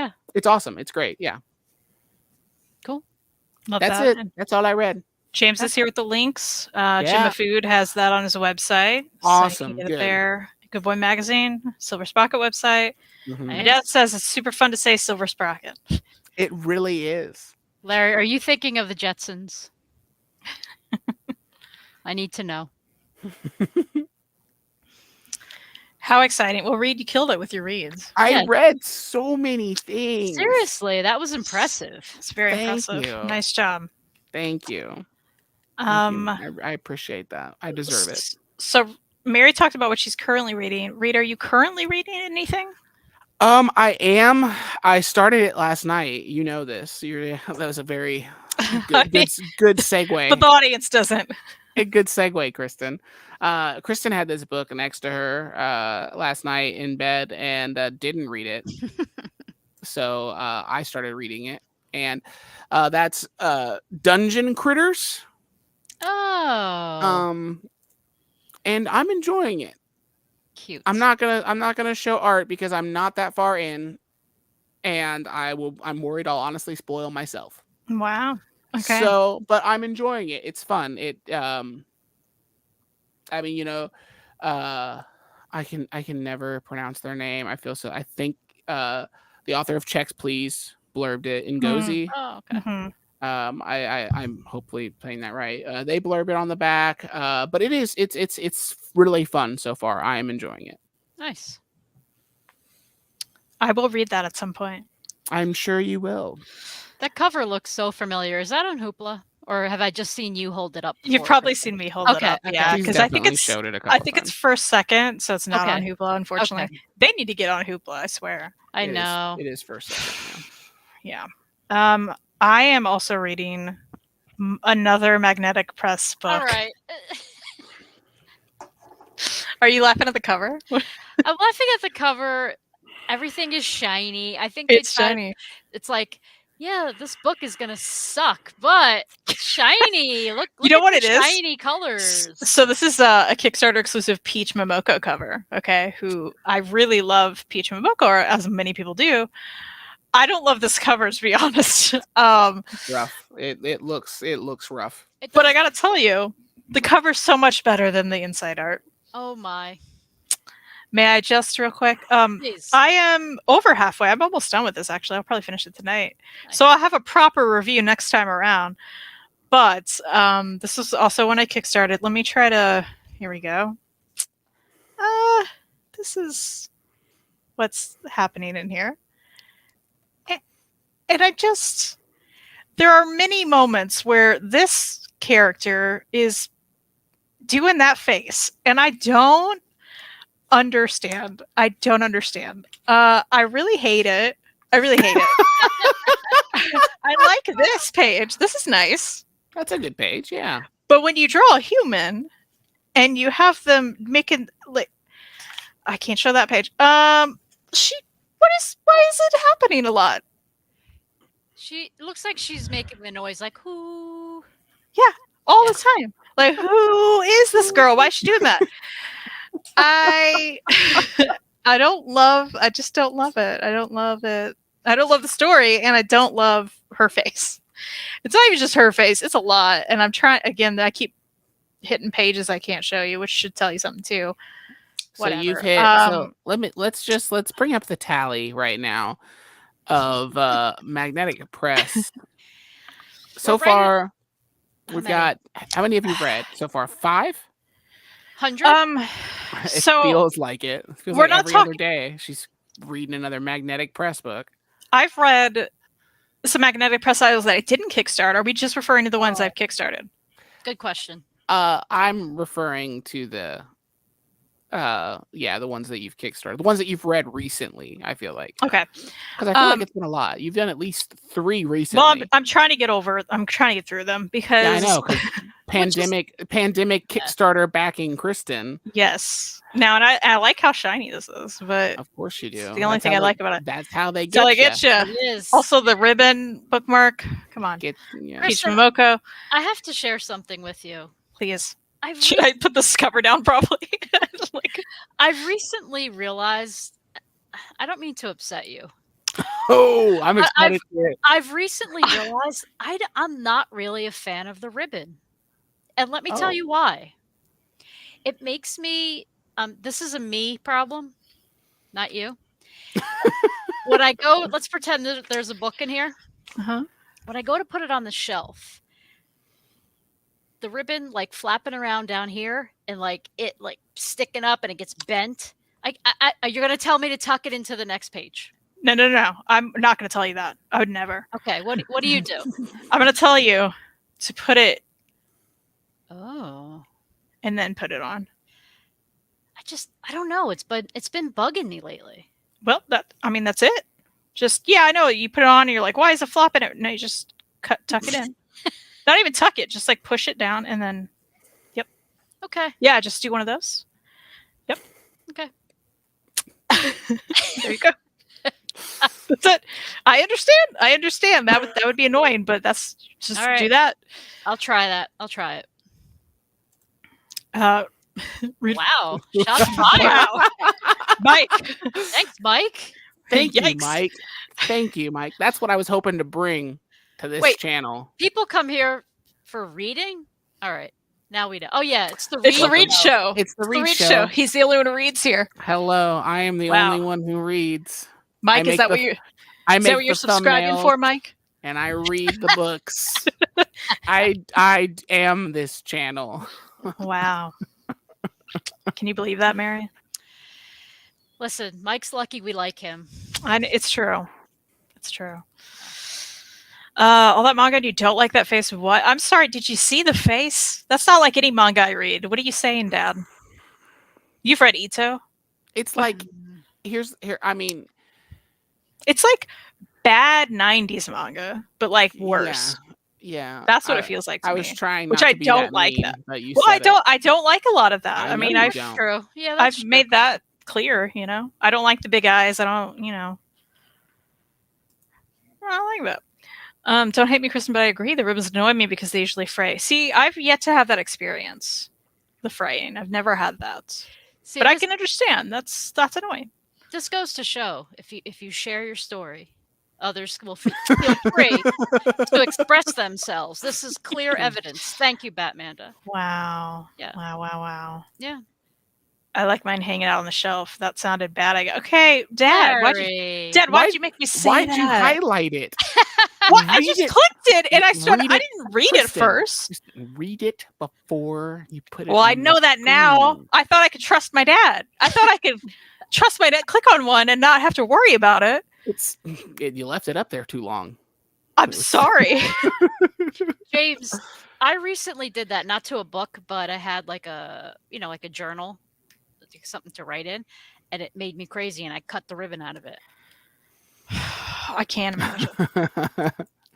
awesome. It's great. Yeah. Cool. Love That's that. it. That's all I read. James is here with the links. Jim Yeah. of Food has that on his website. Awesome. So you can get Good. it there. Good Boy Magazine, Silver Sprocket website. Mhm. My dad says it's super fun to say Silver Sprocket. It really is. Larry, are you thinking of the Jetsons? I need to know. How exciting. Well, Reid, you killed it with your reads. I read so many things. Seriously, that was impressive. It's very Thank impressive. you. Nice job. Thank you. I appreciate that. I deserve it. So Mary talked about what she's currently reading. Reid, are you currently reading anything? I am. I started it last night. You know this. That was a very good segue. But the audience doesn't. A good segue, Kristen. Kristen had this book next to her last night in bed and didn't read it. So I started reading it. And that's Dungeon Critters. Oh. And I'm enjoying it. Cute. I'm not gonna show art because I'm not that far in, and I'm worried I'll honestly spoil myself. Wow. Okay. So, but I'm enjoying it. It's fun. I mean, I can never pronounce their name. I think the author of Chex Please blurbed it in Gozi. Oh, okay. Mm-hmm. I'm hopefully playing that right. They blurb it on the back, but it's really fun so far. I am enjoying it. Nice. I will read that at some point. I'm sure you will. That cover looks so familiar. Is that on Hoopla, or have I just seen you hold it up? You've probably seen me hold it up. Yeah, because I think it's showed it a couple it's first second, so it's not on Okay. Hoopla. Unfortunately, Okay. they need to get on Hoopla. I swear. I know. It is first second. Yeah. I am also reading another Magnetic Press book. All right. Are you laughing at the cover? I'm laughing at the cover. Everything is shiny. I think It's shiny. It's like, yeah, this book is gonna suck, but it's shiny. Look You know at what the it is? shiny colors. So this is a Kickstarter exclusive Peach Momoko cover. Okay, who I really love Peach Momoko, or as many people do. I don't love this cover, to be honest. Rough. It looks rough. But I gotta tell you, the cover's so much better than the inside art. Oh my. May I just real quick? Please. I am over halfway. I'm almost done with this, actually. I'll probably finish it tonight. So I'll have a proper review next time around. But this was also when I kickstarted. Let me try to... Here we go. This is what's happening in here. And I just... There are many moments where this character is doing that face. And I don't understand. I really hate it. I like this page. This is nice. That's a good page, yeah. But when you draw a human and you have them making like, I can't show that page. Why is it happening a lot? She looks like she's making the noise like whoo. Yeah, all the time. Like, who is this girl? Why is she doing that? I just don't love it. I don't love it. I don't love the story, and I don't love her face. It's not even just her face. It's a lot. And I'm trying, again, I keep hitting pages I can't show you, which should tell you something too. Whatever. So you've hit, so let's bring up the tally right now of Magnetic Press. So far, we've got, how many have you read so far? 500? It so feels like it. It feels we're like not every talking- other day she's reading another Magnetic Press book. I've read some Magnetic Press titles that I didn't kickstart. Are we just referring to the ones I've kickstarted? Good question. I'm referring to the the ones that you've kickstarted, the ones that you've read recently. I feel like, Okay, because I feel like it's been a lot. You've done at least 3 recently. well, I'm trying to get through them because I know, pandemic Kickstarter backing Kristen. Yes. Now, and I like how shiny this is, but Of course you do. it's the only thing I like about it. That's how they That's how get I you. get you. It is. Also, the ribbon bookmark. Come on. Get yeah. Peach Kristen, Momoko, I have to share something with you. please. I Should I put this cover down properly? Like, I've recently realized. I don't mean to upset you. Oh, I'm excited. I've recently realized I'm not really a fan of the ribbon, and let me tell you why. It makes me. This is a me problem, not you. When I go, let's pretend that there's a book in here. uh-huh. When I go to put it on the shelf, the ribbon like flapping around down here and like it like sticking up and it gets bent. You're gonna tell me to tuck it into the next page? No. I'm not going to tell you that. I would never. Okay, what do you do? I'm going to tell you to put it Oh, and then put it on. I don't know. It's been bugging me lately. Well, that's it. Just, yeah, I know. You put it on and you're like, why is it flopping? No, you just tuck it in. Not even tuck it. Just like push it down and then, Okay. yeah, just do one of those. Yep. Okay. There you go. That's it. I understand. That would be annoying, but that's just All right. do that. I'll try that. I'll try it. Wow. Wow. Shots fired. Wow. Mike. Thanks, Mike. Thank you, Yikes. Mike. Thank you, Mike. That's what I was hoping to bring to this channel. People come here for reading? All right. Now we know. Oh, yeah. It's the Reid show. It's the Reid show. He's the only one who reads here. Hello. I am the only one who reads. Mike, is that what you're subscribing for, Mike? And I read the books. I am this channel. Wow. Can you believe that, Mary? Listen, Mike's lucky we like him. It's true. It's true. All that manga, you don't like that face of what? I'm sorry, did you see the face? That's not like any manga I read. What are you saying, Dad? You've read Ito? It's like, it's like bad 90s manga, but like worse. Yeah. That's what it feels like to me. I was trying which not I to be don't that like mean, that. But you Well, said I don't like a lot of that. I mean, I've True. Yeah, that's I've made that clear, I don't like the big eyes. I don't, I don't like that. Don't hate me, Kristen, but I agree. The ribbons annoy me because they usually fray. See, I've yet to have that experience. The fraying. I've never had that. See, but I can understand. That's annoying. This goes to show if you share your story, others will feel free to express themselves. This is clear evidence. Thank you, Batmanda. Wow. Yeah. Wow. Yeah. I like mine hanging out on the shelf. That sounded bad. I go, okay, Dad, why'd you make me say why'd that? you highlight it? Well, I just clicked it and I didn't read it first. Just read it before you put it Well, I know that now. screen. I thought I could trust my dad. I thought I could trust my dad, click on one and not have to worry about it. You left it up there too long. I'm sorry. James, I recently did that, not to a book, but I had like a journal, something to write in, and it made me crazy and I cut the ribbon out of it. I can't imagine.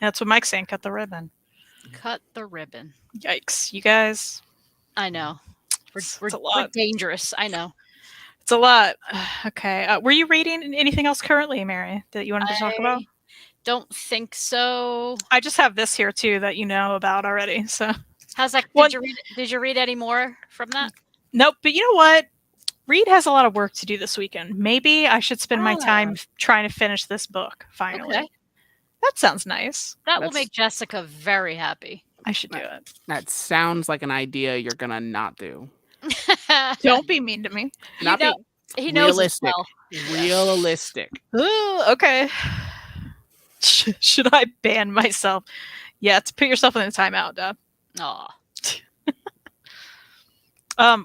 That's what Mike's saying, cut the ribbon. Cut the ribbon. Yikes. You guys. I know. We're dangerous. I know. It's a lot. Okay. Were you reading anything else currently, Mary, that you wanted to talk about? Don't think so. I just have this here too that you know about already. So how's that? Did you read any more from that? Nope. But you know what? Reid has a lot of work to do this weekend. Maybe I should spend my time trying to finish this book finally. Okay. That sounds nice. That will make Jessica very happy. I should do it. That sounds like an idea you're gonna not do. Don't be mean to me. He knows realistic. Realistic. Ooh, okay. Should I ban myself? Yeah, to put yourself in the timeout, Dad. Aw.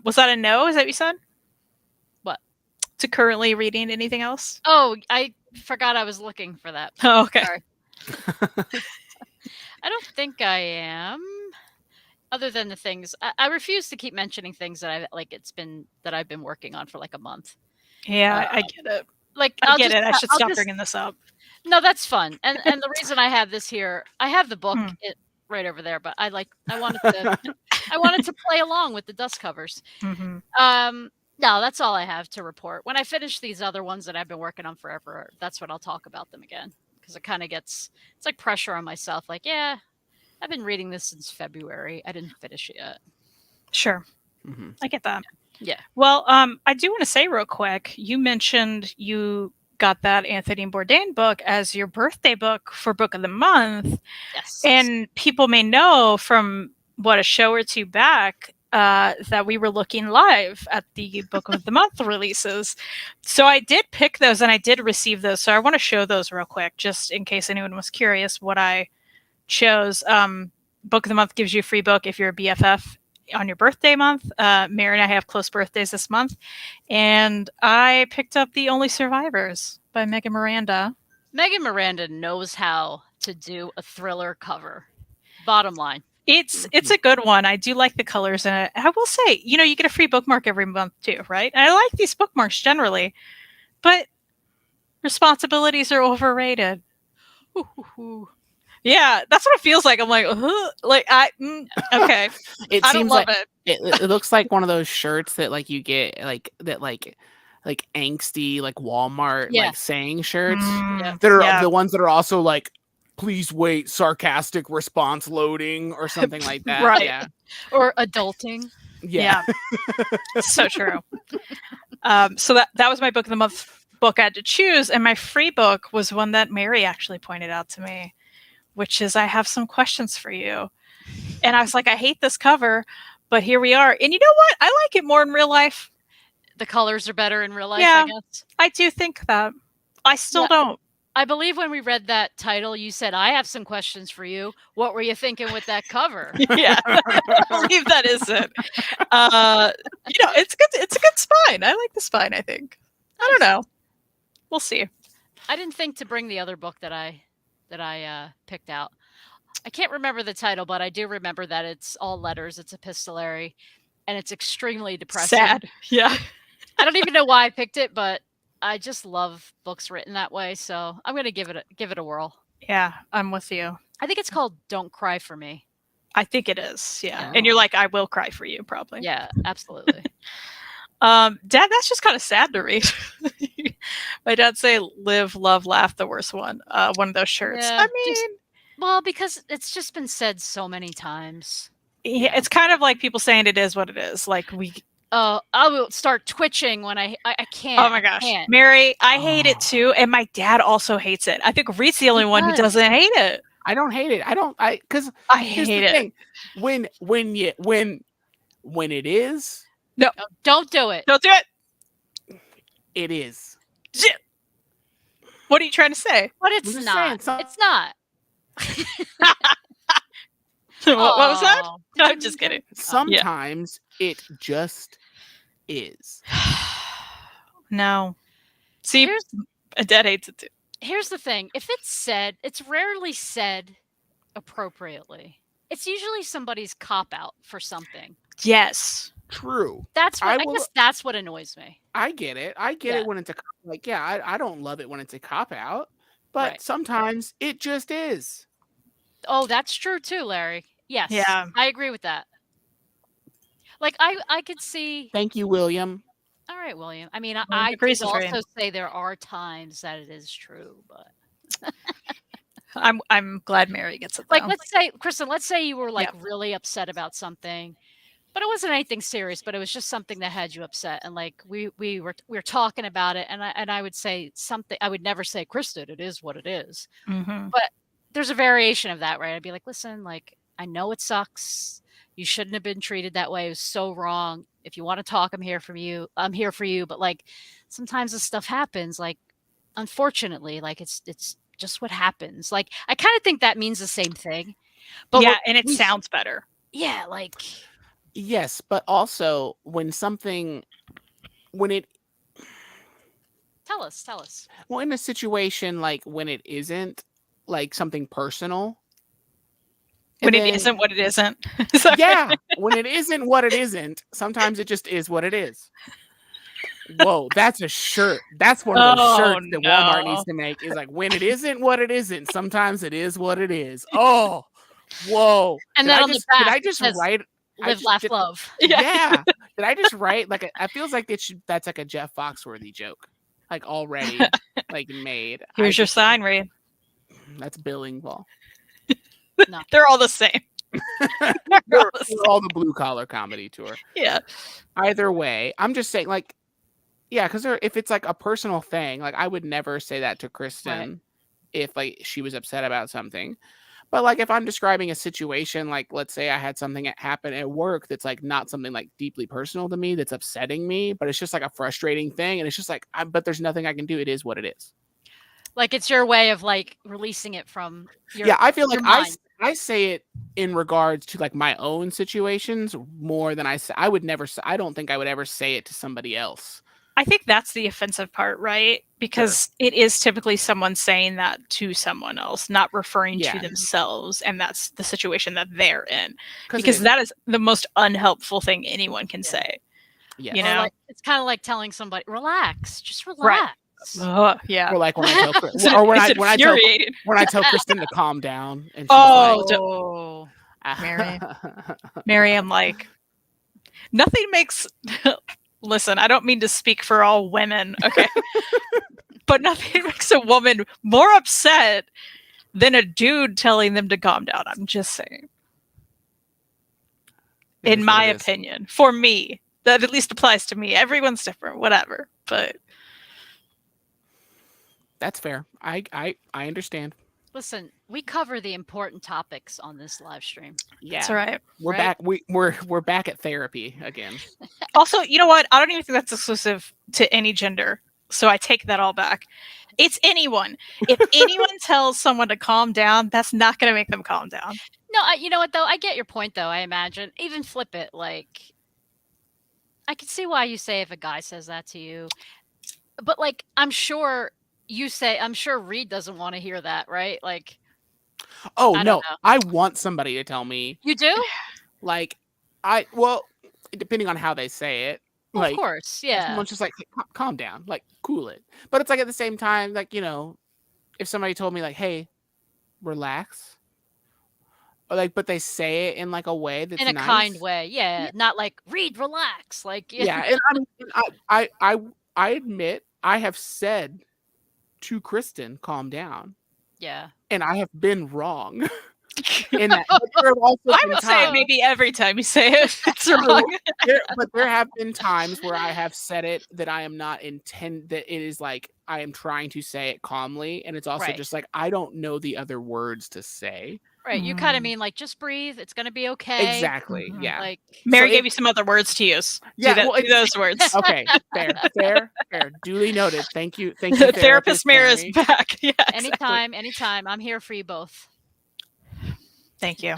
Was that a no? Is that what you said? What? To currently reading anything else? Oh, I forgot I was looking for that. Oh, okay. Sorry. I don't think I am. Other than the things, I refuse to keep mentioning things that I've been working on for like a month. Yeah, I get it. I get it. I should stop bringing this up. No, that's fun. And the reason I have this here, I have the book right over there, but I wanted to I wanted to play along with the dust covers. Mm-hmm. No, that's all I have to report. When I finish these other ones that I've been working on forever, that's when I'll talk about them again. Because it kind of it's like pressure on myself. Like, yeah, I've been reading this since February. I didn't finish it yet. Sure. Mm-hmm. I get that. Yeah. Well, I do want to say real quick, you mentioned you got that Anthony Bourdain book as your birthday book for Book of the Month. Yes. And people may know from a show or two back that we were looking live at the Book of the Month releases. So I did pick those and I did receive those. So I want to show those real quick, just in case anyone was curious what I chose. Book of the Month gives you a free book if you're a BFF on your birthday month. Mary and I have close birthdays this month. And I picked up The Only Survivors by Megan Miranda. Megan Miranda knows how to do a thriller cover. Bottom line. It's a good one. I do like the colors in it. I will say, you get a free bookmark every month too, right? I like these bookmarks generally, but responsibilities are overrated. Yeah, that's what it feels like. I'm like, okay. It I seems don't love like it looks like one of those shirts that like you get like angsty like Walmart like saying shirts that are the ones that are also like, please wait, sarcastic response loading or something like that. Right. Yeah. Or adulting. Yeah. So true. So that was my Book of the Month book I had to choose. And my free book was one that Mary actually pointed out to me, which is I Have Some Questions for You. And I was like, I hate this cover, but here we are. And you know what? I like it more in real life. The colors are better in real life, Yeah, I guess. I do think that. I still don't. I believe when we read that title, you said, I have some questions for you. What were you thinking with that cover? Yeah, I believe that is it. It's good. It's a good spine. I like the spine, I think. I don't know. We'll see. I didn't think to bring the other book that I picked out. I can't remember the title, but I do remember that it's all letters. It's epistolary, and it's extremely depressing. Sad. Yeah. I don't even know why I picked it, but I just love books written that way, so I'm going to give it a whirl. Yeah, I'm with you. I think it's called Don't Cry for Me. I think it is. Yeah. And you're like, I will cry for you, probably. Yeah, absolutely. Dad, that's just kind of sad to read. My dad say live, love, laugh, the worst one. One of those shirts. Yeah, I mean, because it's just been said so many times. Yeah, it's kind of like people saying it is what it is. Like I will start twitching when I can't. Oh my gosh, Mary, I hate it too, and my dad also hates it. I think Reid's the only one who doesn't hate it. I don't hate it. Because I hate it. Thing. When it is, no, don't do it. Don't do it. It is. What are you trying to say? But it's not. It's not. What was that? No, I'm just kidding. Sometimes it just is. No. See, Dad hates it too. Here's the thing. If it's said, it's rarely said appropriately. It's usually somebody's cop-out for something. Yes. True. I guess that's what annoys me. I get it. I get it when it's I don't love it when it's a cop-out, but sometimes it just is. Oh, that's true too, Larry. Yes. Yeah. I agree with that. Like I could see. Thank you, William. All right, William. I mean, I could also say there are times that it is true, but I'm glad Mary gets it. Like, let's say, Kristen, let's say you were like really upset about something, but it wasn't anything serious, but it was just something that had you upset, and like we were talking about it, and I would say something. I would never say, Kristen, it is what it is. Mm-hmm. But there's a variation of that, right? I'd be like, listen, like, I know it sucks. You shouldn't have been treated that way. It was so wrong. If you want to talk, I'm here for you. But like, sometimes this stuff happens. Like, unfortunately, like it's just what happens. Like, I kind of think that means the same thing. But yeah, and it sounds better. Yeah, like. Yes, but also when it. Tell us. Well, in a situation like when it isn't like something personal. When it isn't what it isn't. Yeah, when it isn't what it isn't, sometimes it just is what it is. Whoa, that's a shirt. That's one of those shirts that Walmart needs to make. Is like, when it isn't what it isn't, sometimes it is what it is. Oh, whoa. And then on the back, did I just write? Live, laugh, love. Yeah. Did I just write like I feels like that's like a Jeff Foxworthy joke, like already like made. Here's your sign, Reid. That's bilingual. No. They're all the same. They're all the blue collar comedy tour. Yeah. Either way, I'm just saying, like, yeah, because if it's like a personal thing, like I would never say that to Kristen if like she was upset about something. But like if I'm describing a situation, like let's say I had something happen at work that's like not something like deeply personal to me that's upsetting me, but it's just like a frustrating thing, and it's just like, but there's nothing I can do. It is what it is. Like it's your way of like releasing it from your. Yeah, I feel like mind. I say it in regards to like my own situations more than I would never. I don't think I would ever say it to somebody else. I think that's the offensive part, right? Because it is typically someone saying that to someone else, not referring to themselves, and that's the situation that they're in. Because that is the most unhelpful thing anyone can say. Yes. You know, like, it's kind of like telling somebody, "Relax, just relax." Right. Yeah. Or like when I tell when I tell Kristen to calm down, and she's Mary, I'm like, nothing makes. Listen, I don't mean to speak for all women, okay? But nothing makes a woman more upset than a dude telling them to calm down. I'm just saying. In my opinion, for me, that at least applies to me. Everyone's different, whatever. But that's fair. I understand. Listen, we cover the important topics on this live stream. Yeah, that's right. We're back. We're back at therapy again. Also, you know what? I don't even think that's exclusive to any gender. So I take that all back. It's anyone. If anyone tells someone to calm down, that's not going to make them calm down. No, you know what though? I get your point though. I imagine even flip it. Like, I can see why you say if a guy says that to you, but like, I'm sure Reid doesn't want to hear that, right? Like, oh no, I want somebody to tell me. You do? Like, depending on how they say it. Well, like, of course, yeah. Someone's just like, calm down, like, cool it. But it's like at the same time, like, you know, if somebody told me like, hey, relax. Or like, but they say it in like a way that's in a nice. kind way, yeah. Not like Reid, relax, like yeah. And I admit I have said to Kristen, calm down. Yeah. And I have been wrong. In that, I would say maybe every time you say it, it's wrong. But there have been times where I have said it that I am not that it is like I am trying to say it calmly, and it's also just like I don't know the other words to say. Right, you kind of mean like just breathe. It's gonna be okay. Exactly. Yeah. Like Mary gave you some other words to use. Yeah, do those words. Okay, fair. Duly noted. Thank you. Therapist Mary is back. Yeah. Exactly. Anytime. I'm here for you both. Thank you.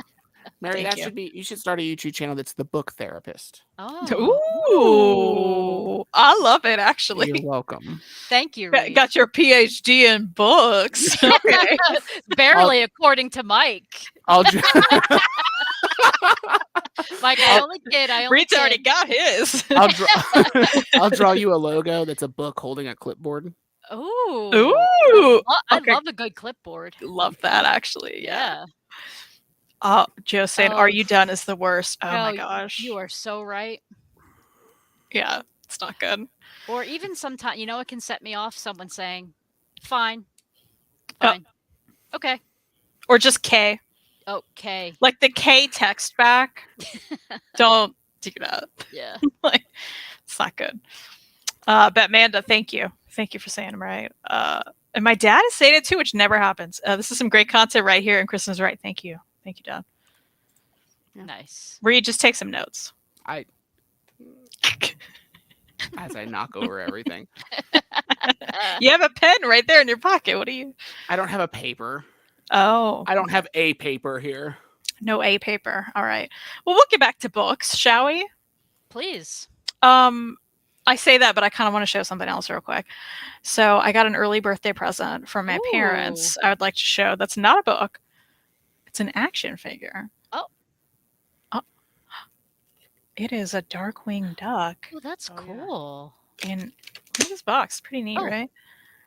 Mary, you should start a YouTube channel that's The Book Therapist. Oh. Ooh. I love it, actually. You're welcome. Thank you, Reid. Got your PhD in books. Okay. Barely, according to Mike. Mike, I only kid. Reid's already got his. I'll draw you a logo that's a book holding a clipboard. Ooh. I love a good clipboard. Love that, actually. Yeah. Oh, Joe saying, "Are you done?" is the worst. Oh my gosh. You are so right. Yeah, it's not good. Or even sometimes, you know, it can set me off. Someone saying, "Fine." Okay. Or just K. Okay. Like the K text back. Don't do that. Yeah. Like, it's not good. But Amanda, thank you. Thank you for saying them right. And my dad is saying it too, which never happens. This is some great content right here, and Kristen's right. Thank you. Thank you, Dad. Nice. Reid, just take some notes. As I knock over everything. You have a pen right there in your pocket. What do you? I don't have a paper. Oh. I don't have a paper here. No A paper. All right. Well, we'll get back to books, shall we? Please. I say that, but I kind of want to show something else real quick. So I got an early birthday present from my parents. I would like to show. That's not a book. It's an action figure. Oh. It is a Darkwing Duck. Oh, that's cool. Yeah. And look at this box. Pretty neat, right?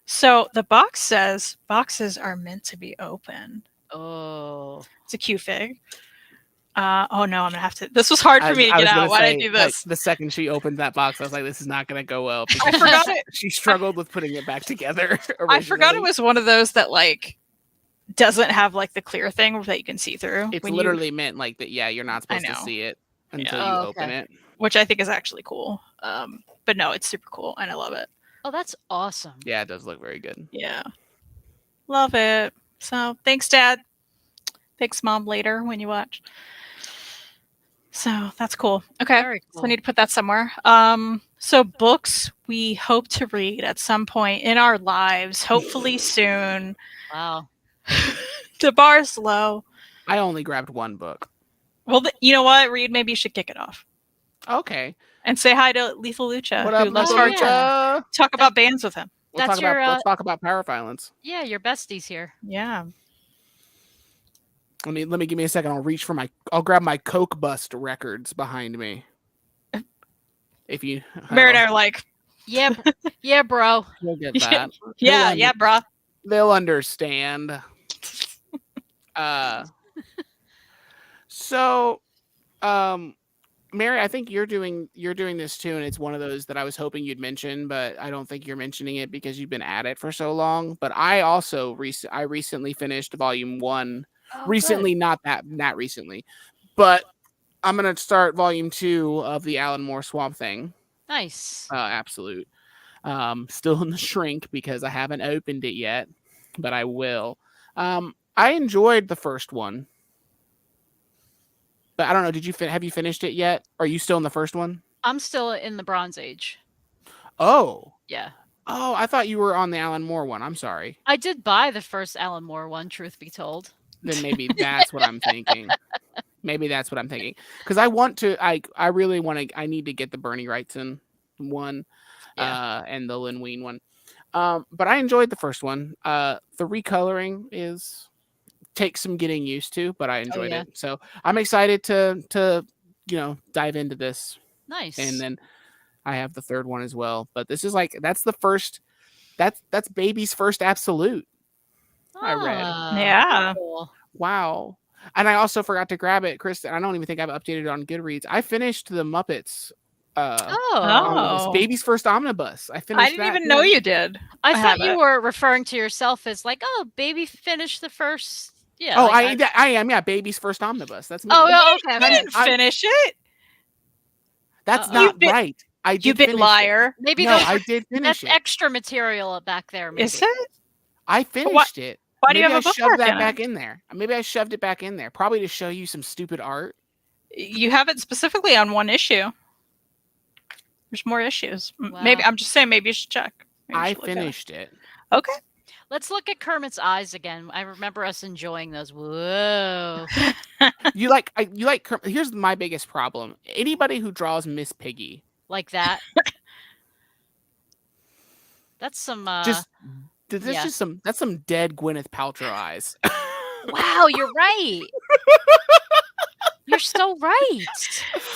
So the box says boxes are meant to be opened. Oh. It's a Q fig. Oh no, I'm gonna have to. This was hard for me to I get was gonna out. Why did I say, do like, this? the second she opened that box, I was like, "This is not gonna go well." I Because forgot it. she struggled with putting it back together. I forgot it originally. was one of those that like doesn't have like the clear thing that you can see through. It's when literally meant like that. Yeah, you're not I supposed to know. see it until Yeah. you Oh, open okay. it. which I think is actually cool. But no, it's super cool and I love it. Oh, that's awesome. Yeah, it does look very good. Yeah, love it. So thanks, Dad. Thanks, Mom. Later when you watch. So that's cool. Okay, Very so I cool. need to put that somewhere. So books we hope to read at some point in our lives, hopefully soon. Wow. The bar's low. I only grabbed one book. Well, you know what, Reed? Maybe you should kick it off Okay. and say hi to Lethal Lucha, What who up, loves Oh, hard yeah. talk about bands with him. We'll That's talk about your, let's talk about power violence. Yeah, your besties here. Yeah. Let me give me a second. I'll grab my Coke Bust records behind me. If you Mary and I are like, Yeah, yeah, bro. we'll get that. yeah, yeah, bruh. They'll understand. So, Mary, I think you're doing this too, and it's one of those that I was hoping you'd mention, but I don't think you're mentioning it because you've been at it for so long. But I also recently finished volume 1. Oh, recently, not recently, but I'm gonna start volume 2 of the Alan Moore Swamp Thing. Nice. Absolute. Still in the shrink because I haven't opened it yet, but I will. I enjoyed the first one. But I don't know. Have you finished it yet? Are you still in the first one? I'm still in the Bronze Age. Oh. Yeah. Oh, I thought you were on the Alan Moore one. I'm sorry. I did buy the first Alan Moore one, truth be told. Then maybe that's what I'm thinking. Because I want to. I really want to. I need to get the Bernie Wrightson one, and the Lin Wein one. But I enjoyed the first one. The recoloring takes some getting used to, but I enjoyed it. So I'm excited to dive into this. Nice. And then I have the third one as well. But this is that's the first. That's Baby's first Absolute. I read. Yeah. Cool. Wow. And I also forgot to grab it, Kristen. I don't even think I've updated it on Goodreads. I finished the Muppets. Baby's first omnibus. I finished. I didn't even know you did. I thought you were referring to yourself as like, oh, Baby finished the first. Yeah. Oh, I am. Yeah, Baby's first omnibus. That's me. Oh, okay. I didn't finish it. That's not right. I did. You big liar. Maybe I did finish it. That's extra material back there. Maybe. Is it? I finished it. Why do you have a bookmark in it? Back in there? Maybe I shoved it back in there. Probably to show you some stupid art. You have it specifically on one issue. There's more issues. Wow. Maybe I'm just saying. Maybe you should check. I finished it. Okay. Let's look at Kermit's eyes again. I remember us enjoying those. Whoa. You like Kermit. Here's my biggest problem. Anybody who draws Miss Piggy like that. That's some. That's some dead Gwyneth Paltrow eyes. Wow, you're right. You're so right.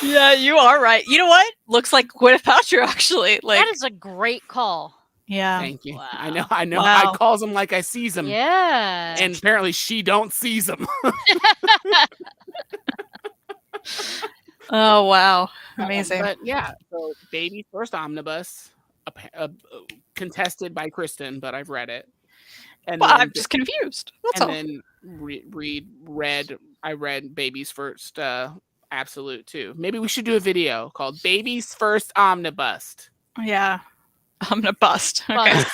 Yeah, you are right. You know what? Looks like Gwyneth Paltrow actually. Like that is a great call. Yeah. Thank you. Wow. I know. Wow. I calls them like I sees them. Yeah. And apparently she don't sees them. Oh wow. Amazing. But yeah, so Baby's first omnibus, contested by Kristen, but I've read it. And well, I'm just confused. That's all. Then I read Baby's first Absolute too. Maybe we should do a video called Baby's First Omnibus. Yeah. I'm gonna bust. Okay.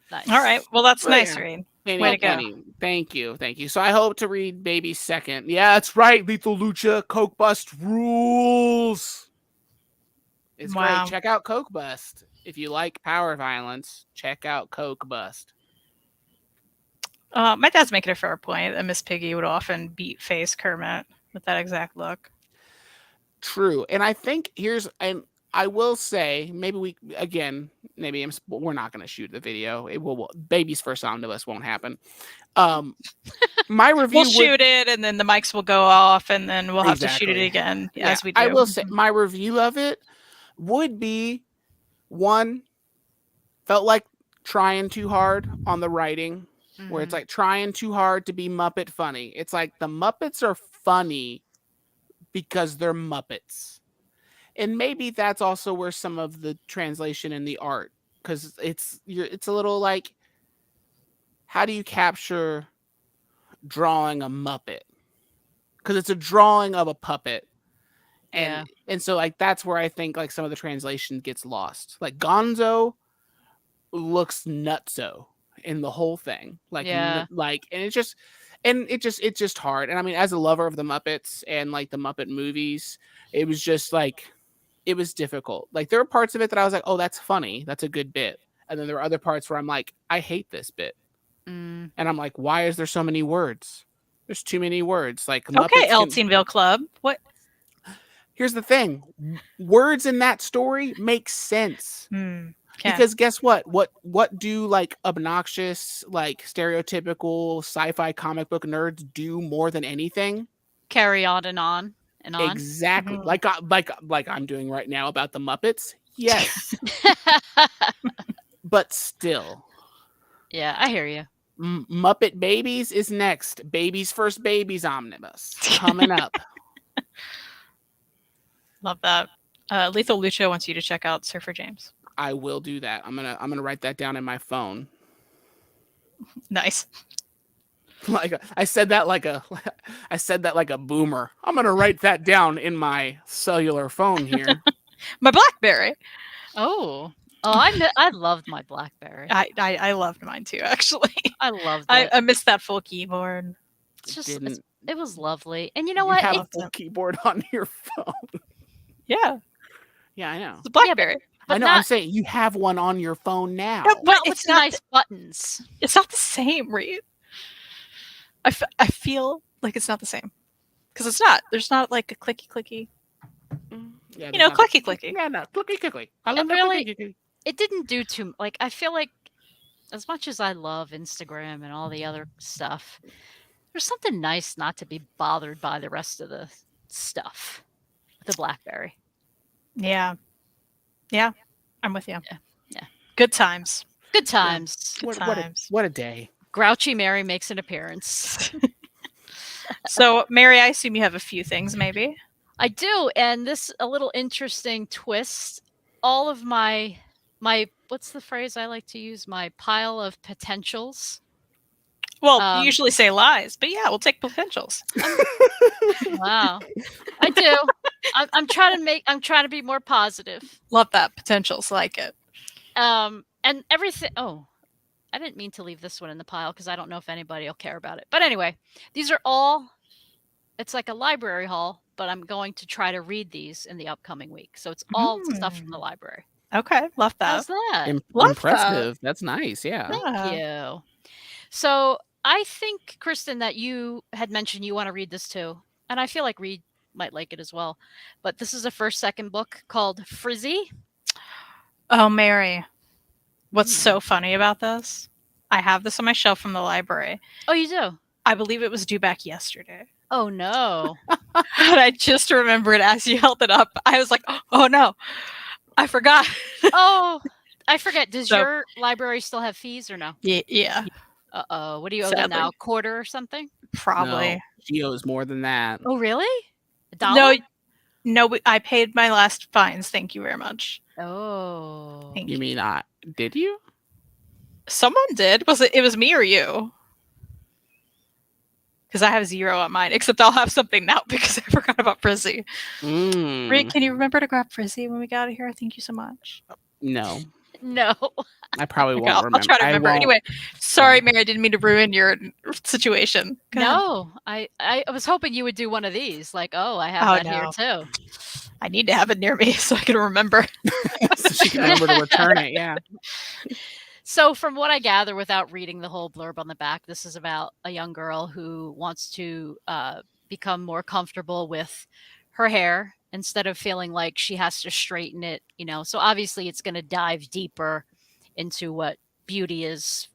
Nice. All right. Well, that's nice, Yeah. Reid. Way to go. Thank you. So I hope to read Baby's second. Yeah, that's right. Lethal Lucha, Coke Bust rules. It's great. Check out Coke Bust. If you like power violence, check out Coke Bust. My dad's making a fair point that Miss Piggy would often beat face Kermit with that exact look. True. And I think I will say, maybe we're not going to shoot the video. It will. Baby's first omnibus won't happen. My review. We'll shoot it, and then the mics will go off, and then we'll have to shoot it again as we do. I will say my review of it would be one. Felt like trying too hard on the writing. where it's Mhm. like trying too hard to be Muppet funny. It's like the Muppets are funny because they're Muppets. And maybe that's also where some of the translation in the art, because it's a little like, how do you capture drawing a Muppet? Because it's a drawing of a puppet. Yeah. And so like that's where I think like some of the translation gets lost. Like Gonzo looks nutso in the whole thing. Yeah. And it's just hard. And I mean, as a lover of the Muppets and like the Muppet movies, it was just like it was difficult. Like there were parts of it that I was like, oh, that's funny. That's a good bit. And then there were other parts where I'm like, I hate this bit. Mm. And I'm like, why is there so many words? There's too many words. Like Okay, Muppets can. Elteenville Club. What? Here's the thing: words in that story make sense. Okay. Because guess what? What do like obnoxious, like stereotypical sci-fi comic book nerds do more than anything? Carry on and on and on. Exactly. Like I'm doing right now about the Muppets. Yes. But still. Yeah, I hear you. Muppet Babies is next. Baby's First Babies Omnibus coming up. Love that. Lethal Lucha wants you to check out Surfer James. I will do that. I'm gonna write that down in my phone. Nice. Like I said that like a boomer. I'm gonna write that down in my cellular phone here. My BlackBerry. Oh, I loved my BlackBerry. I loved mine too, actually. I loved it. I missed that full keyboard. It's just Didn't it was lovely, and you know you what? have a full keyboard on your phone? Yeah, Yeah, I know. it's a BlackBerry. but I know. not I'm saying you have one on your phone now. No, but with it's the not. nice buttons. It's not the same, Reid. I feel like it's not the same because it's not. There's not like a clicky. Yeah, You know, there's not- clicky. Yeah, no, clicky. I love really- that clicky. It didn't do too like. I feel like as much as I love Instagram and all the other stuff, there's something nice not to be bothered by the rest of the stuff with the BlackBerry. Yeah, I'm with you. Yeah. Good times. Good times. Good What times. a day. Grouchy Mary makes an appearance. So, Mary, I assume you have a few things, maybe. I do, and this a little interesting twist. All of my what's the phrase I like to use? My pile of potentials. Well, you usually say lies, but yeah, we'll take potentials. Wow, I do. I'm trying to be more positive. Love that. Potentials, like it. And everything. Oh, I didn't mean to leave this one in the pile because I don't know if anybody will care about it. But anyway, these are all. It's like a library haul, but I'm going to try to read these in the upcoming week. So it's all stuff from the library. Okay, love that. How's that? Love Impressive. That's nice. Yeah. Thank you. So I think, Kristen, that you had mentioned you want to read this too. And I feel like Reid might like it as well. But this is a second book called Frizzy. Oh, Mary. What's so funny about this? I have this on my shelf from the library. Oh, you do? I believe it was due back yesterday. Oh, no. And I just remembered as you held it up, I was like, oh no, I forgot. Oh, I forget. Does So- your library still have fees or no? Yeah, Uh-oh. What do you owe them Sadly. now? $quarter or something? probably. No, she owes more than that. Oh, really? $1? No, I paid my last fines. Thank you very much. Oh. Thank You mean did you? Someone did. Was it? It was me or you? Because I have 0 on mine. Except I'll have something now because I forgot about Frizzy. Reid, can you remember to grab Frizzy when we get out of here? Thank you so much. No, No. I probably Okay, won't I'll remember. try to remember. I won't. Anyway, sorry, Mary. I didn't mean to ruin your situation. Go ahead. No. I was hoping you would do one of these. Like, oh, I have Oh, that here too. I need to have it near me so I can remember. So she can remember to return it. Yeah. So, from what I gather, without reading the whole blurb on the back, this is about a young girl who wants to become more comfortable with her hair instead of feeling like she has to straighten it. So obviously, it's going to dive deeper into what beauty is,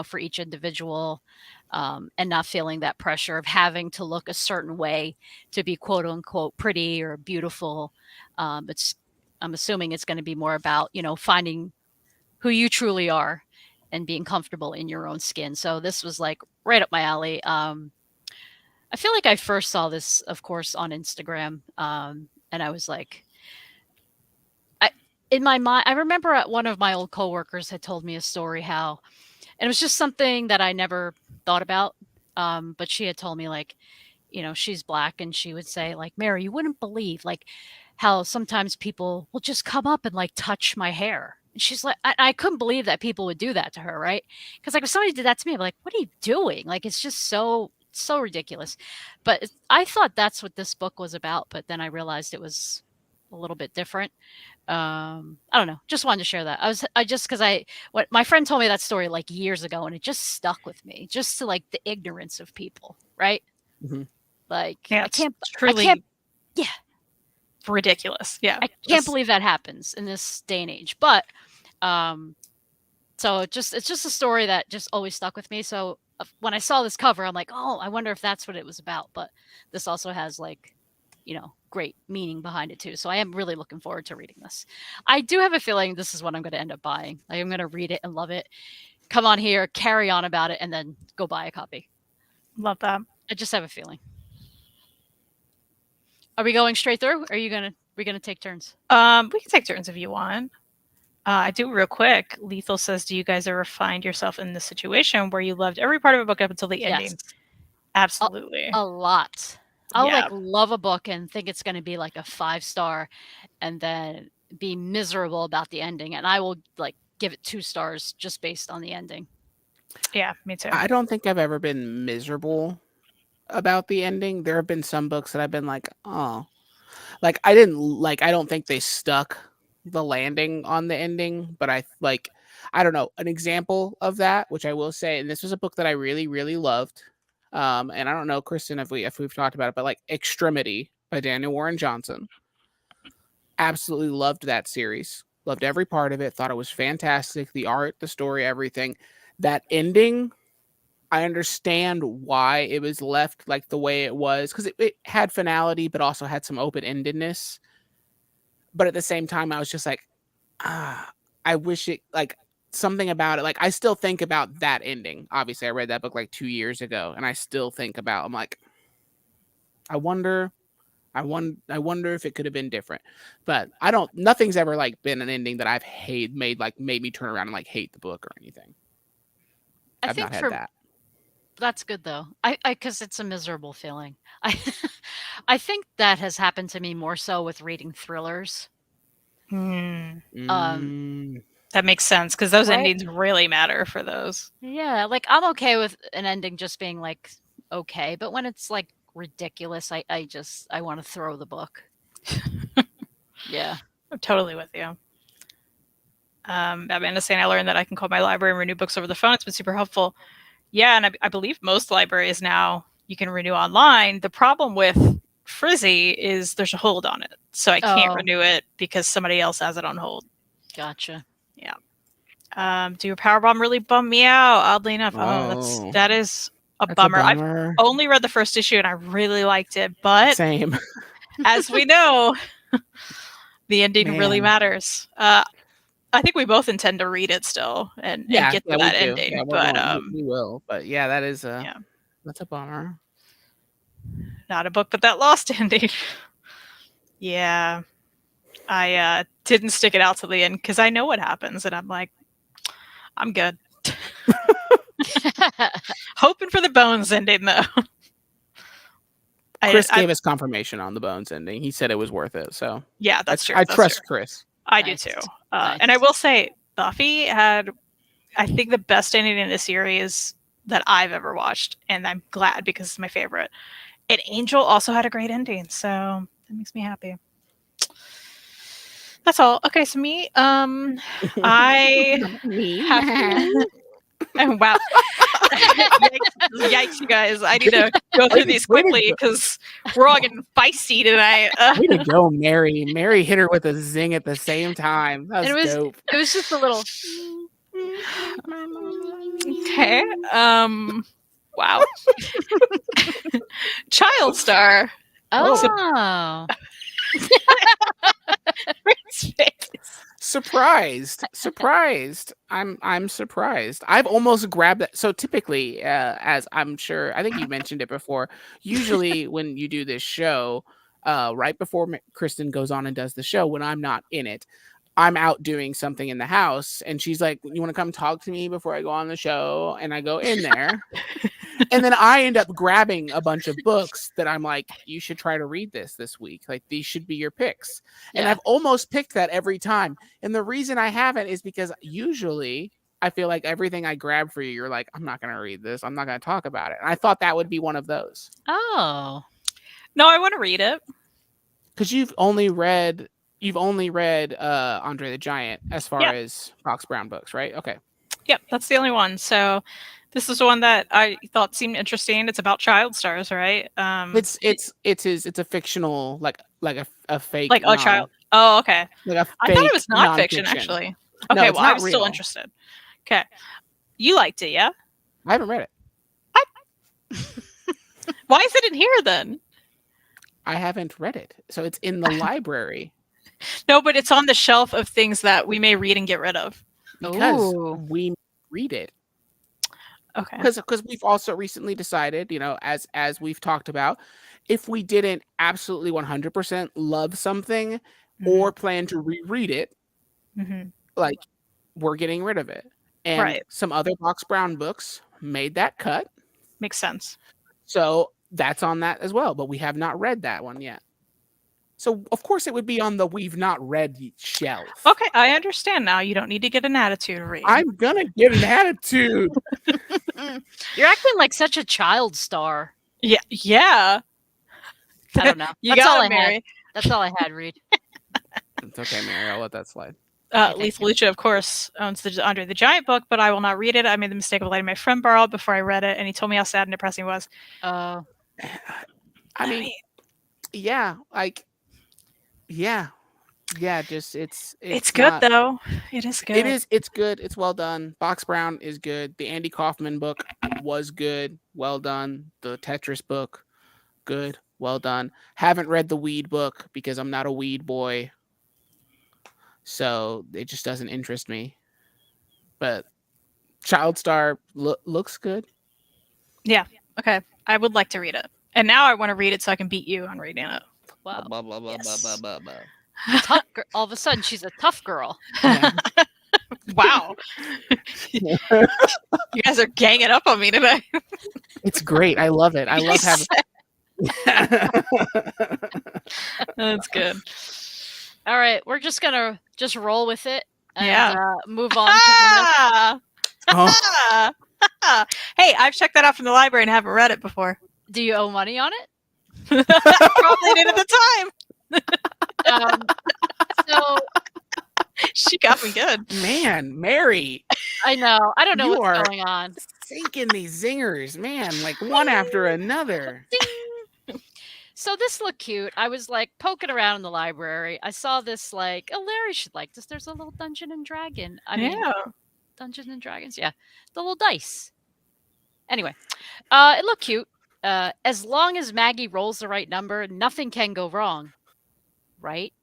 for each individual, and not feeling that pressure of having to look a certain way to be quote unquote pretty or beautiful. I'm assuming it's going to be more about, finding who you truly are and being comfortable in your own skin. So this was like right up my alley. I feel like I first saw this, of course, on Instagram, and I was like, in my mind, I remember one of my old coworkers had told me a story how, and it was just something that I never thought about. But she had told me like, she's Black, and she would say like, Mary, you wouldn't believe like how sometimes people will just come up and like touch my hair. And she's like, I couldn't believe that people would do that to her, right? Because like if somebody did that to me, I'm like, what are you doing? Like it's just so ridiculous. But I thought that's what this book was about, but then I realized it was a little bit different. I don't know, just wanted to share that. I just because I what my friend told me that story like years ago, and it just stuck with me, just to like the ignorance of people, right? Mhm. Like Yeah, I it's can't truly yeah, ridiculous. Yeah. I can't believe that happens in this day and age. But so it's just a story that just always stuck with me. So when I saw this cover, I'm like, oh, I wonder if that's what it was about. But this also has like, great meaning behind it too. So I am really looking forward to reading this. I do have a feeling this is what I'm going to end up buying. Like I'm going to read it and love it, come on here, carry on about it, and then go buy a copy. Love that. I just have a feeling. Are we going straight through? Or we gonna take turns? We can take turns if you want. I do real quick. Lethal says, "Do you guys ever find yourself in this situation where you loved every part of a book up until the ending?" Yes, Absolutely. a lot. I'll Yeah. like love a book and think it's going to be like a 5-star, and then be miserable about the ending, and I will like give it 2 stars just based on the ending. Yeah, me too. I don't think I've ever been miserable about the ending. There have been some books that I've been like, oh, like I don't think they stuck the landing on the ending, but I don't know, an example of that, which I will say, and this was a book that I really, really loved. And I don't know, Kristen, if we've talked about it, but like Extremity by Daniel Warren Johnson. Absolutely loved that series. Loved every part of it. Thought it was fantastic. The art, the story, everything. That ending, I understand why it was left like the way it was, because it had finality, but also had some open-endedness. But at the same time, I was just like, I wish it, like, something about it. Like, I still think about that ending. Obviously, I read that book like 2 years ago, and I still think about, I'm like, I wonder if it could have been different. But nothing's ever like been an ending that I've made me turn around and like hate the book or anything. I've not had that. That's good though. I because it's a miserable feeling. I I think that has happened to me more so with reading thrillers. That makes sense because those Right? endings really matter for those. Yeah, like I'm okay with an ending just being like okay, but when it's like ridiculous, I want to throw the book. Yeah. I'm totally with you. Amanda saying, I learned that I can call my library and renew books over the phone. It's been super helpful. Yeah, and I believe most libraries now you can renew online. The problem with Frizzy is there's a hold on it. So I can't renew it because somebody else has it on hold. Gotcha. Yeah. Do your Powerbomb really bum me out? Oddly enough. That is a bummer. I've only read the first issue and I really liked it, but same. As we know, the ending really matters. I think we both intend to read it still and get to that ending. Yeah, but we will. But yeah, that's a bummer. Not a book, but that lost ending. Yeah. I didn't stick it out to the end because I know what happens, and I'm like, I'm good. Hoping for the Bones ending, though. Chris gave us confirmation on the Bones ending. He said it was worth it. So yeah, that's true. I trust Chris. I do too. And I will say, Buffy had, I think, the best ending in the series that I've ever watched, and I'm glad because it's my favorite. And Angel also had a great ending, so that makes me happy. That's all. Okay, so me, I have to. Oh, wow. Yikes, you guys. I need to go through these quickly because we're all getting feisty tonight. Way to go, Mary. Mary hit her with a zing at the same time. That was dope. It was just a little. Okay. Wow. Child Star. Oh. Surprised. I'm surprised. I've almost grabbed that. So typically, as I'm sure, I think you mentioned it before. Usually, when you do this show, right before Kristen goes on and does the show, when I'm not in it, I'm out doing something in the house, and she's like, "You want to come talk to me before I go on the show?" And I go in there, and then I end up grabbing a bunch of books that I'm like, "You should try to read this week. Like these should be your picks." And Yeah. I've almost picked that every time. And the reason I haven't is because usually I feel like everything I grab for you, you're like, "I'm not going to read this. I'm not going to talk about it." And I thought that would be one of those. Oh. No, I want to read it. Because you've only read Andre the Giant as far as Fox Brown books, right? Okay. Yep, that's the only one. So this is the one that I thought seemed interesting. It's about child stars, right? It's a fictional like a fake like a child. Oh, okay. like a I thought it fake was nonfiction, nonfiction. actually. No, Okay, it's well, I not was still real. interested. Okay, you liked it, yeah? I haven't read it. Why is it in here then? I haven't read it, so it's in the library No, but it's on the shelf of things that we may read and get rid of. because Ooh. we read it. Okay. Because we've also recently decided, as we've talked about, if we didn't absolutely 100% love something or plan to reread it, Mm-hmm. like we're getting rid of it. And Right. some other Box Brown books made that cut, Makes sense. so that's on that as well. But we have not read that one yet. So of course it would be on the we've not read shelf. Okay, I understand now. You don't need to get an attitude, Reid. I'm gonna get an attitude. You're acting like such a child star. Yeah. I don't know. You That's got all it, I had. Mary. That's all I had, Reid. It's okay, Mary. I'll let that slide. Lethal Lucha, of course, owns the Andre the Giant book, but I will not read it. I made the mistake of letting my friend borrow it before I read it, and he told me how sad and depressing it was. Oh. I mean, yeah, like, yeah, just it's good not, though. It is good. It is. It's good. It's well done. Box Brown is good. The Andy Kaufman book was good. Well done. The Tetris book, good. Well done. Haven't read the Weed book because I'm not a weed boy, so it just doesn't interest me. But Child Star looks good. Yeah. Okay. I would like to read it, and now I want to read it so I can beat you on reading it. Wow. Blah, blah, blah, Yes. blah, blah, blah, blah. All of a sudden, she's a tough girl. Yeah. Wow. You guys are ganging up on me today. It's great. I love it. I love having. That's good. All right, we're just gonna roll with it and Yeah. move on to the next. Ah! Oh, Hey, I've checked that out from the library and haven't read it before. Do you owe money on it? Probably did at the time. So She got me good. man, Mary, I know. I don't know You what's are- going on. sinking these zingers, man, like one after another. So this looked cute. I was like poking around in the library. I saw this like, oh, Larry should like this. There's a little Dungeon and Dragon. I mean, Yeah. Dungeons and Dragons. Yeah, the little dice. Anyway, it looked cute. As long as Maggie rolls the right number, nothing can go wrong. Right?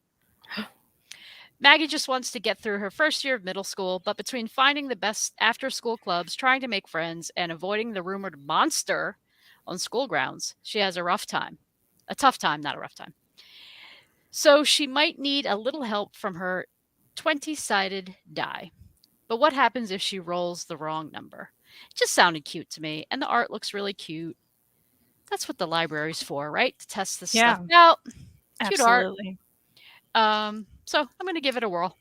Maggie just wants to get through her first year of middle school, but between finding the best after-school clubs, trying to make friends, and avoiding the rumored monster on school grounds, she has a rough time. A tough time, not a rough time. So she might need a little help from her 20-sided die. But what happens if she rolls the wrong number? It just sounded cute to me, and the art looks really cute. That's what the library's for, right? To test this stuff out. Cute art. Absolutely. So I'm going to give it a whirl.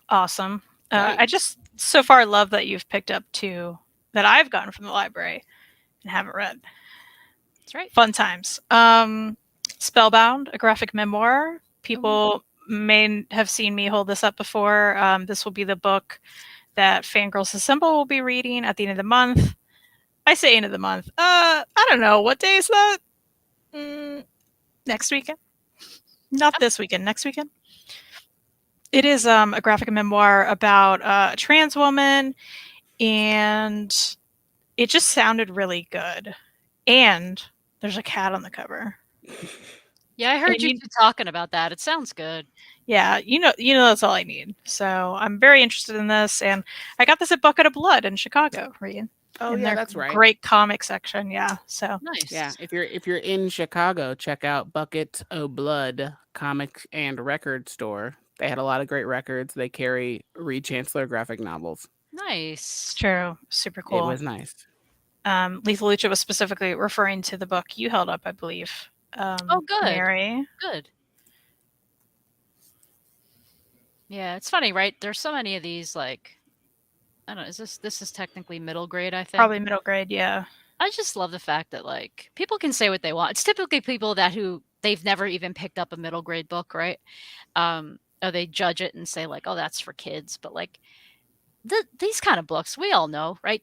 Awesome. Right. I just so far love that you've picked up two that I've gotten from the library and haven't read. That's right. Fun times. Spellbound, a graphic memoir. People may have seen me hold this up before. This will be the book that Fangirls Assemble will be reading at the end of the month. I say end of the month. I don't know. What day is that? Next weekend? Not this weekend. Next weekend? It is a graphic memoir about a trans woman, and it just sounded really good. And there's a cat on the cover. Yeah, I heard And you you- two talking about that. It sounds good. Yeah, that's all I need. So I'm very interested in this, and I got this at Bucket of Blood in Chicago, Reed. Oh in yeah, their that's right. great comic section. Yeah, so Nice. Yeah, if you're in Chicago, check out Bucket o' Blood comic and record store. They had a lot of great records. They carry Reid Chancellor graphic novels. Nice. it's true. Super It cool. was nice. Lethal Lucha was specifically referring to the book you held up, I believe. Oh, good. Mary. Good. Yeah, it's funny, right? There's so many of these, like, I don't know, this is technically middle grade, I think. Probably middle grade, yeah. I just love the fact that, like, people can say what they want. It's typically people they've never even picked up a middle grade book, right? Or they judge it and say, like, oh, that's for kids. But, like, these kind of books, we all know, right?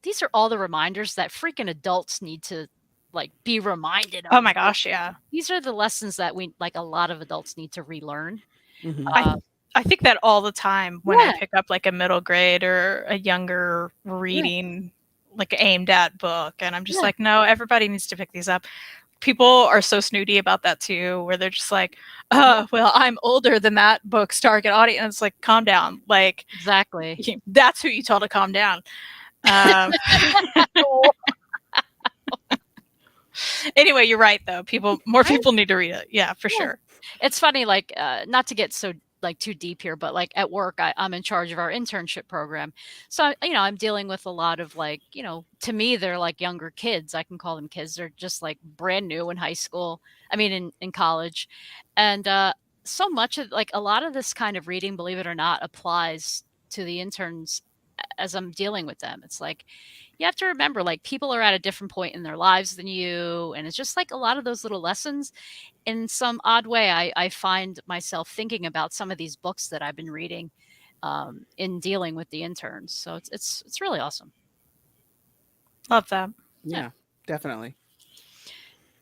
These are all the reminders that freaking adults need to, like, be reminded of. Oh my gosh, yeah. These are the lessons that a lot of adults need to relearn. Mhm. I think that all the time when Yeah. I pick up like a middle grade or a younger reading, like aimed at book, and I'm just Yeah. like, no, everybody needs to pick these up. People are so snooty about that too, where they're just like, well, I'm older than that book's target audience. It's like, calm down. Like, Exactly. that's who you told to calm down. Anyway, you're right though. More people need to read it. Yeah, for sure. It's funny, like, not to get so like too deep here, but like at work, I'm in charge of our internship program. So, I'm dealing with a lot of, like, to me, they're like younger kids. I can call them kids. They're just like brand new in high school. I mean, in college. And so much of, like, a lot of this kind of reading, believe it or not, applies to the interns as I'm dealing with them. It's like, you have to remember, like, people are at a different point in their lives than you. And it's just like a lot of those little lessons. In some odd way, I find myself thinking about some of these books that I've been reading in dealing with the interns. So it's really awesome. Love that. Yeah, definitely.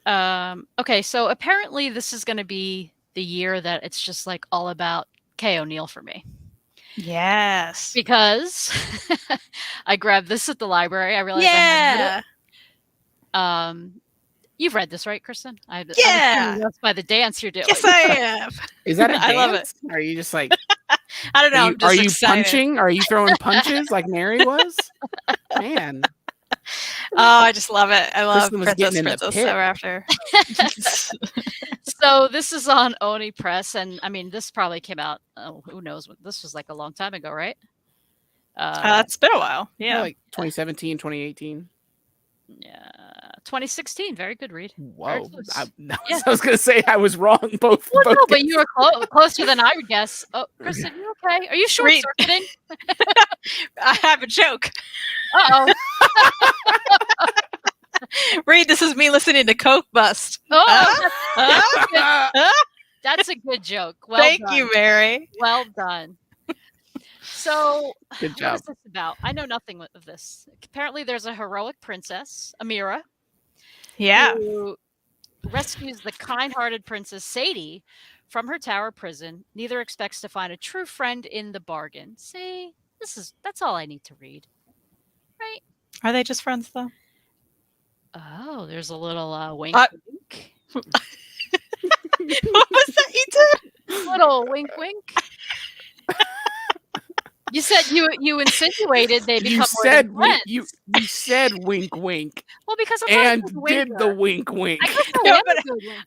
Okay, so apparently this is going to be the year that it's just like all about Kay O'Neill for me. Yes. Because I grabbed this at the library. I realized I hadn't read it. You've read this, right, Kristen? I'm assuming that's by the dance you're doing. Yes, I have. Is that a dance? I love it. Or are you just like, I don't know. are you excited. punching? Are you throwing punches like Mary was? Man. Oh, I just love it. I love Kristen was getting in the Princess pit. Ever After. So this is on Oni Press, and I mean, this probably came out, who knows, this was like a long time ago, right? It's been a while. Yeah. Like 2017, 2018. Yeah, 2016. Very good read. Whoa. close. I Yeah. was going to say I was wrong. Both. Well, both no, but you were closer than I would guess. Oh, Kristen, you okay? Are you short circuiting? I have a joke. Uh-oh. Reid, this is me listening to Coke Bust. That's a good joke. Well Thank done. you, Mary. Well done. So, Good job. what is this about? I know nothing of this. Apparently, there's a heroic princess, Amira, who rescues the kind-hearted Princess Sadie from her tower prison. Neither expects to find a true friend in the bargain. See, that's all I need to read, right? Are they just friends though? Oh, there's a little wink. Wink. What was that you did? Little wink, wink. You said you insinuated they become more than friends. You said wink wink. Well, because and did the wink wink.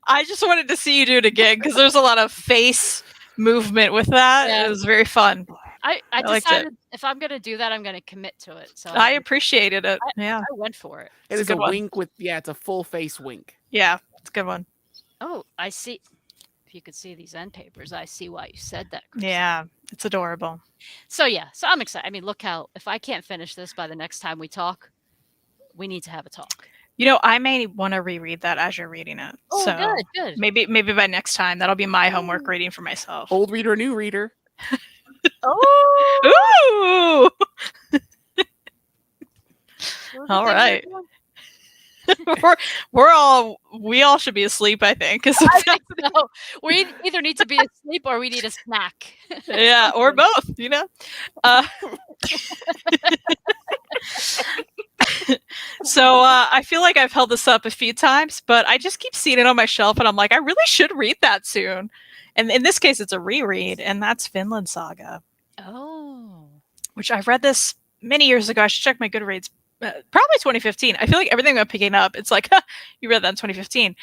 I just wanted to see you do it again because there's a lot of face movement with that. Yeah. It was very fun. I decided if I'm going to do that, I'm going to commit to it. So I appreciated it. I went for it. It is a wink with it's a full face wink. Yeah, it's a good one. Oh, I see. If you could see these end papers, I see why you said that, Kristen. Yeah, it's adorable. So I'm excited. I mean, look if I can't finish this by the next time we talk, we need to have a talk. I may want to reread that as you're reading it. Oh, so good. Maybe by next time that'll be my homework reading for myself. Old reader, new reader. Oh. Ooh. All right. we all should be asleep, I think. I think so. We either need to be asleep or we need a snack. Yeah, or both, So I feel like I've held this up a few times, but I just keep seeing it on my shelf and I'm like, I really should read that soon. And in this case, it's a reread, and that's Vinland Saga, Oh. which I've read this many years ago. I should check my Goodreads. Probably 2015. I feel like everything I'm picking up, it's like, you read that in 2015.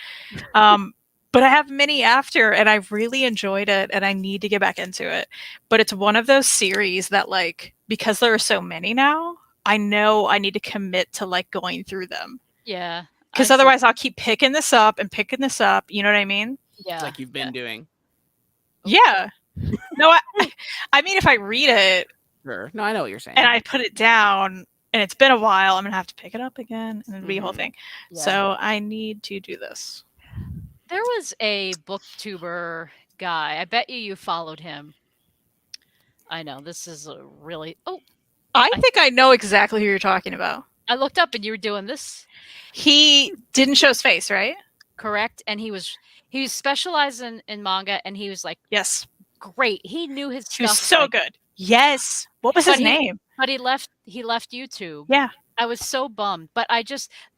But I have many after, and I've really enjoyed it, and I need to get back into it. But it's one of those series that, like, because there are so many now, I know I need to commit to, like, going through them. Yeah. Because otherwise I'll keep picking this up and picking this up. You know what I mean? Yeah. Like you've been doing. Yeah. No, I mean, if I read it Sure. No, I know what you're saying. and I put it down and it's been a while, I'm going to have to pick it up again and it'll be a whole thing. Yeah. So I need to do this. There was a booktuber guy. I bet you followed him. I know this is a really. Oh, I think I know exactly who you're talking about. I looked up and you were doing this. He didn't show his face, right? Correct. And he was specialized in manga, and he was like, yes, great. He knew his stuff. He was so good. Yes. What was his name? But he left YouTube. Yeah. I was so bummed. But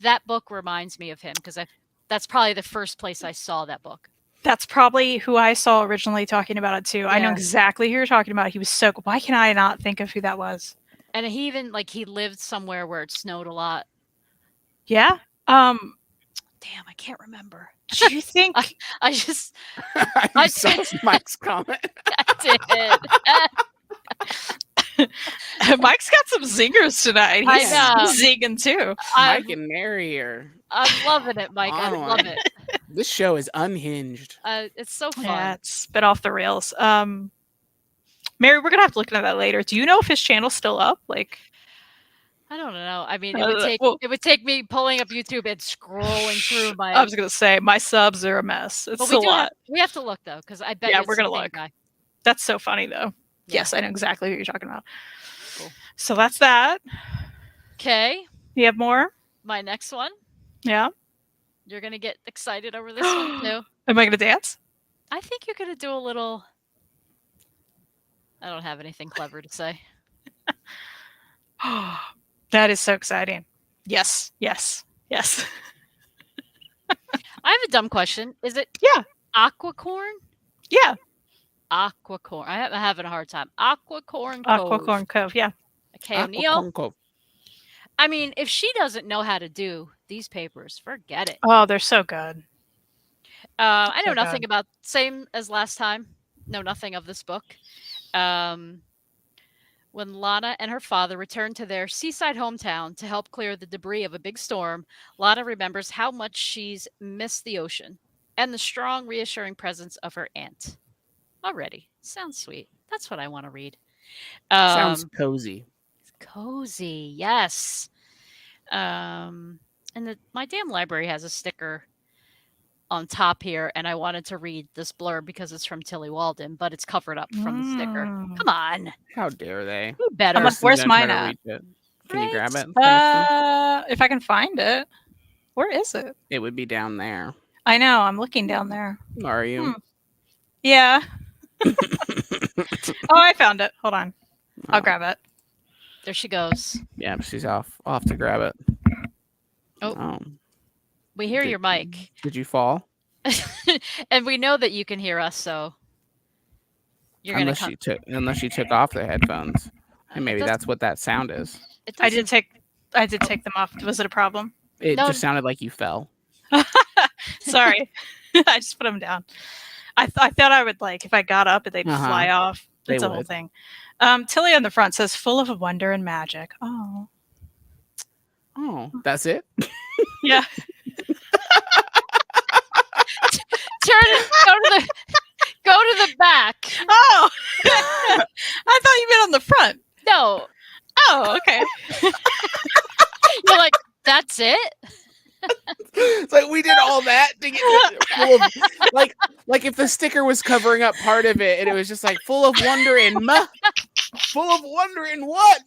that book reminds me of him because that's probably the first place I saw that book. That's probably who I saw originally talking about it too. Yeah. I know exactly who you're talking about. He was so good. Why can I not think of who that was? And he even he lived somewhere where it snowed a lot. Yeah. Damn, I can't remember. Do you think I just I saw Mike's comment. I did. Mike's got some zingers tonight. He's zigging too. Mike and Mary are. I'm loving it, Mike. I love it. This show is unhinged. It's so fun. Yeah, it's been off the rails. Mary, we're gonna have to look into that later. Do you know if his channel's still up? Like, I don't know. I mean, it would take me pulling up YouTube and scrolling through my. I was gonna say my subs are a mess. It's a lot. We have to look though, because I bet. Yeah, we're gonna look. Guy. That's so funny though. Yeah. Yes, I know exactly who you're talking about. Cool. So that's that. Okay. You have more? My next one. Yeah. You're gonna get excited over this one too. Am I gonna dance? I think you're gonna do a little. I don't have anything clever to say. That is so exciting. Yes, yes, yes. I have a dumb question. Is it Aquacorn? Yeah. Aquacorn. I'm having a hard time. Aquacorn Cove. Aquacorn Cove, yeah. Okay, O'Neill. I mean, if she doesn't know how to do these papers, forget it. Oh, they're so good. I know nothing about, same as last time, know nothing of this book. When Lana and her father return to their seaside hometown to help clear the debris of a big storm, Lana remembers how much she's missed the ocean and the strong, reassuring presence of her aunt. Already. Sounds sweet. That's what I want to read. Sounds cozy. Cozy, yes. And my damn library has a sticker on top here, and I wanted to read this blurb because it's from Tilly Walden, but it's covered up from the sticker. Come on. How dare they? Who better? Where's mine at? Can you grab it? If I can find it. Where is it? It would be down there. I know. I'm looking down there. Are you? Yeah. Oh, I found it. Hold on. I'll grab it. There she goes. Yeah, she's off to grab it. Oh. We hear your mic. Did you fall? And we know that you can hear us, so you're gonna unless she took off the headphones. And maybe that's what that sound is. I did take them off. Was it a problem? It just sounded like you fell. Sorry. I just put them down. I thought I would, if I got up and they'd fly off. It's a whole thing. Tilly on the front says, full of wonder and magic. Oh, that's it? Yeah. Go to the back. Oh, I thought you meant on the front. No. Oh, okay. You're like, that's it? It's like we did all that to get full of, like if the sticker was covering up part of it and it was just like full of wonder and full of wonder and what?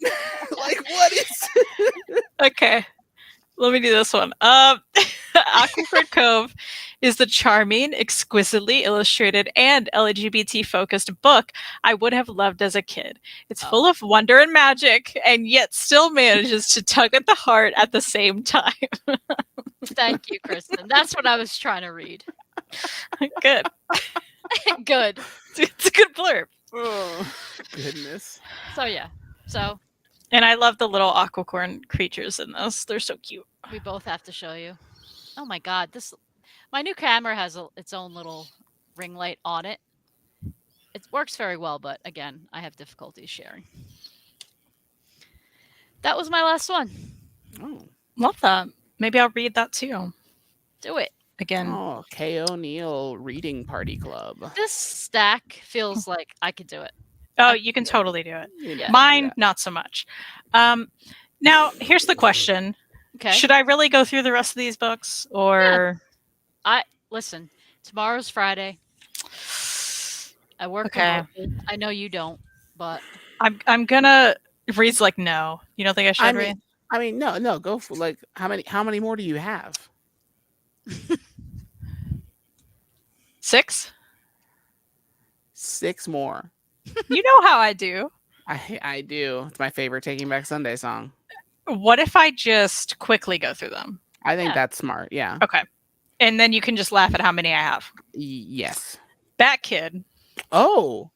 Like what is Okay. Let me do this one. Aquacorn Cove is the charming, exquisitely illustrated, and LGBT-focused book I would have loved as a kid. It's full of wonder and magic, and yet still manages to tug at the heart at the same time. Thank you, Kristen. That's what I was trying to read. Good. Good. It's a good blurb. Oh, goodness. So yeah. So And I love the little aquacorn creatures in this. They're so cute. we both have to show you. Oh my god, my new camera has its own little ring light on it. It works very well, but again, I have difficulties sharing. That was my last one. Oh. Love that. Maybe I'll read that too. Do it. Again. Oh, K. O'Neill Reading Party Club. This stack feels like I could do it. Oh, you can totally do it. Yeah. Mine, not so much. Now, here's the question. Okay. Should I really go through the rest of these books? Or Listen, tomorrow's Friday. I work Okay. remotely. I know you don't, but I'm gonna Reed's like, no. You don't think I should read? I mean, no, go for like how many more do you have? 6? 6 more. You know how I do. I do. It's my favorite Taking Back Sunday song. What if I just quickly go through them? I think Yeah. that's smart. Yeah. Okay. And then you can just laugh at how many I have. Yes. Bat Kid. Oh.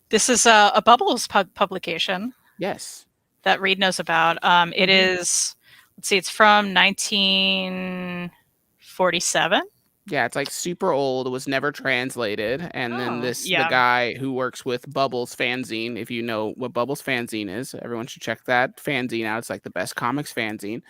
This is a Bubbles publication Yes. that Reed knows about. It is, let's see, it's from 1947. Yeah, it's like super old. It was never translated, and then the yeah. guy who works with Bubbles fanzine. If you know what Bubbles fanzine is, everyone should check that fanzine out. It's like the best comics fanzine.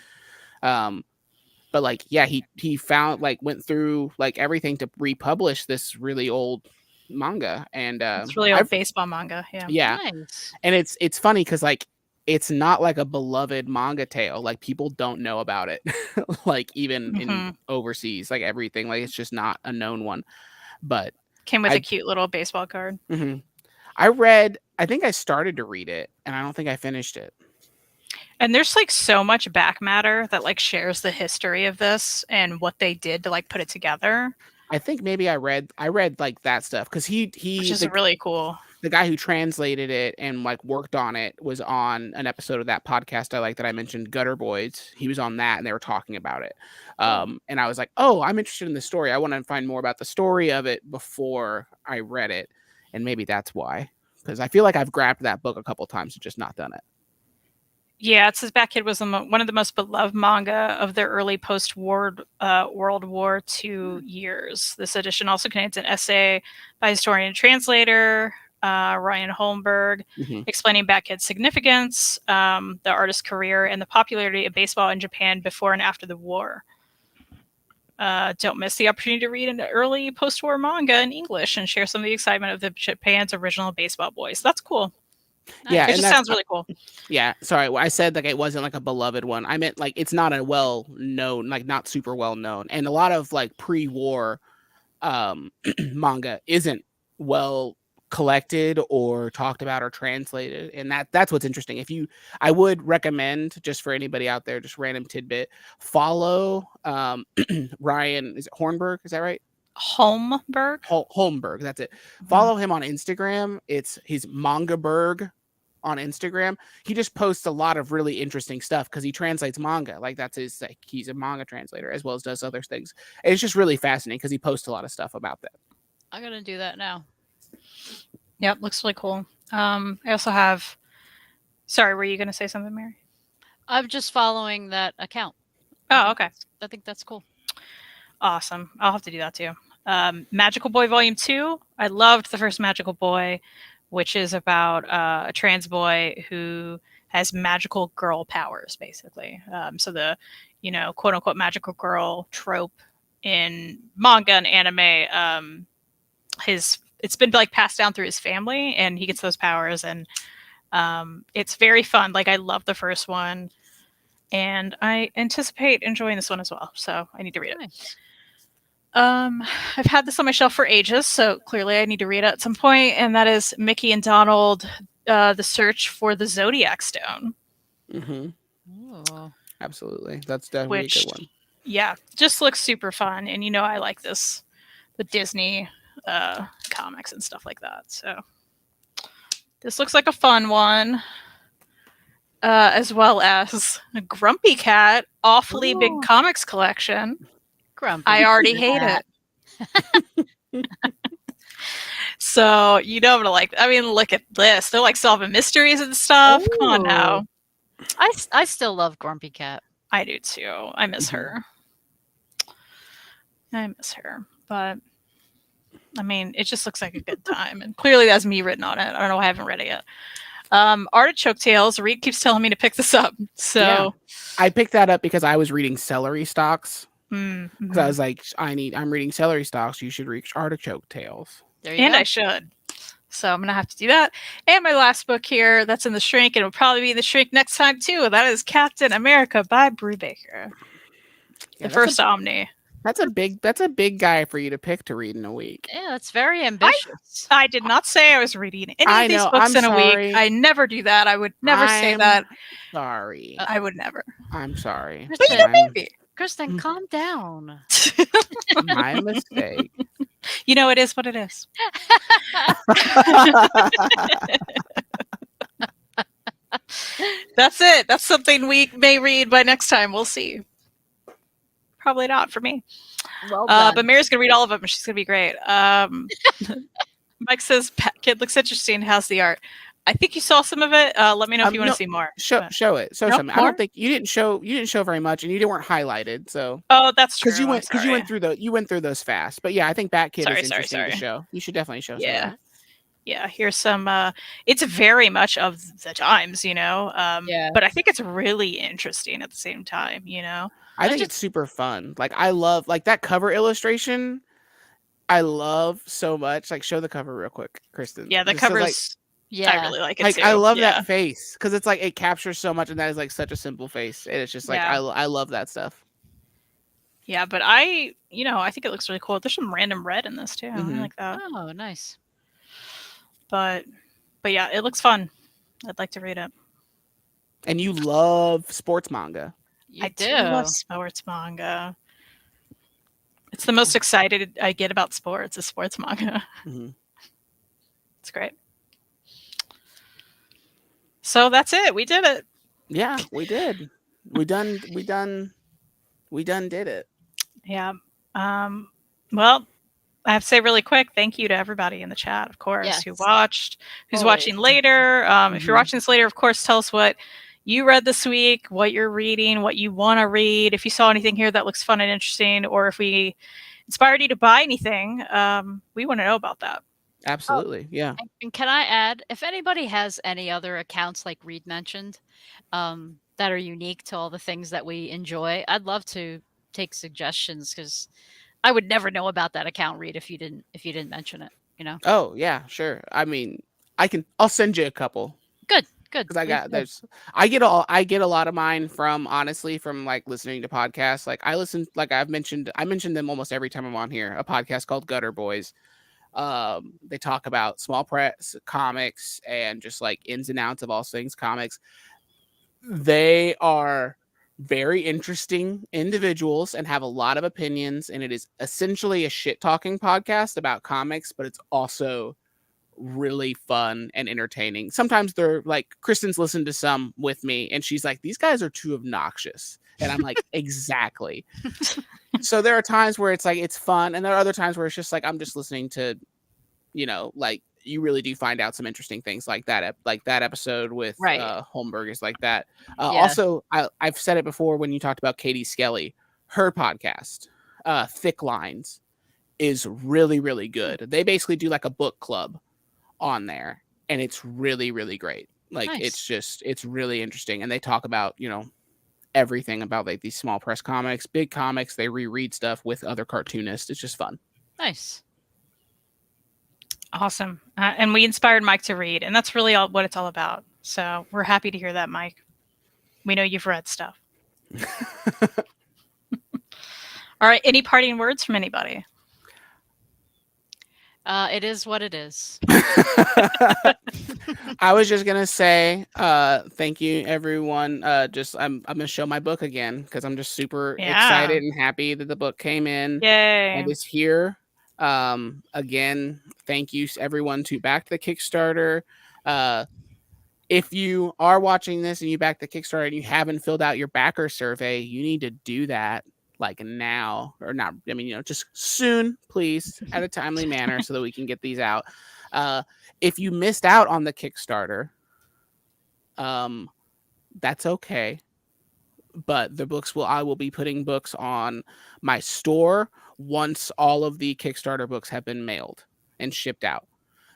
But like, yeah, he found like went through like everything to republish this really old manga, and It's really old baseball manga. Yeah. yeah, nice. and it's funny because like it's not like a beloved manga tale. Like people don't know about it, like even in overseas, like everything. Like it's just not a known one. But came with a cute little baseball card. I think I started to read it, and I don't think I finished it. And there's like so much back matter that like shares the history of this and what they did to like put it together. I think maybe I read like that stuff because which is really cool. The guy who translated it and like worked on it was on an episode of that podcast I like that I mentioned, Gutter Boys. He was on that and they were talking about it. And I was like, oh, I'm interested in the story. I want to find more about the story of it before I read it. And maybe that's why, because I feel like I've grabbed that book a couple times and just not done it. Yeah, it says Bat Kid was one of the most beloved manga of their early post-World War II years. This edition also contains an essay by historian and translator Ryan Holmberg explaining Bat Kid's significance, the artist's career, and the popularity of baseball in Japan before and after the war. Don't miss the opportunity to read an early post-war manga in English and share some of the excitement of the Japan's original baseball boys. That's cool. Yeah, it just sounds really cool. Yeah, sorry, I said like it wasn't like a beloved one. I meant like it's not a well known, like not super well known, and a lot of like pre-war manga isn't well collected or talked about or translated, and that's what's interesting. I would recommend, just for anybody out there, just random tidbit, follow Ryan. Is it Hornberg? Is that right? Holmberg. Holmberg, that's it. Follow him on Instagram. He's Mangaberg on Instagram. He just posts a lot of really interesting stuff because he translates manga. Like that's his, like he's a manga translator as well as does other things. And it's just really fascinating because he posts a lot of stuff about that. I'm gonna do that now. Yep, looks really cool. I also have. Sorry, were you gonna say something, Mary? I'm just following that account. Oh, okay. I think that's cool. Awesome. I'll have to do that too. Magical Boy Volume 2. I loved the first Magical Boy, which is about a trans boy who has magical girl powers, basically. So the, quote unquote magical girl trope in manga and anime, it's been like passed down through his family, and he gets those powers, and it's very fun. Like I love the first one, and I anticipate enjoying this one as well. So I need to read it. Nice. I've had this on my shelf for ages, so clearly I need to read it at some point, and that is Mickey and Donald, The Search for the Zodiac Stone. Oh. Absolutely. That's definitely a good one. Yeah, just looks super fun, and I like this, the Disney comics and stuff like that, so this looks like a fun one. As well as a Grumpy Cat, Awfully Big Comics Collection. Grumpy. I already hate it. So I'm gonna like. I mean, look at this. They're like solving mysteries and stuff. Come on now. I still love Grumpy Cat. I do too. I miss her. But I mean, it just looks like a good time, and clearly that's me written on it. I don't know. I haven't read it yet. Artichoke Tales. Reid keeps telling me to pick this up, so I picked that up because I was reading Celery Stalks. Mm-hmm. Because I was like, I'm reading Celery Stalks. You should read Artichoke Tales. There you And go. I should. So I'm gonna have to do that. And my last book here, that's in the Shrink, and it'll probably be in the Shrink next time too. That is Captain America by Brubaker. Yeah, The first Omni. That's a big guy for you to pick to read in a week. Yeah, that's very ambitious. I did not say I was reading any of these books in a week. I never do that. I would never say that. Sorry. I would never. I'm sorry. Kristen, calm down. My mistake. It is what it is. That's it. That's something we may read by next time. We'll see. Probably not for me. Well done. But Mary's gonna read all of them. She's gonna be great. Mike says, "Kid looks interesting. How's the art?" I think you saw some of it. Let me know if you want to see more. Show it. Show some. I don't think you didn't show very much, and you weren't highlighted. So that's true. Because you went through those fast. But yeah, I think Bat Kid is interesting to show. You should definitely show. Yeah. Yeah, here's some it's very much of the times, but I think it's really interesting at the same time, I think it's super fun. Like I love that cover illustration. I love so much. Like show the cover real quick, Kristen. Yeah, the cover's I really like it too. I love that face because it's like it captures so much, and that is like such a simple face, and it's just like I love that stuff. Yeah, but I think it looks really cool. There's some random red in this too. I like that. Oh, nice. But yeah, it looks fun. I'd like to read it. And you love sports manga. I do love sports manga. It's the most excited I get about sports is sports manga. It's great. So that's it. We did it. Yeah, we did. We done did it. Yeah. Well, I have to say really quick, thank you to everybody in the chat, of course, who watched, who's watching later. If you're watching this later, of course, tell us what you read this week, what you're reading, what you want to read. If you saw anything here that looks fun and interesting, or if we inspired you to buy anything, we want to know about that. Absolutely. Yeah. And can I add, if anybody has any other accounts like Reid mentioned, that are unique to all the things that we enjoy, I'd love to take suggestions because I would never know about that account, Reid, if you didn't mention it, Oh yeah, sure. I mean, I'll send you a couple. Good. Because I get a lot of mine from like listening to podcasts. Like I mentioned them almost every time I'm on here. A podcast called Gutter Boys. They talk about small press comics and just like ins and outs of all things comics. They are very interesting individuals and have a lot of opinions, and it is essentially a shit talking podcast about comics, but it's also really fun and entertaining. Sometimes they're like, Kristen's listened to some with me and she's like, these guys are too obnoxious, and I'm like, exactly. So there are times where it's like it's fun, and there are other times where it's just like I'm just listening to, like you really do find out some interesting things like that episode with Holmberg is like that. Also, I've said it before when you talked about Katie Skelly, her podcast, Thick Lines, is really, really good. They basically do like a book club on there, and it's really, really great. Like it's really interesting, and they talk about everything about like these small press comics, big comics. They reread stuff with other cartoonists. It's just fun. Nice. Awesome. And we inspired Mike to read, and that's really what it's all about. So we're happy to hear that, Mike. We know you've read stuff. All right. Any parting words from anybody? It is what it is. I was just gonna say thank you, everyone. I'm gonna show my book again because I'm just super excited and happy that the book came in. Yay! And is here. Again, thank you everyone to back the Kickstarter. If you are watching this and you back the Kickstarter and you haven't filled out your backer survey, you need to do that like now, or not. I mean, just soon, please, at a timely manner so that we can get these out. If you missed out on the Kickstarter, that's okay. But I will be putting books on my store once all of the Kickstarter books have been mailed and shipped out.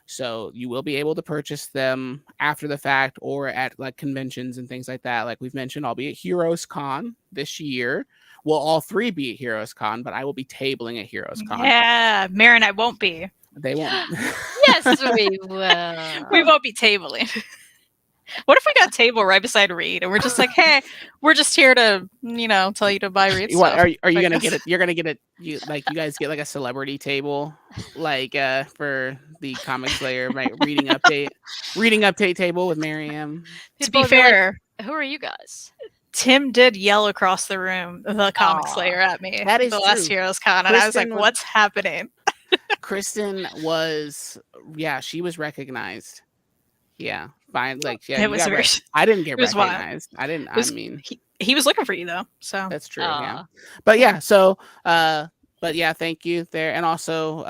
So you will be able to purchase them after the fact or at like conventions and things like that. Like we've mentioned, I'll be at Heroes Con this year. We'll all three be at Heroes Con, but I will be tabling at Heroes Con. Yeah, Mary and I won't be. They won't. Yes, we will. We won't be tabling. What if we got a table right beside Reid and we're just like, hey, we're just here to, tell you to buy Reid What stuff. are you gonna get it? You're gonna get it. You guys get like a celebrity table, like for the Comic Slayer reading update table with Miriam. To be fair, who are you guys? Tim did yell across the room the Comic Slayer at me. That is the last true. Heroes Con, and I was like, what's happening? Kristen was, she was recognized. Yeah, fine. Like, yeah, it was very. I didn't get recognized. I didn't. He was looking for you though. So that's true. Yeah, but yeah. So, but yeah, thank you there, and also,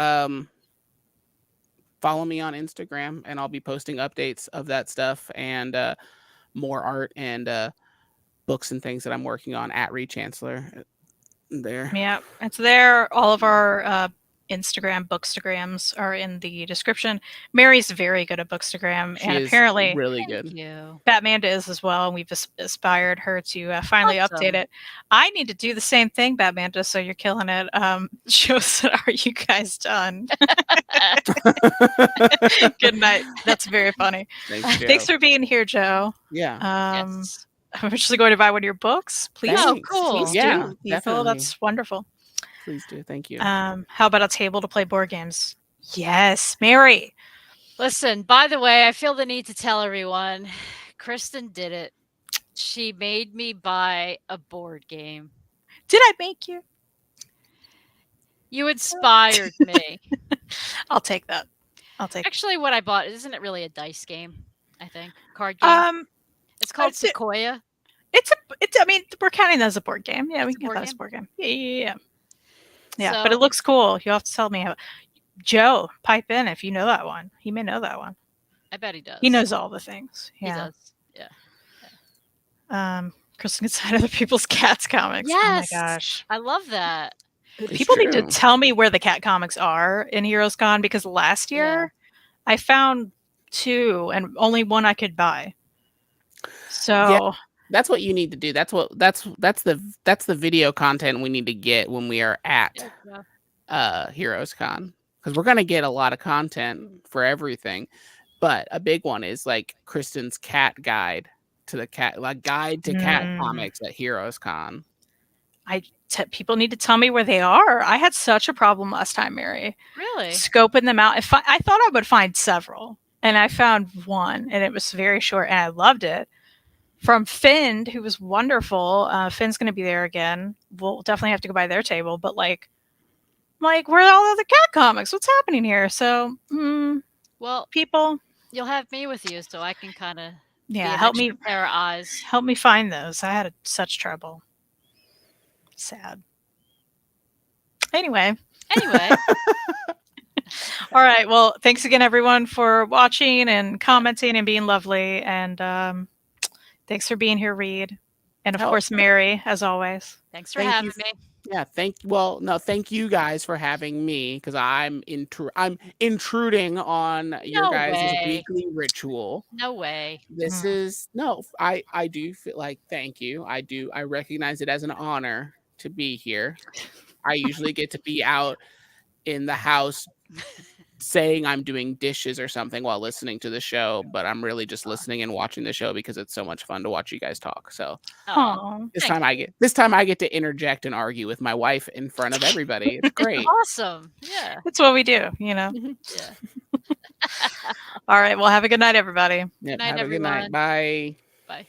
follow me on Instagram, and I'll be posting updates of that stuff and more art and books and things that I'm working on at Reid Chancellor. There. Yeah, it's there. All of our Instagram bookstagrams are in the description. Mary's very good at bookstagram, She and is apparently really good. Batmanda is as well. And we've aspired her to finally update it. I need to do the same thing, Batmanda. So you're killing it. Joe said, "Are you guys done?" Good night. That's very funny. Thanks for being here, Joe. Yeah. Yes. I'm actually going to buy one of your books. Please. Oh, cool. Please yeah, do. definitely. That's wonderful. Please do. Thank you. How about a table to play board games? Yes, Mary. Listen, by the way, I feel the need to tell everyone, Kristen did it. She made me buy a board game. Did I make you? You inspired me. I'll take that. Actually, what I bought, isn't it really a dice game? I think card game. It's called Sequoia. I mean, we're counting that as a board game. Yeah, we can get that as a board game. Yeah. So, but it looks cool. You'll have to tell me how. Joe, pipe in if you know that one. He may know that one. I bet he does. He knows all the things. Yeah. He does. Yeah. Kristen gets out other people's cats comics. Yes. Oh my gosh. I love that. People need to tell me where the cat comics are in Heroes Con, because last year I found 2 and only one I could buy. So that's what you need to do. That's the video content we need to get when we are at Heroes Con, because we're gonna get a lot of content for everything. But a big one is like Kristen's cat guide to the cat, like guide to cat comics at Heroes Con. People need to tell me where they are. I had such a problem last time, Mary. Really? Scoping them out. I thought I would find several, and I found one, and it was very short, and I loved it. From Finn, who was wonderful. Finn's going to be there again. We'll definitely have to go by their table, but like, where are all the other cat comics? What's happening here? So, well, people, you'll have me with you, so I can kind of help me pair of eyes. Help me find those. I had such trouble. Sad. Anyway. All right. Well, thanks again, everyone, for watching and commenting and being lovely. And thanks for being here, Reid. And of course, Mary, as always. Thanks for having me. Yeah, thank you guys for having me, because I'm intruding on your guys' weekly ritual. No way. This is I do feel like, thank you. I recognize it as an honor to be here. I usually get to be out in the house saying I'm doing dishes or something while listening to the show, but I'm really just listening and watching the show because it's so much fun to watch you guys talk. So this time I get to interject and argue with my wife in front of everybody. It's great. Awesome. Yeah. That's what we do, Yeah. All right. Well, have a good night, everybody. Yep, Good night, have a good night. everyone. Bye. Bye.